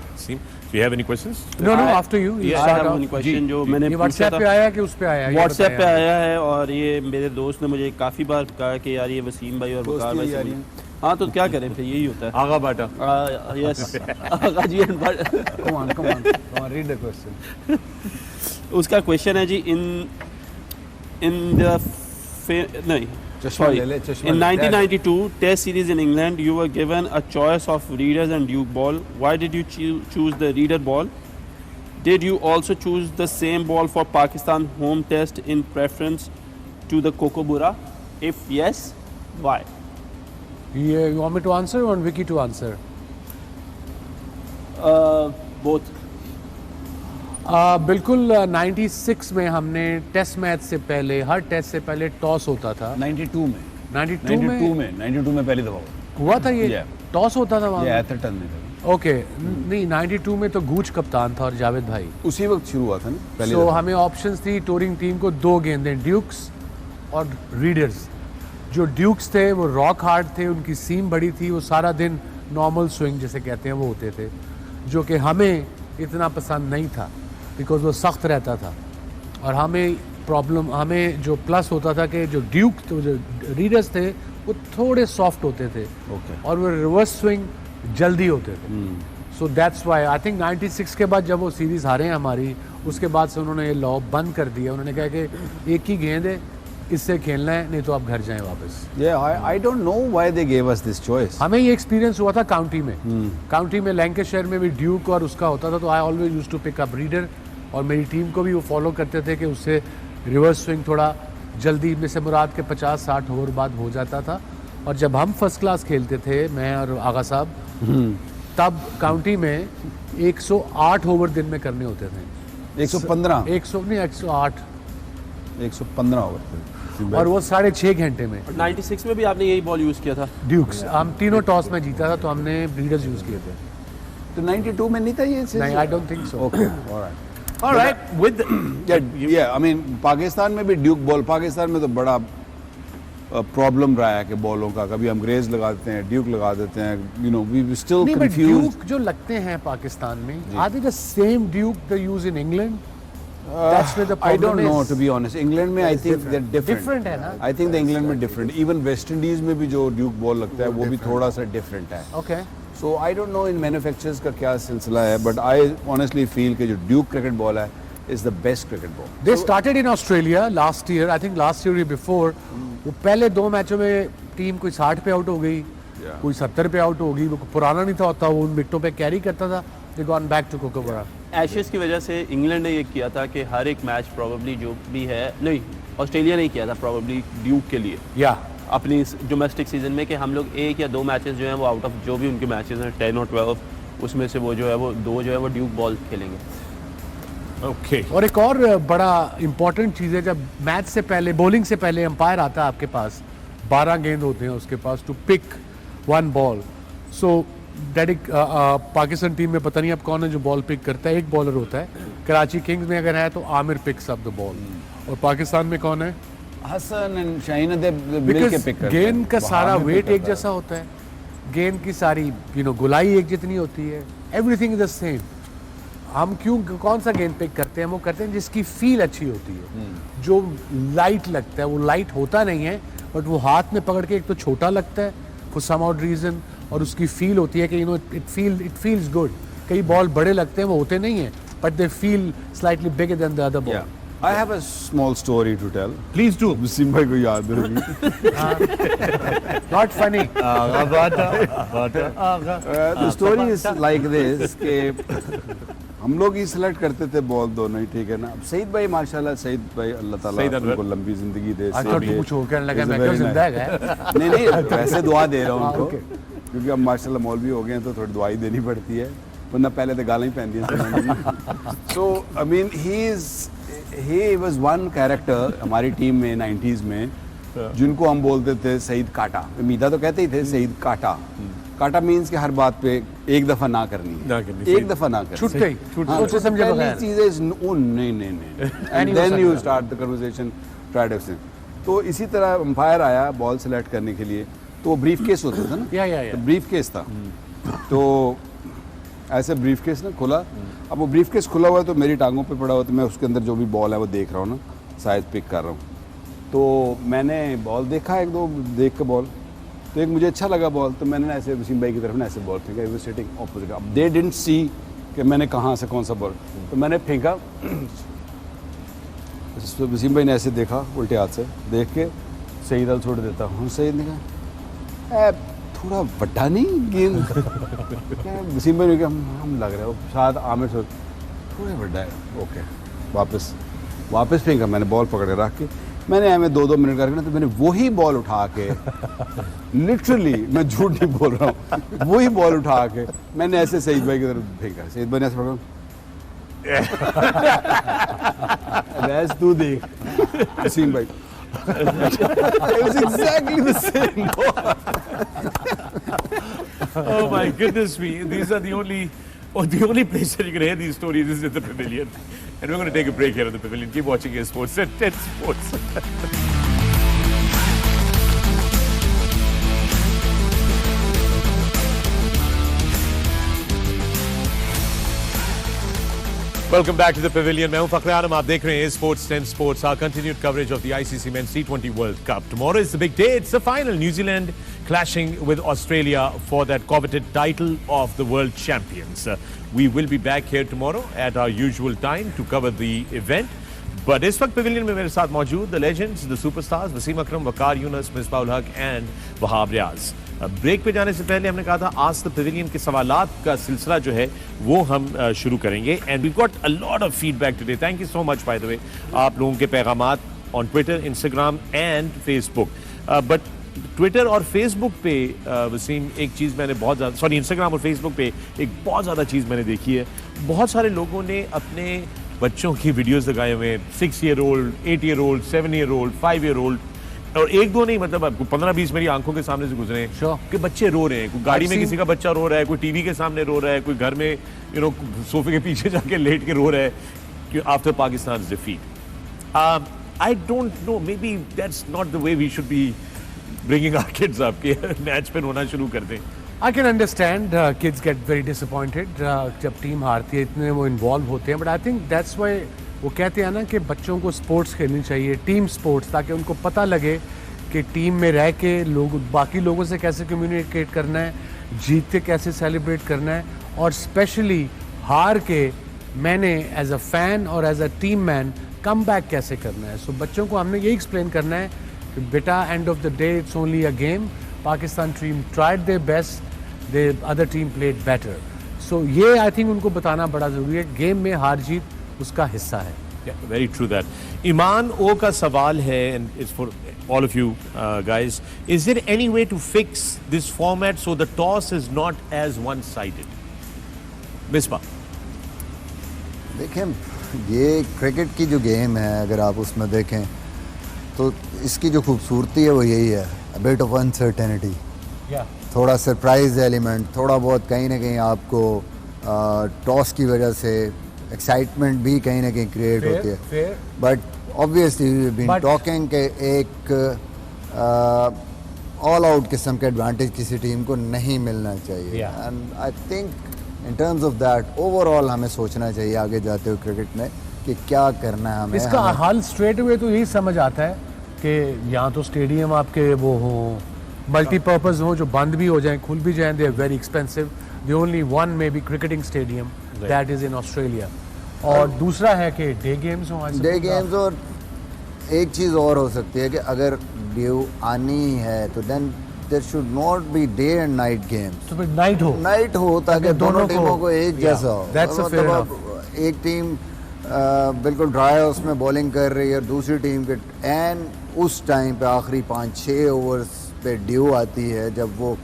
[SPEAKER 1] Do you have any questions?
[SPEAKER 2] No, after you. You
[SPEAKER 5] I
[SPEAKER 2] start
[SPEAKER 5] have
[SPEAKER 2] out.
[SPEAKER 5] one question जो मैंने
[SPEAKER 2] ये
[SPEAKER 5] पूछा
[SPEAKER 2] WhatsApp
[SPEAKER 5] था।
[SPEAKER 2] पे आया है कि उस पे आया है?
[SPEAKER 5] व्हाट्सएप पे आया है और ये मेरे दोस्त ने मुझे काफ़ी बार कहा कि यार ये वसीम भाई और वकार भाई से मिले। हाँ, तो क्या करें फिर, यही होता है।
[SPEAKER 1] आगा बाटा।
[SPEAKER 5] Yes, Agha ji and but-
[SPEAKER 3] Come on, read the question.
[SPEAKER 5] उसका क्वेश्चन है जी, इन द नहीं
[SPEAKER 3] चश्मा
[SPEAKER 5] sorry.
[SPEAKER 3] ले ले, चश्मा
[SPEAKER 5] In
[SPEAKER 3] ले।
[SPEAKER 5] 1992 Test series in England, you were given a choice of Readers and Duke ball. Why did you choose the Reader ball? Did you also choose the same ball for Pakistan home test in preference to the Kokobura? If yes, why?
[SPEAKER 2] You want me to answer or want Vicky to answer?
[SPEAKER 5] Both.
[SPEAKER 2] बिल्कुल 96 में हमने test match से पहले, हर test से पहले toss होता था।
[SPEAKER 3] 92 में
[SPEAKER 2] 92
[SPEAKER 3] में पहली दफा
[SPEAKER 2] हुआ था ये।
[SPEAKER 3] Yeah.
[SPEAKER 2] टॉस होता था वहाँ?
[SPEAKER 3] एथरटन में था।
[SPEAKER 2] ओके, नहीं 92 में तो गूच कप्तान था और जावेद भाई।
[SPEAKER 3] उसी वक्त शुरू हुआ था ना पहली
[SPEAKER 2] सो
[SPEAKER 3] दफा।
[SPEAKER 2] हमें ऑप्शंस थी टूरिंग टीम को 2 गेंदें, ड्यूक्स और रीडर्स। जो ड्यूक्स थे वो रॉक हार्ड थे, उनकी सीम बड़ी थी, वो सारा दिन नॉर्मल स्विंग जिसे कहते हैं वो होते थे, जो कि हमें इतना पसंद नहीं था बिकॉज वो सख्त रहता था। और हमें जो प्लस होता था कि जो ड्यूक तो जो रीडर्स थे वो थोड़े सॉफ्ट होते थे और वो रिवर्स स्विंग जल्दी होते थे। So that's why I think 96 के बाद जब वो सीरीज़ हारे हैं हमारी, उसके बाद से उन्होंने ये लॉ बंद कर दिया। उन्होंने कहा कि एक ही गेंद है, इससे खेलना है, नहीं तो आप घर जाएं वापस।
[SPEAKER 3] I don't know why they gave us this choice.
[SPEAKER 2] हमें ये एक्सपीरियंस हुआ था काउंटी में। काउंटी में लैंकाशायर में भी ड्यूक और उसका होता था, तो I always used to pick up reader, और मेरी टीम को भी वो फॉलो करते थे कि उससे रिवर्स स्विंग थोड़ा जल्दी में से मुराद के 50-60 ओवर बाद हो जाता था। और जब हम फर्स्ट क्लास खेलते थे, मैं और आगा साहब, तब काउंटी में 108 ओवर दिन में करने होते थे।
[SPEAKER 3] 115
[SPEAKER 2] 108
[SPEAKER 3] 115 ओवर
[SPEAKER 2] और वो 6.5 घंटे में।
[SPEAKER 5] 96 में भी आपने यही बॉल यूज़ किया था?
[SPEAKER 2] ड्यूक्स हम तीनों टॉस में जीता था, तो हमने रीडर्स यूज़ किए थे।
[SPEAKER 3] तो 92 में नहीं था ये?
[SPEAKER 2] नहीं, I don't think so.
[SPEAKER 3] Okay, alright.
[SPEAKER 1] With
[SPEAKER 3] I mean Pakistan में भी ड्यूक बॉल, पाकिस्तान में तो बड़ा प्रॉब्लम रहा है कि बॉलों का, कभी हम ग्रेज लगा देते हैं, ड्यूक लगा देते हैं, यू नो वी स्टिल
[SPEAKER 2] नहीं, बट
[SPEAKER 3] कंफ्यूज्ड।
[SPEAKER 2] ड्यूक जो लगते हैं पाकिस्तान में, are they the same Duke they use in England? That's where the
[SPEAKER 3] I don't
[SPEAKER 2] problem
[SPEAKER 3] know,
[SPEAKER 2] is.
[SPEAKER 3] to be honest. England में I think they're different.
[SPEAKER 2] Different है ना?
[SPEAKER 3] I think the England में different. Even West Indies में भी जो Duke ball लगता है वो भी थोड़ा सा different है।
[SPEAKER 2] Okay.
[SPEAKER 3] So I don't know in manufacturers का क्या सिलसिला है, but I honestly feel कि जो ड्यूक क्रिकेट बॉल है is the best cricket ball.
[SPEAKER 2] They started in Australia last year. I think last year or before. वो पहले 2 मैचों में टीम कोई 60 पे आउट हो गई, कोई 70 पे आउट होगी, वो पुराना नहीं था होता, वो उन विकेटों पे कैरी करता था, they gone back to kookaburra.
[SPEAKER 5] Ashes की वजह से इंग्लैंड ने ये किया था कि हर एक मैच प्रोबेबली जो भी है, नहीं ऑस्ट्रेलिया ने किया था प्रोबेबली ड्यूक के लिए
[SPEAKER 2] या
[SPEAKER 5] अपनी डोमेस्टिक सीजन में, कि हम लोग 1 या 2 मैचेस जो हैं वो आउट ऑफ जो भी उनके मैचेस हैं 10 और 12, उसमें से वो जो है वो 2 जो है वो ड्यूक बॉल खेलेंगे।
[SPEAKER 1] ओके
[SPEAKER 2] और एक और बड़ा इंपॉर्टेंट चीज़ है, जब मैच से पहले, बॉलिंग से पहले अंपायर आता है आपके पास, 12 गेंद होते हैं उसके पास टू पिक 1 बॉल। सो डेडिक पाकिस्तान टीम में पता नहीं अब कौन है जो बॉल पिक करता है, एक बॉलर होता है। कराची किंग्स में अगर है तो Aamir picks up the ball, और पाकिस्तान में कौन है?
[SPEAKER 3] हसन एंड शाहीन मिलके
[SPEAKER 2] बिकॉज
[SPEAKER 3] पिक करते हैं।
[SPEAKER 2] गेंद का
[SPEAKER 3] वहाँ
[SPEAKER 2] सारा
[SPEAKER 3] पे
[SPEAKER 2] वेट
[SPEAKER 3] pick
[SPEAKER 2] एक
[SPEAKER 3] करता है।
[SPEAKER 2] जैसा होता है, गेंद की सारी गुलाई एक जितनी होती है, एवरीथिंग इज द सेम। हम क्यों कौन सा गेंद पिक करते हैं? वो करते हैं जिसकी फील अच्छी होती है, जो लाइट लगता है। वो लाइट होता नहीं है, बट वो हाथ में पकड़ के एक तो छोटा लगता है फॉर सम आउट रीजन, और उसकी फील होती है कि इट फील्स गुड। कई बॉल बड़े लगते हैं, वो होते नहीं है, but they feel slightly bigger than the other ball.
[SPEAKER 3] I have a small story to tell.
[SPEAKER 2] Please do.
[SPEAKER 3] Wasim भाई को याद होगी।
[SPEAKER 2] Not funny.
[SPEAKER 3] The story is like this कि हम लोग ही सिलेक्ट करते थे बॉल दोनों ही, ठीक है ना। अब सईद भाई माशाल्लाह, सईद भाई अल्लाह ताला
[SPEAKER 1] सईद अनवर।
[SPEAKER 3] उनको लंबी जिंदगी दे।
[SPEAKER 2] आज तो
[SPEAKER 3] सईद
[SPEAKER 2] कुछ हो कहने लगा,
[SPEAKER 3] is a
[SPEAKER 2] मैं क्यों
[SPEAKER 3] very
[SPEAKER 2] जिंदा
[SPEAKER 3] nice-
[SPEAKER 2] है?
[SPEAKER 3] नहीं वैसे दुआ दे रहा हूँ उनको,
[SPEAKER 2] okay.
[SPEAKER 3] क्योंकि अब माशाल्लाह मौलवी हो गए हैं तो थोड़ी दुआई देनी पड़ती है, वरना पहले तो गालें ही पहन दी। So I mean he was one character हमारी टीम में 90s में, जिनको हम बोलते थे सईद काटा। मीदा तो कहते ही थे सईद काटा। काटा मीन्स कि हर बात पे एक दफा ना करनी, एक दफा ना करनी,
[SPEAKER 2] छूट गई, सोचे समझे बगैर।
[SPEAKER 3] नहीं and then you start the conversation, try to explain. तो इसी तरह अंपायर आया बॉल सेलेक्ट करने के लिए, तो वो ब्रीफ केस होता था ना,
[SPEAKER 2] या
[SPEAKER 3] तो ब्रीफ केस था, तो ऐसे ब्रीफ केस ना खुला। अब वो ब्रीफ केस खुला हुआ है तो मेरी टांगों पे पड़ा हुआ, तो मैं उसके अंदर जो भी बॉल है वो देख रहा हूँ ना, साइज पिक कर रहा हूँ। तो मैंने बॉल देखा, 1-2 देख के बॉल, तो एक मुझे अच्छा लगा बॉल, तो मैंने ऐसे वसीम भाई की तरफ ना ऐसे बॉल फेंका, वो सिटिंग ऑपोजिट। अब दे डिडंट सी कि मैंने कहाँ से कौन सा बॉल, तो मैंने फेंका। तो वसीम भाई ने ऐसे देखा, उल्टे हाथ से देख के, सईद अल छोड़ देता हूँ। सईद ने कहा थोड़ा बड़ा नहीं गेंद। क्या वसीम भाई ने कहा हम लग रहा है शायद आमिर से थोड़ा बड़ा है। ओके, वापस फेंका मैंने, बॉल पकड़ के रख के मैंने हमें 2-2 मिनट करके ना, तो मैंने वही बॉल उठा के लिटरली, मैं झूठ नहीं बोल रहा हूँ, वही बॉल उठा के मैंने ऐसे सईद भाई की तरफ फेंका। सईद भाई ने ऐसे पकड़ा, वैसे तू देख वसीम भाई, it was exactly the same ball.
[SPEAKER 1] Oh my goodness me! These are the only place that you can hear these stories is in the pavilion. And we're going to take a break here at the pavilion. Keep watching your sports at 10 Sports. Welcome back to the pavilion. मैं हूं फखरे आलम, आप देख रहे हैं Sports 10 Sports, our continued coverage of the ICC Men's T20 World Cup. Tomorrow is the big day. It's the final. New Zealand clashing with Australia for that coveted title of the world champions. We will be back here tomorrow at our usual time to cover the event. But इस वक्त pavilion में मेरे साथ मौजूद the legends, the superstars, Wasim Akram, Waqar Yunus, Misbah ul Haq and Wahab Riaz. Break पे जाने से पहले हमने कहा था आज द पवेलियन के सवालात का सिलसिला जो है वो हम शुरू करेंगे. And we got a lot of feedback today. Thank you so much by the way, आप लोगों के पैगामात on Twitter, Instagram and Facebook. But Twitter और फेसबुक पे वसीम एक चीज़ मैंने बहुत ज़्यादा, सॉरी इंस्टाग्राम और फेसबुक पे एक बहुत ज़्यादा चीज़ मैंने देखी है. बहुत सारे लोगों ने अपने बच्चों की वीडियोज़ लगाए हुए हैं, 6 year old, 8 year old, 7 year old, 5 year old, और 1-2 नहीं, मतलब आपको 15-20 मेरी आंखों के सामने से गुजरे हैं
[SPEAKER 2] Sure.
[SPEAKER 1] कि बच्चे रो रहे हैं. कोई गाड़ी में किसी का बच्चा रो रहा है, कोई टीवी के सामने रो रहा है, कोई घर में सोफे के पीछे जाके लेट के रो रहा है कि after Pakistan defeat. I don't know, maybe that's not the way we should be bringing our kids up कि मैच पे रोना शुरू कर दें.
[SPEAKER 2] I can understand kids get very disappointed जब टीम हारती है, इतने वो इन्वॉल्व होते हैं. But I think that's why वो कहते हैं ना कि बच्चों को स्पोर्ट्स खेलनी चाहिए, टीम स्पोर्ट्स, ताकि उनको पता लगे कि टीम में रह के लोग बाकी लोगों से कैसे कम्युनिकेट करना है, जीत के कैसे सेलिब्रेट करना है, और स्पेशली हार के मैंने एज अ फैन और as a team man come back कैसे करना है. सो बच्चों को हमने यही एक्सप्लेन करना है कि बेटा end of the day it's only a game, Pakistan team tried their best, the other team played better. So ये I think उनको बताना बड़ा ज़रूरी है, गेम में हार जीत उसका हिस्सा है.
[SPEAKER 1] Yeah, very true that. Iman O का सवाल है, and it's for all of you guys. Is there any way to fix this format so the toss is not as one-sided? Misbah.
[SPEAKER 4] देखें, ये क्रिकेट की जो गेम है, अगर आप उसमें देखें तो इसकी जो खूबसूरती है वो यही है, a bit of uncertainty.
[SPEAKER 2] Yeah.
[SPEAKER 4] थोड़ा सरप्राइज एलिमेंट, थोड़ा बहुत कहीं ना कहीं आपको टॉस की वजह से एक्साइटमेंट भी कहीं ना कहीं क्रिएट होती है. But obviously we been talking के एक ऑल आउट किस्म के एडवांटेज किसी टीम को नहीं मिलना चाहिए. And I think in terms of that overall हमें सोचना चाहिए आगे जाते हुए क्रिकेट में कि क्या करना है हमें.
[SPEAKER 2] इसका हल स्ट्रेट अवे तो यही समझ आता है कि यहाँ तो स्टेडियम आपके वो हो, मल्टीपर्पज हो, जो बंद भी हो जाएं, खुल भी जाएं. They are very expensive. The only one maybe cricketing stadium that is in Australia. और दूसरा है कि डे गेम्स हो.
[SPEAKER 4] Day games. और एक चीज़ और हो सकती है कि अगर ड्यू आनी है तो then there should not be day and night games.
[SPEAKER 2] तो फिर नाइट हो
[SPEAKER 4] ताकि दोनों टीमों को एक जैसा हो.
[SPEAKER 2] मतलब
[SPEAKER 4] एक टीम बिल्कुल ड्राई है, उसमें बॉलिंग कर रही है, दूसरी टीम के एंड उस टाइम पे आखिरी 5-6 ओवर्स पे ड्यू आती है, जब वो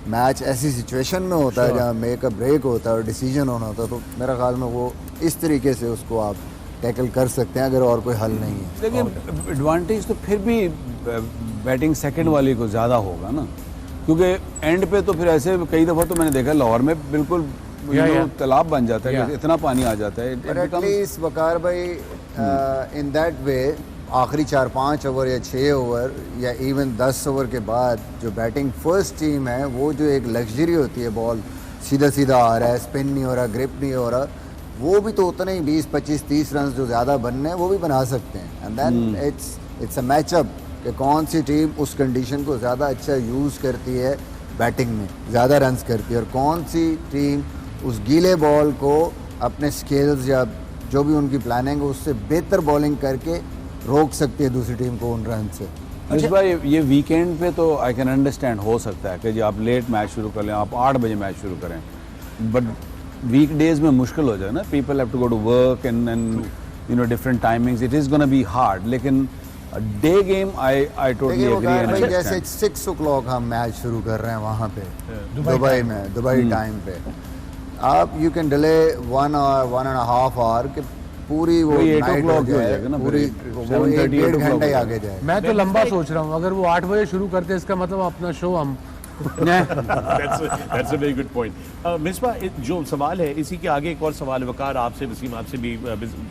[SPEAKER 4] मैच ऐसी सिचुएशन में होता है जहाँ मेक अ ब्रेक होता है और डिसीजन होना होता है, तो मेरा ख्याल में वो इस तरीके से उसको आप टैकल कर सकते हैं अगर और कोई हल नहीं है.
[SPEAKER 3] देखिए एडवांटेज तो फिर भी बैटिंग सेकंड वाली को ज़्यादा होगा ना, क्योंकि एंड पे तो फिर ऐसे कई दफ़ा तो मैंने देखा लाहौर में बिल्कुल तालाब बन जाता है, इतना पानी आ जाता है.
[SPEAKER 4] बट एटलीस्ट वकार भाई इन दैट वे आखिरी 4-5 ओवर या 6 ओवर या इवन 10 ओवर के बाद जो बैटिंग फर्स्ट टीम है, वो जो एक लग्जरी होती है, बॉल सीधा सीधा आ रहा है, स्पिन नहीं हो रहा, ग्रिप नहीं हो रहा, वो भी तो उतना ही 20-25-30 रन जो ज़्यादा बनने हैं वो भी बना सकते हैं. And then it's a matchup कि कौन सी टीम उस कंडीशन को ज़्यादा अच्छा यूज़ करती है, बैटिंग में ज़्यादा रन्स करती है, और कौन सी टीम उस गीले बॉल को अपने स्किल्स या जो भी उनकी प्लानिंग है उससे बेहतर बॉलिंग करके रोक सकती है दूसरी टीम को उन रन से.
[SPEAKER 3] अच्छा भाई, ये वीकेंड पे तो आई कैन अंडरस्टैंड हो सकता है कि जी आप लेट मैच शुरू कर लें, आप 8 बजे मैच शुरू करें, बट वीक डेज में मुश्किल हो जाए ना. People have to go to work and you know different timings, it is gonna be hard. लेकिन day game I totally agree.
[SPEAKER 4] जैसे 6 o'clock हम मैच शुरू कर रहे हैं वहाँ पे दुबई में, दुबई टाइम पे, आप you can delay 1 or 1.5 hour के पूरी वो
[SPEAKER 3] 8 o'clock हो जाएगा ना,
[SPEAKER 4] पूरी 1.5 घंटे आगे जाए.
[SPEAKER 2] मैं तो लंबा सोच रहा हूँ, अगर वो 8 बजे शुरू करते हैं इसका मतलब अपना शो हम
[SPEAKER 1] That's a very good point. Misbah, जो सवाल है इसी के आगे एक और सवाल है वकार आपसे, वसीम आपसे भी,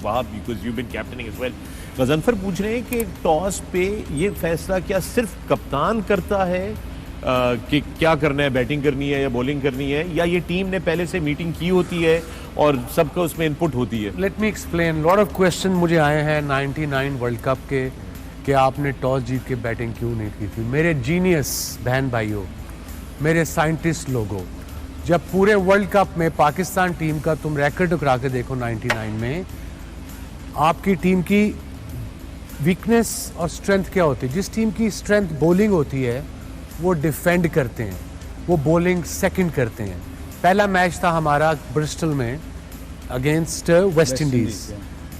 [SPEAKER 1] Wahab because you been captaining as well. Ghazanfar पूछ रहे हैं कि टॉस पे ये फैसला क्या सिर्फ कप्तान करता है कि क्या करना है, बैटिंग करनी है या बॉलिंग करनी है, या ये टीम ने पहले से मीटिंग की होती है और सबका उसमें इनपुट होती है?
[SPEAKER 2] Late me explain. Lot of question मुझे आए हैं 99 वर्ल्ड कप के कि आपने टॉस जीत के बैटिंग क्यों नहीं की थी. मेरे जीनियस बहन भाइयों, मेरे साइंटिस्ट लोगों, जब पूरे वर्ल्ड कप में पाकिस्तान टीम का तुम रिकॉर्ड टकरा के देखो 99 में, आपकी टीम की वीकनेस और स्ट्रेंथ क्या होती है. जिस टीम की स्ट्रेंथ बॉलिंग होती है वो डिफेंड करते हैं, वो बॉलिंग सेकंड करते हैं. पहला मैच था हमारा ब्रिस्टल में against West Indies.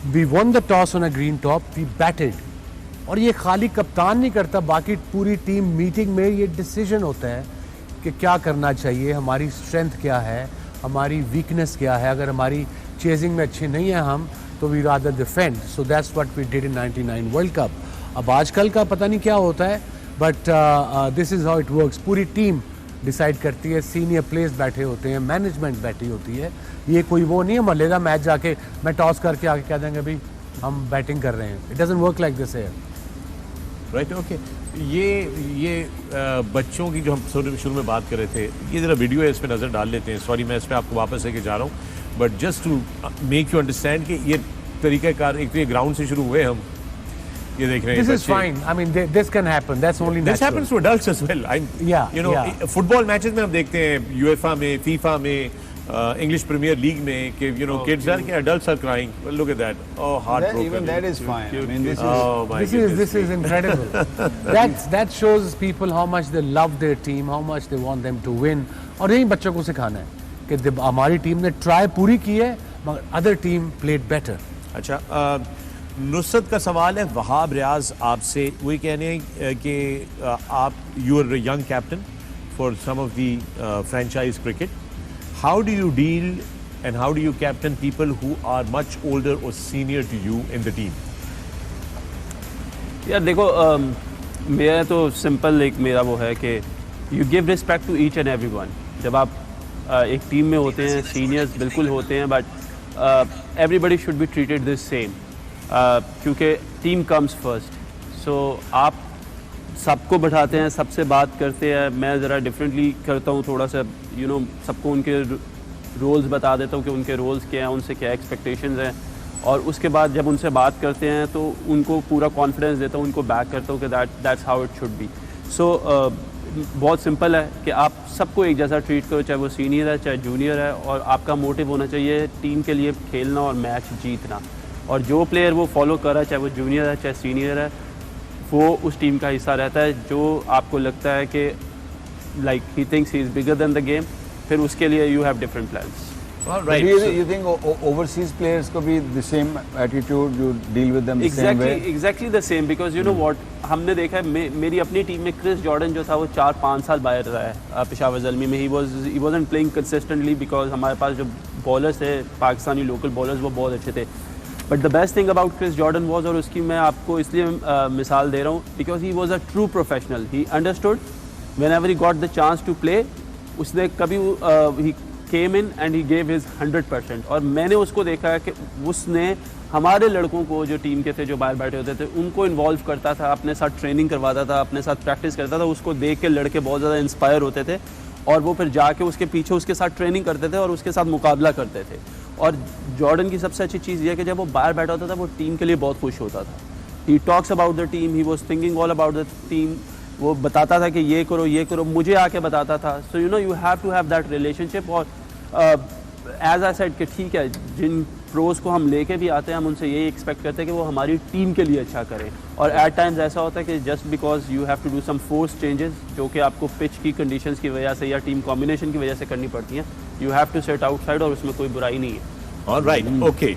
[SPEAKER 2] We won the toss on a green top, we batted. और ये खाली कप्तान नहीं करता, बाकी पूरी टीम मीटिंग में ये डिसीजन होता है कि क्या करना चाहिए, हमारी स्ट्रेंथ क्या है, हमारी वीकनेस क्या है. अगर हमारी चेजिंग में अच्छे नहीं है हम, तो we rather defend. So that's what we did in 99 world cup. अब आजकल का पता नहीं क्या होता है, but this is how it works. पूरी टीम डिसाइड करती है, सीनियर प्लेयर्स बैठे होते हैं, मैनेजमेंट बैठी होती है. ये कोई वो नहीं है मलेदा मैच जाके मैं टॉस करके आके कह देंगे भाई हम बैटिंग कर रहे हैं. It doesn't work like this है.
[SPEAKER 1] Right, okay. ये बच्चों की जो हम शुरू में बात कर रहे थे, ये ज़रा वीडियो है, इस पर नज़र डाल लेते हैं. सॉरी मैं इस पर आपको वापस लेके जा रहा हूँ, but just to make you understand कि ये तरीक़ाकार, एक तो ये ग्राउंड से शुरू हुए हम, ये देख रहे हैं.
[SPEAKER 2] This is fine. I mean, this can happen. That's only natural.
[SPEAKER 1] This happens to adults as well.
[SPEAKER 2] Yeah,
[SPEAKER 1] you know,
[SPEAKER 2] yeah.
[SPEAKER 1] Football matches में हम देखते हैं, यूएफा में, फीफा में, English Premier League में कि kids are adults are crying. Well, look at that. Oh, heartbroken.
[SPEAKER 3] Even that is fine. I mean, this is
[SPEAKER 1] Oh my goodness.
[SPEAKER 2] This is incredible. that shows people how much they love their team, how much they want them to win. और यही बच्चों को सिखाना है कि हमारी team ने try पूरी की है मगर अदर टीम प्लेड बेटर.
[SPEAKER 1] अच्छा, नुसरत का सवाल है वहाब रियाज आपसे. वही कहने हैं कि आप you are young captain for some of the franchise cricket. How do you deal and how do you captain people who are much older or senior to you in the team?
[SPEAKER 5] यार देखो, मेरा तो simple एक मेरा वो है कि you give respect to each and every one. जब आप एक टीम में होते हैं, सीनियर्स बिल्कुल होते हैं, but everybody should be treated this same, क्योंकि टीम कम्स फर्स्ट. सो आप सबको बैठाते हैं, सबसे बात करते हैं. मैं ज़रा डिफरेंटली करता हूँ थोड़ा सा, सबको उनके रोल्स बता देता हूँ कि उनके रोल्स क्या हैं, उनसे क्या एक्सपेक्टेशंस हैं, और उसके बाद जब उनसे बात करते हैं तो उनको पूरा कॉन्फिडेंस देता हूँ, उनको बैक करता हूँ कि that's how it should be. So बहुत सिंपल है कि आप सबको एक जैसा ट्रीट करो, चाहे वो सीनियर है चाहे जूनियर है, और आपका मोटिव होना चाहिए टीम के लिए खेलना और मैच जीतना. और जो प्लेयर वो फॉलो कर रहा है, चाहे वो जूनियर है चाहे सीनियर है, वो उस टीम का हिस्सा रहता है. जो आपको लगता है कि like he thinks he is bigger than the game, फिर उसके लिए you have different plans.
[SPEAKER 1] Right.
[SPEAKER 3] You think overseas players को भी the same attitude, you deal with them the same way?
[SPEAKER 5] Exactly the same, because you know what, हमने देखा है मेरी अपनी टीम में क्रिस जॉर्डन जो था वो 4-5 साल बाहर रहा है पेशावर ज़ल्मी में. he wasn't playing consistently because हमारे पास जो बॉलर्स थे पाकिस्तानी लोकल बॉलर्स वो बहुत अच्छे थे. But the best thing about Chris Jordan was, और उसकी मैं आपको इसलिए मिसाल दे रहा हूँ because he was a true professional. He understood whenever he got the chance to play, उसने कभी he came in and he gave his 100%. और मैंने उसको देखा है कि उसने हमारे लड़कों को जो टीम के थे जो बाहर बैठे होते थे उनको इन्वॉल्व करता था, अपने साथ ट्रेनिंग करवाता था, अपने साथ प्रैक्टिस करता था. उसको देख के लड़के बहुत ज़्यादा इंस्पायर होते थे और वो फिर जाके उसके पीछे उसके साथ ट्रेनिंग करते थे और उसके साथ मुकाबला करते थे. और जॉर्डन की सबसे अच्छी चीज़ ये है कि जब वो बाहर बैठा होता था वो टीम के लिए बहुत खुश होता था. He talks about the team, he was thinking all about the team. वो बताता था कि ये करो, मुझे आके बताता था. So you have to have that relationship. और एज आई सेड कि ठीक है, जिन प्रोज को हम लेके भी आते हैं हम उनसे यही एक्सपेक्ट करते हैं कि वो हमारी टीम के लिए अच्छा करें. और एट टाइम्स ऐसा होता है कि just because you have to do some force changes जो कि आपको पिच की कंडीशंस की वजह से या टीम कॉम्बिनेशन की वजह से करनी पड़ती हैं, you have to set outside, और उसमें कोई बुराई नहीं है.
[SPEAKER 1] Alright, okay.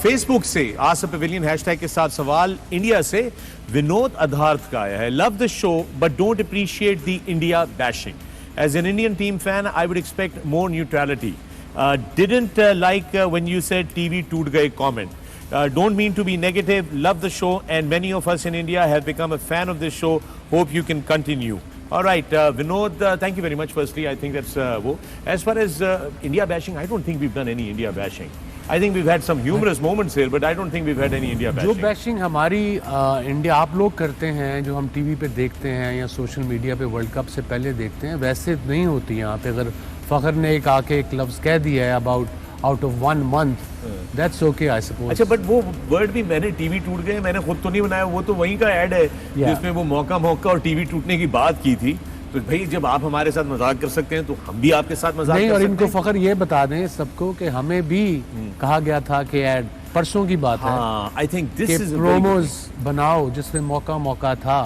[SPEAKER 1] फेसबुक से आसफ पवेलियन हैशटैग के साथ सवाल इंडिया से विनोद अधार्थ का आया है. Love the show but don't appreciate the India bashing. As an Indian team fan, I would expect more neutrality. Didn't like when you said TV toot gaye comment. Don't mean to be negative. Love the show, and many of us in India have become a fan of this show. Hope you can continue. All right, Vinod, thank you very much. Firstly, I think that's wo. As far as India bashing, I don't think we've done any India bashing. I think we've had some humorous moments here, but I don't think we've had any India bashing.
[SPEAKER 2] जो bashing हमारी India आप लोग करते हैं, जो हम TV पे देखते हैं या सोशल मीडिया पे वर्ल्ड कप से पहले देखते हैं, वैसे नहीं होती यहाँ पे. अगर फ़खर ने एक आके एक लफ्ज़ कह दिया है about out of 1 month, that's okay I suppose.
[SPEAKER 1] अच्छा, बट वो वर्ड भी मैंने टीवी टूट गए मैंने खुद तो नहीं बनाया, वो तो वहीं का ऐड है जिसमें वो मौका और टीवी टूटने की बात की थी. तो भाई जब आप हमारे साथ मजाक कर सकते हैं तो हम भी आपके साथ मजाक
[SPEAKER 2] नहीं.
[SPEAKER 1] कर
[SPEAKER 2] और
[SPEAKER 1] सकते
[SPEAKER 2] इनको
[SPEAKER 1] हैं.
[SPEAKER 2] फ़खर ये बता दें सबको कि हमें भी कहा गया था कि ऐड परसों की बात है,
[SPEAKER 1] आई थिंक दिस
[SPEAKER 2] कि
[SPEAKER 1] इज
[SPEAKER 2] प्रोमोज बनाओ जिसमें मौका था.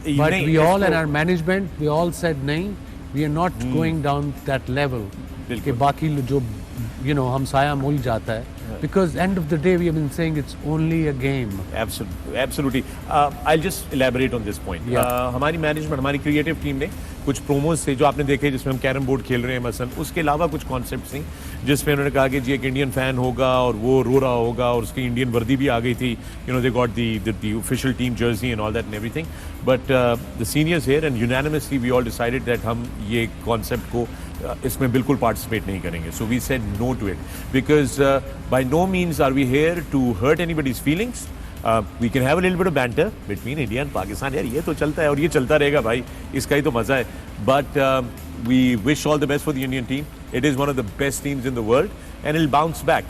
[SPEAKER 2] But we all and our management we all said नहीं, we are not going down that level कि बाकी जो हमसाया मुल्क जाता है. Because end of the day we have been saying it's only a game.
[SPEAKER 1] Absolutely. I'll just elaborate on this point. हमारी management, हमारी creative team ने कुछ प्रोमोज थे जो आपने देखे जिसमें हम कैरम बोर्ड खेल रहे हैं मसलन, उसके अलावा कुछ कॉन्सेप्ट्स थी जिसमें उन्होंने कहा कि जी एक इंडियन फैन होगा और वो रो रहा होगा और उसकी इंडियन वर्दी भी आ गई थी. They got the official team jersey and all that and everything. But the seniors here and unanimously we all decided that हम ये कॉन्सेप्ट को इसमें बिल्कुल पार्टिसिपेट नहीं करेंगे. So we said no to it because by no means are we here to hurt anybody's feelings. We can have a little bit of banter between India and Pakistan. यार ये तो चलता है और ये चलता रहेगा भाई, इसका ही तो मजा है. But we wish all the best for the Indian team. It is one of the best teams in the world and it bounce back.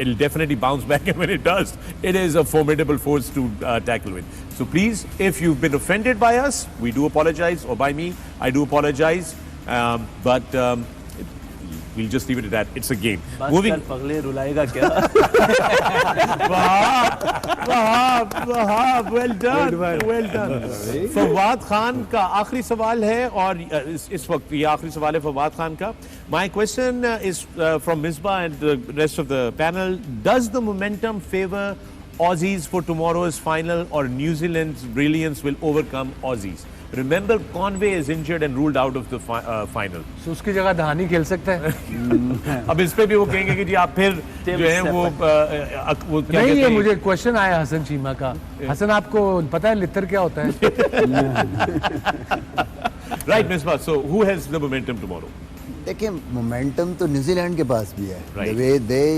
[SPEAKER 1] It'll definitely bounce back, and when it does, it is a formidable force to tackle with. So please, if you've been offended by us, we do apologize, or by me, I do apologize. But we'll just leave it at that. It's a game.
[SPEAKER 5] बस
[SPEAKER 1] Moving.
[SPEAKER 5] कर, पगले रुलाएगा क्या?
[SPEAKER 1] Wahab, well done, well done. Fawad Khan का आखिरी सवाल है और इस वक्त ये आखिरी सवाल है फवाद खान का. My question is from Misbah and the rest of the panel. Does the momentum favor Aussies for tomorrow's final, or New Zealand's brilliance will overcome Aussies? Remember, Conway is injured and ruled out of the final.
[SPEAKER 2] So उसकी जगह धानी खेल सकता है.
[SPEAKER 1] अब इस पे भी वो कहेंगे कि जी आप फिर जो है वो क्या
[SPEAKER 2] नहीं,
[SPEAKER 1] कहते
[SPEAKER 2] ये
[SPEAKER 1] हैं?
[SPEAKER 2] मुझे क्वेश्चन आया हसन चीमा का. हसन, आपको पता है लितर क्या होता है?
[SPEAKER 1] Right, Misbah. So who has the momentum tomorrow?
[SPEAKER 4] देखिए, मोमेंटम तो न्यूजीलैंड के पास भी है.
[SPEAKER 1] Right.
[SPEAKER 4] The way they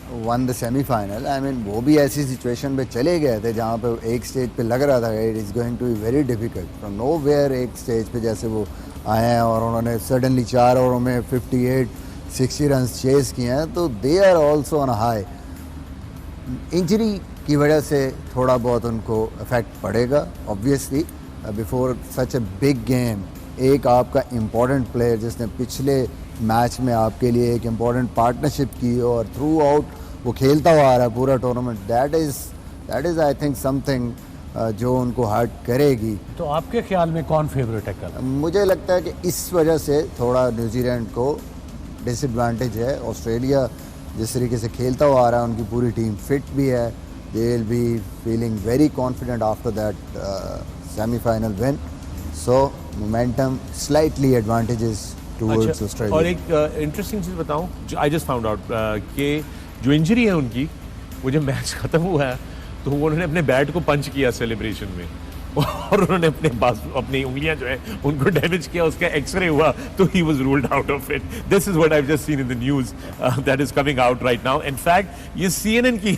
[SPEAKER 4] one the semifinal, I mean वो भी ऐसी सिचुएशन पे चले गए थे जहाँ पे एक स्टेज पे लग रहा था it is going to be very difficult. From nowhere एक स्टेज पे जैसे वो आए हैं और उन्होंने सडनली 4 ओवरों में 58-60 रन चेस किए हैं, तो they are also on high. Injury की वजह से थोड़ा बहुत उनको इफेक्ट पड़ेगा obviously. Before such a big game, एक आपका इम्पोर्टेंट प्लेयर जिसने पिछले मैच में आपके लिए एक इम्पोर्टेंट पार्टनरशिप की और थ्रू आउट वो खेलता हुआ आ रहा है पूरा tournament, that is I think something जो उनको हर्ट करेगी.
[SPEAKER 2] तो आपके ख्याल में कौन फेवरेट है कल?
[SPEAKER 4] मुझे लगता है कि इस वजह से थोड़ा न्यूजीलैंड को डिसएडवांटेज है. ऑस्ट्रेलिया जिस तरीके से खेलता हुआ आ रहा है, उनकी पूरी टीम फिट भी है. They will be feeling very confident after that semifinal win. So momentum slightly advantages towards Australia.
[SPEAKER 1] और एक इंटरेस्टिंग चीज़ बताऊं, जो आई जस्ट फाउंड आउट कि जो इंजरी है उनकी, वो जब मैच खत्म हुआ है तो उन्होंने अपने बैट को पंच किया सेलिब्रेशन में और उन्होंने अपनी उंगलियां जो है उनको डैमेज किया. उसका एक्सरे हुआ तो he was ruled out of it. This is what I have just seen in the news that is coming out right now. In fact ये CNN की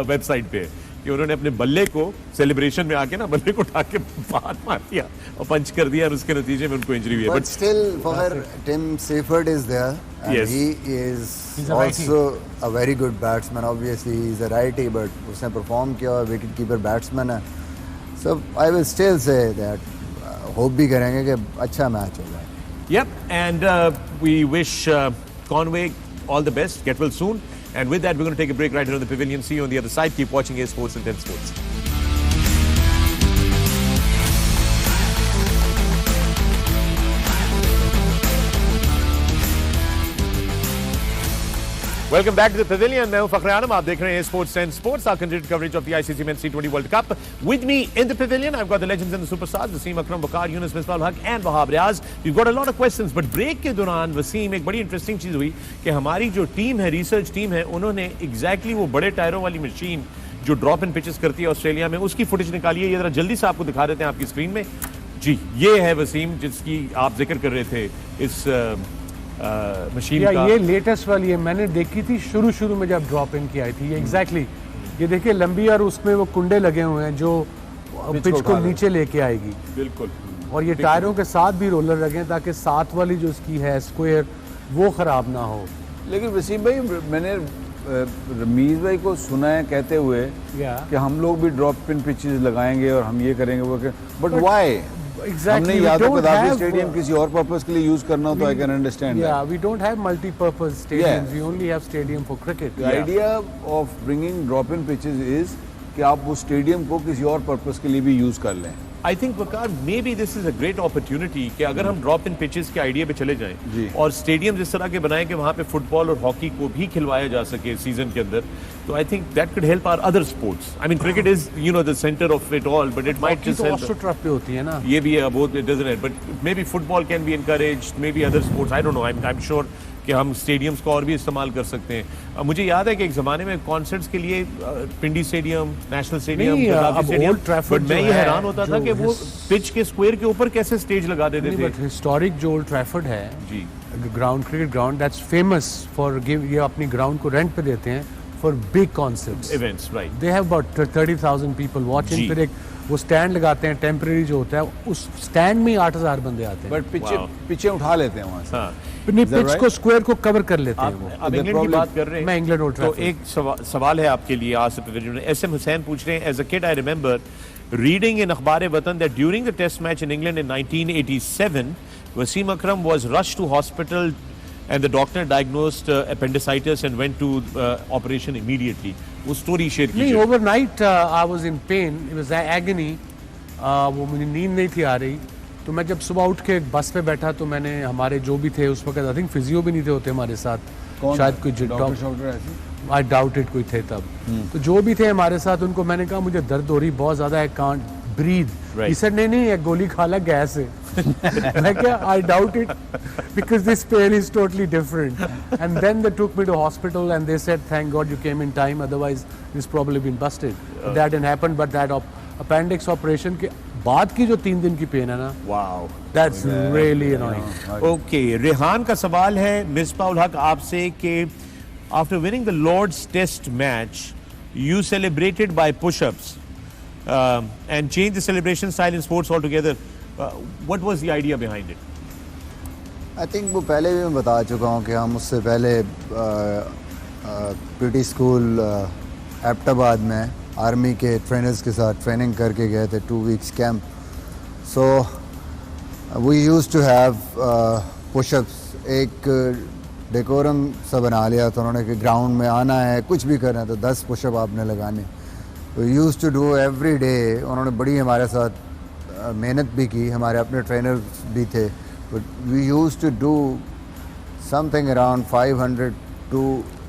[SPEAKER 1] वेबसाइट पे कि उन्होंने अपने बल्ले को सेलिब्रेशन में आके ना बल्ले को उठा के हाथ मार दिया और पंच कर दिया और उसके नतीजे में उनको इंजरी हुई है.
[SPEAKER 4] But still, for Tim Seifert is there, and
[SPEAKER 1] Yes.
[SPEAKER 4] he is
[SPEAKER 2] He's a righty.
[SPEAKER 4] also a very good batsman. Obviously, he's a righty, but उसने perform किया और wicket keeper batsman है. So I will still say that hope भी करेंगे कि अच्छा match होगा.
[SPEAKER 1] Yep, and we wish Conway all the best. Get well soon. And with that, we're going to take a break right here on the Pavilion. See you on the other side. Keep watching A Sports and 10 Sports. Welcome back to the Pavilion. मैं हूं फखर आलम. आप देख रहे हैं Sports and Sports, our continued coverage of the ICC Men's T20 World Cup. With me in the Pavilion, I've got the legends and the superstars, Wasim Akram, Waqar Yunus, Misbah Haq and Wahab Riaz. We've got a lot of questions, but break के दौरान वसीम एक बड़ी interesting चीज़ हुई कि हमारी जो team है, research team है, उन्होंने एग्जैक्टली वो बड़े टायरों वाली मशीन जो ड्रॉप इन पिचेस करती है ऑस्ट्रेलिया में, उसकी फुटेज निकाली है. ये जरा जल्दी से आपको दिखा देते हैं आपकी स्क्रीन में. जी, ये है वसीम जिसकी आप जिक्र कर रहे थे इस मशीन का.
[SPEAKER 2] ये लेटेस्ट वाली है, मैंने देखी थी शुरू में जब ड्रॉप इन की आई थी. ये एग्जैक्टली ये देखिए लंबी, और उसमें वो कुंडे लगे हुए हैं जो पिच को नीचे लेके आएगी.
[SPEAKER 1] बिल्कुल.
[SPEAKER 2] और ये टायरों के साथ भी रोलर लगे हैं ताकि साथ वाली जो इसकी है स्क्वायर वो खराब ना हो.
[SPEAKER 3] लेकिन वसीम भाई, मैंने रमीज भाई को सुना है कहते हुए कि हम लोग भी ड्रॉप इन पिचेस लगाएंगे और हम ये करेंगे वो, बट व्हाई? हमने या तो कदाफी स्टेडियम किसी और पर्पस के लिए यूज करना हो तो I can understand.
[SPEAKER 2] Yeah, we don't have multi-purpose stadiums. We only have stadium for cricket.
[SPEAKER 3] The idea of bringing drop-in pitches is कि आप उस स्टेडियम को किसी और पर्पस के लिए भी यूज कर लें.
[SPEAKER 1] I think Waqar may be this is a great opportunity कि अगर हम ड्रॉप इन पिचेस के आइडिया पे चले जाएं और स्टेडियम इस तरह के बनाएं कि वहाँ पे फुटबॉल और हॉकी को भी खिलवाया जा सके सीजन के अंदर, तो I think that could help our other sports. I mean cricket is you know the centre of it all, but it might just help.
[SPEAKER 2] AstroTurf पे होती है ना.
[SPEAKER 1] ये भी है, both it doesn't, but maybe football can be encouraged, maybe other sports, I don't know. I am sure कि हम stadiums को और भी इस्तेमाल कर सकते हैं. मुझे याद है कि एक ज़माने में कॉन्सर्ट्स के लिए Pindi stadium, national stadium,
[SPEAKER 2] Old Trafford,
[SPEAKER 1] but मैं ये हैरान होता था कि वो पिच के स्क्वायर के ऊपर कैसे स्टेज लगा देते थे.
[SPEAKER 2] बट हिस्टोरिक जो ओल्ड ट्रैफर्ड है
[SPEAKER 1] जी,
[SPEAKER 2] ground, cricket ground, that's famous for ये अपनी ग्राउंड को रेंट पे देते हैं for big concerts,
[SPEAKER 1] events. Right,
[SPEAKER 2] they have about 30,000 people watching. फिर एक वो स्टैंड लगाते हैं टेम्परेरी जो होता है, उस स्टैंड में 8,000 बंदे आते हैं.
[SPEAKER 3] बट पीछे उठा लेते हैं वहाँ से.
[SPEAKER 1] हाँ.
[SPEAKER 2] पिच को स्क्वायर को कवर कर लेते हैं वो.
[SPEAKER 1] अब इंग्लैंड की बात कर रहे हैं.
[SPEAKER 2] मैं इंग्लैंड ओल्ड
[SPEAKER 1] तो
[SPEAKER 2] ट्रैफर्ड.
[SPEAKER 1] एक सवाल है आपके लिए आज से. SM हुसैन पूछ रहे हैं, as a kid I remember reading in Akhbar Watan that during the test match in England in 1987, Wasim Akram was rushed to hospital and the doctor diagnosed appendicitis and went to operation immediately. वो story share
[SPEAKER 2] नहीं,
[SPEAKER 1] कीजिए.
[SPEAKER 2] overnight I was in pain. It was agony. वो मुझे नींद नहीं थी आ रही. तो मैं जब सुबह उठ के बस पे बैठा तो मैंने हमारे जो भी थे उस वक्त आई थिंक फिजियो भी नहीं थे होते हमारे साथ. शायद कोई
[SPEAKER 3] डॉक्टर ऐसे
[SPEAKER 2] आई डाउट इट कोई थे तब. तो जो भी थे हमारे साथ उनको मैंने कहा मुझे दर्द हो रही बहुत ज्यादा, I can't breathe.
[SPEAKER 1] Right.
[SPEAKER 2] He said नहीं एक गोली खा ला गैस है. मैं क्या, I doubt it because this pain is totally different. And then they took me to hospital and they said thank God you came in time, otherwise this probably been busted. That didn't happen, but that appendix operation के बाद की जो 3 दिन की pen है ना,
[SPEAKER 1] Wow.
[SPEAKER 2] that's really annoying.
[SPEAKER 1] Okay, Rehan का सवाल है मिसबा उल हक आपसे कि after winning the Lord's Test match, you celebrated by push-ups and changed the celebration style in sports altogether. What was the idea behind it?
[SPEAKER 4] I think वो पहले भी मैं बता चुका हूँ कि हम उससे पहले पीटी स्कूल एबटाबाद में आर्मी के ट्रेनर्स के साथ ट्रेनिंग करके गए थे 2 weeks camp. So we used to have pushups. एक डेकोरम सा बना लिया था उन्होंने कि ग्राउंड में आना है, कुछ भी करना है तो 10 पुशअप आपने लगाने. We used to do every day. उन्होंने बड़ी हमारे साथ मेहनत भी की, हमारे अपने ट्रेनर्स भी थे. But we used to do something around 500 to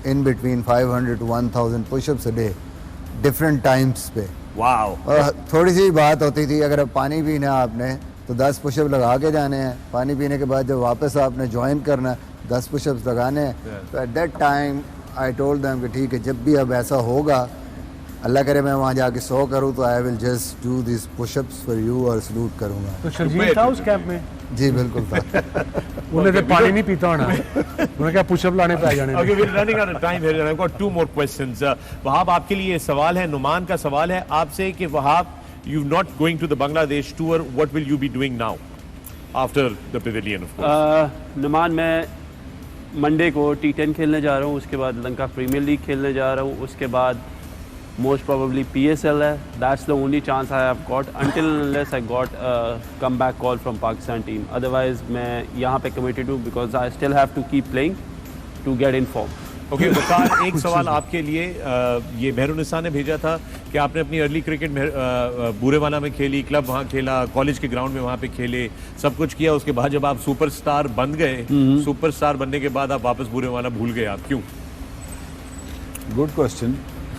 [SPEAKER 4] in between 500 to 1000 push-ups a day, different times पे.
[SPEAKER 1] Wow.
[SPEAKER 4] और थोड़ी सी बात होती थी, अगर अब पानी पीना है आपने तो 10 पुशअप लगा के जाने हैं. पानी पीने के बाद जब वापस आपने ज्वाइन करना है 10 पुशअप्स लगाने हैं. तो at that time I told them कि ठीक है, जब भी अब ऐसा होगा, अल्लाह करे मैं वहाँ जाके 100 करूँ तो I will just do this pushups for you और सलूट करूँगा.
[SPEAKER 2] तो शर्जील था उस कैंप में?
[SPEAKER 4] जी बिल्कुल था.
[SPEAKER 2] उन्हें तो पानी नहीं पीता होना. उन्हें क्या पुशअप लाने पे आ जाने.
[SPEAKER 1] Okay, we're running out of time here. I've got 2 more questions. Wahab आपके लिए सवाल है, नुमान का सवाल है आपसे कि Wahab, you're not going to the Bangladesh tour. What will you be doing now after the pavilion, of course?
[SPEAKER 5] Numan, मैं मंडे को T10 खेलने जा रहा हूँ, उसके बाद लंका प्रीमियर लीग खेलने जा रहा हूँ, उसके बाद most probably PSL है. That's the only chance I have got until unless I got a comeback call from Pakistan team. Otherwise मैं यहाँ पे committed हूँ because I still have to keep playing to get in form.
[SPEAKER 1] Okay, वकार, एक सवाल आपके लिए. ये मेहरुनिसा ने भेजा था कि आपने अपनी अर्ली क्रिकेट बूरेवाला में खेली, क्लब वहाँ खेला, कॉलेज के ग्राउंड में वहाँ पे खेले, सब कुछ किया. उसके बाद जब आप सुपरस्टार बन गए, सुपरस्टार बनने के बाद आप वापस बूरेवाला भूल गए. आप क्यों?
[SPEAKER 3] Good question.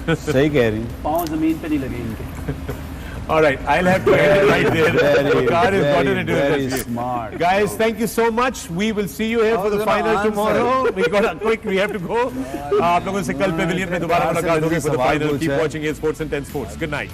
[SPEAKER 3] सही कह रही.
[SPEAKER 5] पाँव जमीन पे नहीं लगे इनके.
[SPEAKER 1] All right, I'll have to end it right there. Waqar has gotten into
[SPEAKER 3] very
[SPEAKER 1] it.
[SPEAKER 3] smart.
[SPEAKER 1] Guys, thank you so much. We will see you here for the final tomorrow. We have to go. आप लोगों से कल Pavilion में दोबारा मुलाकात होगी for the final. Keep watching A Sports and 10 Sports. Good night.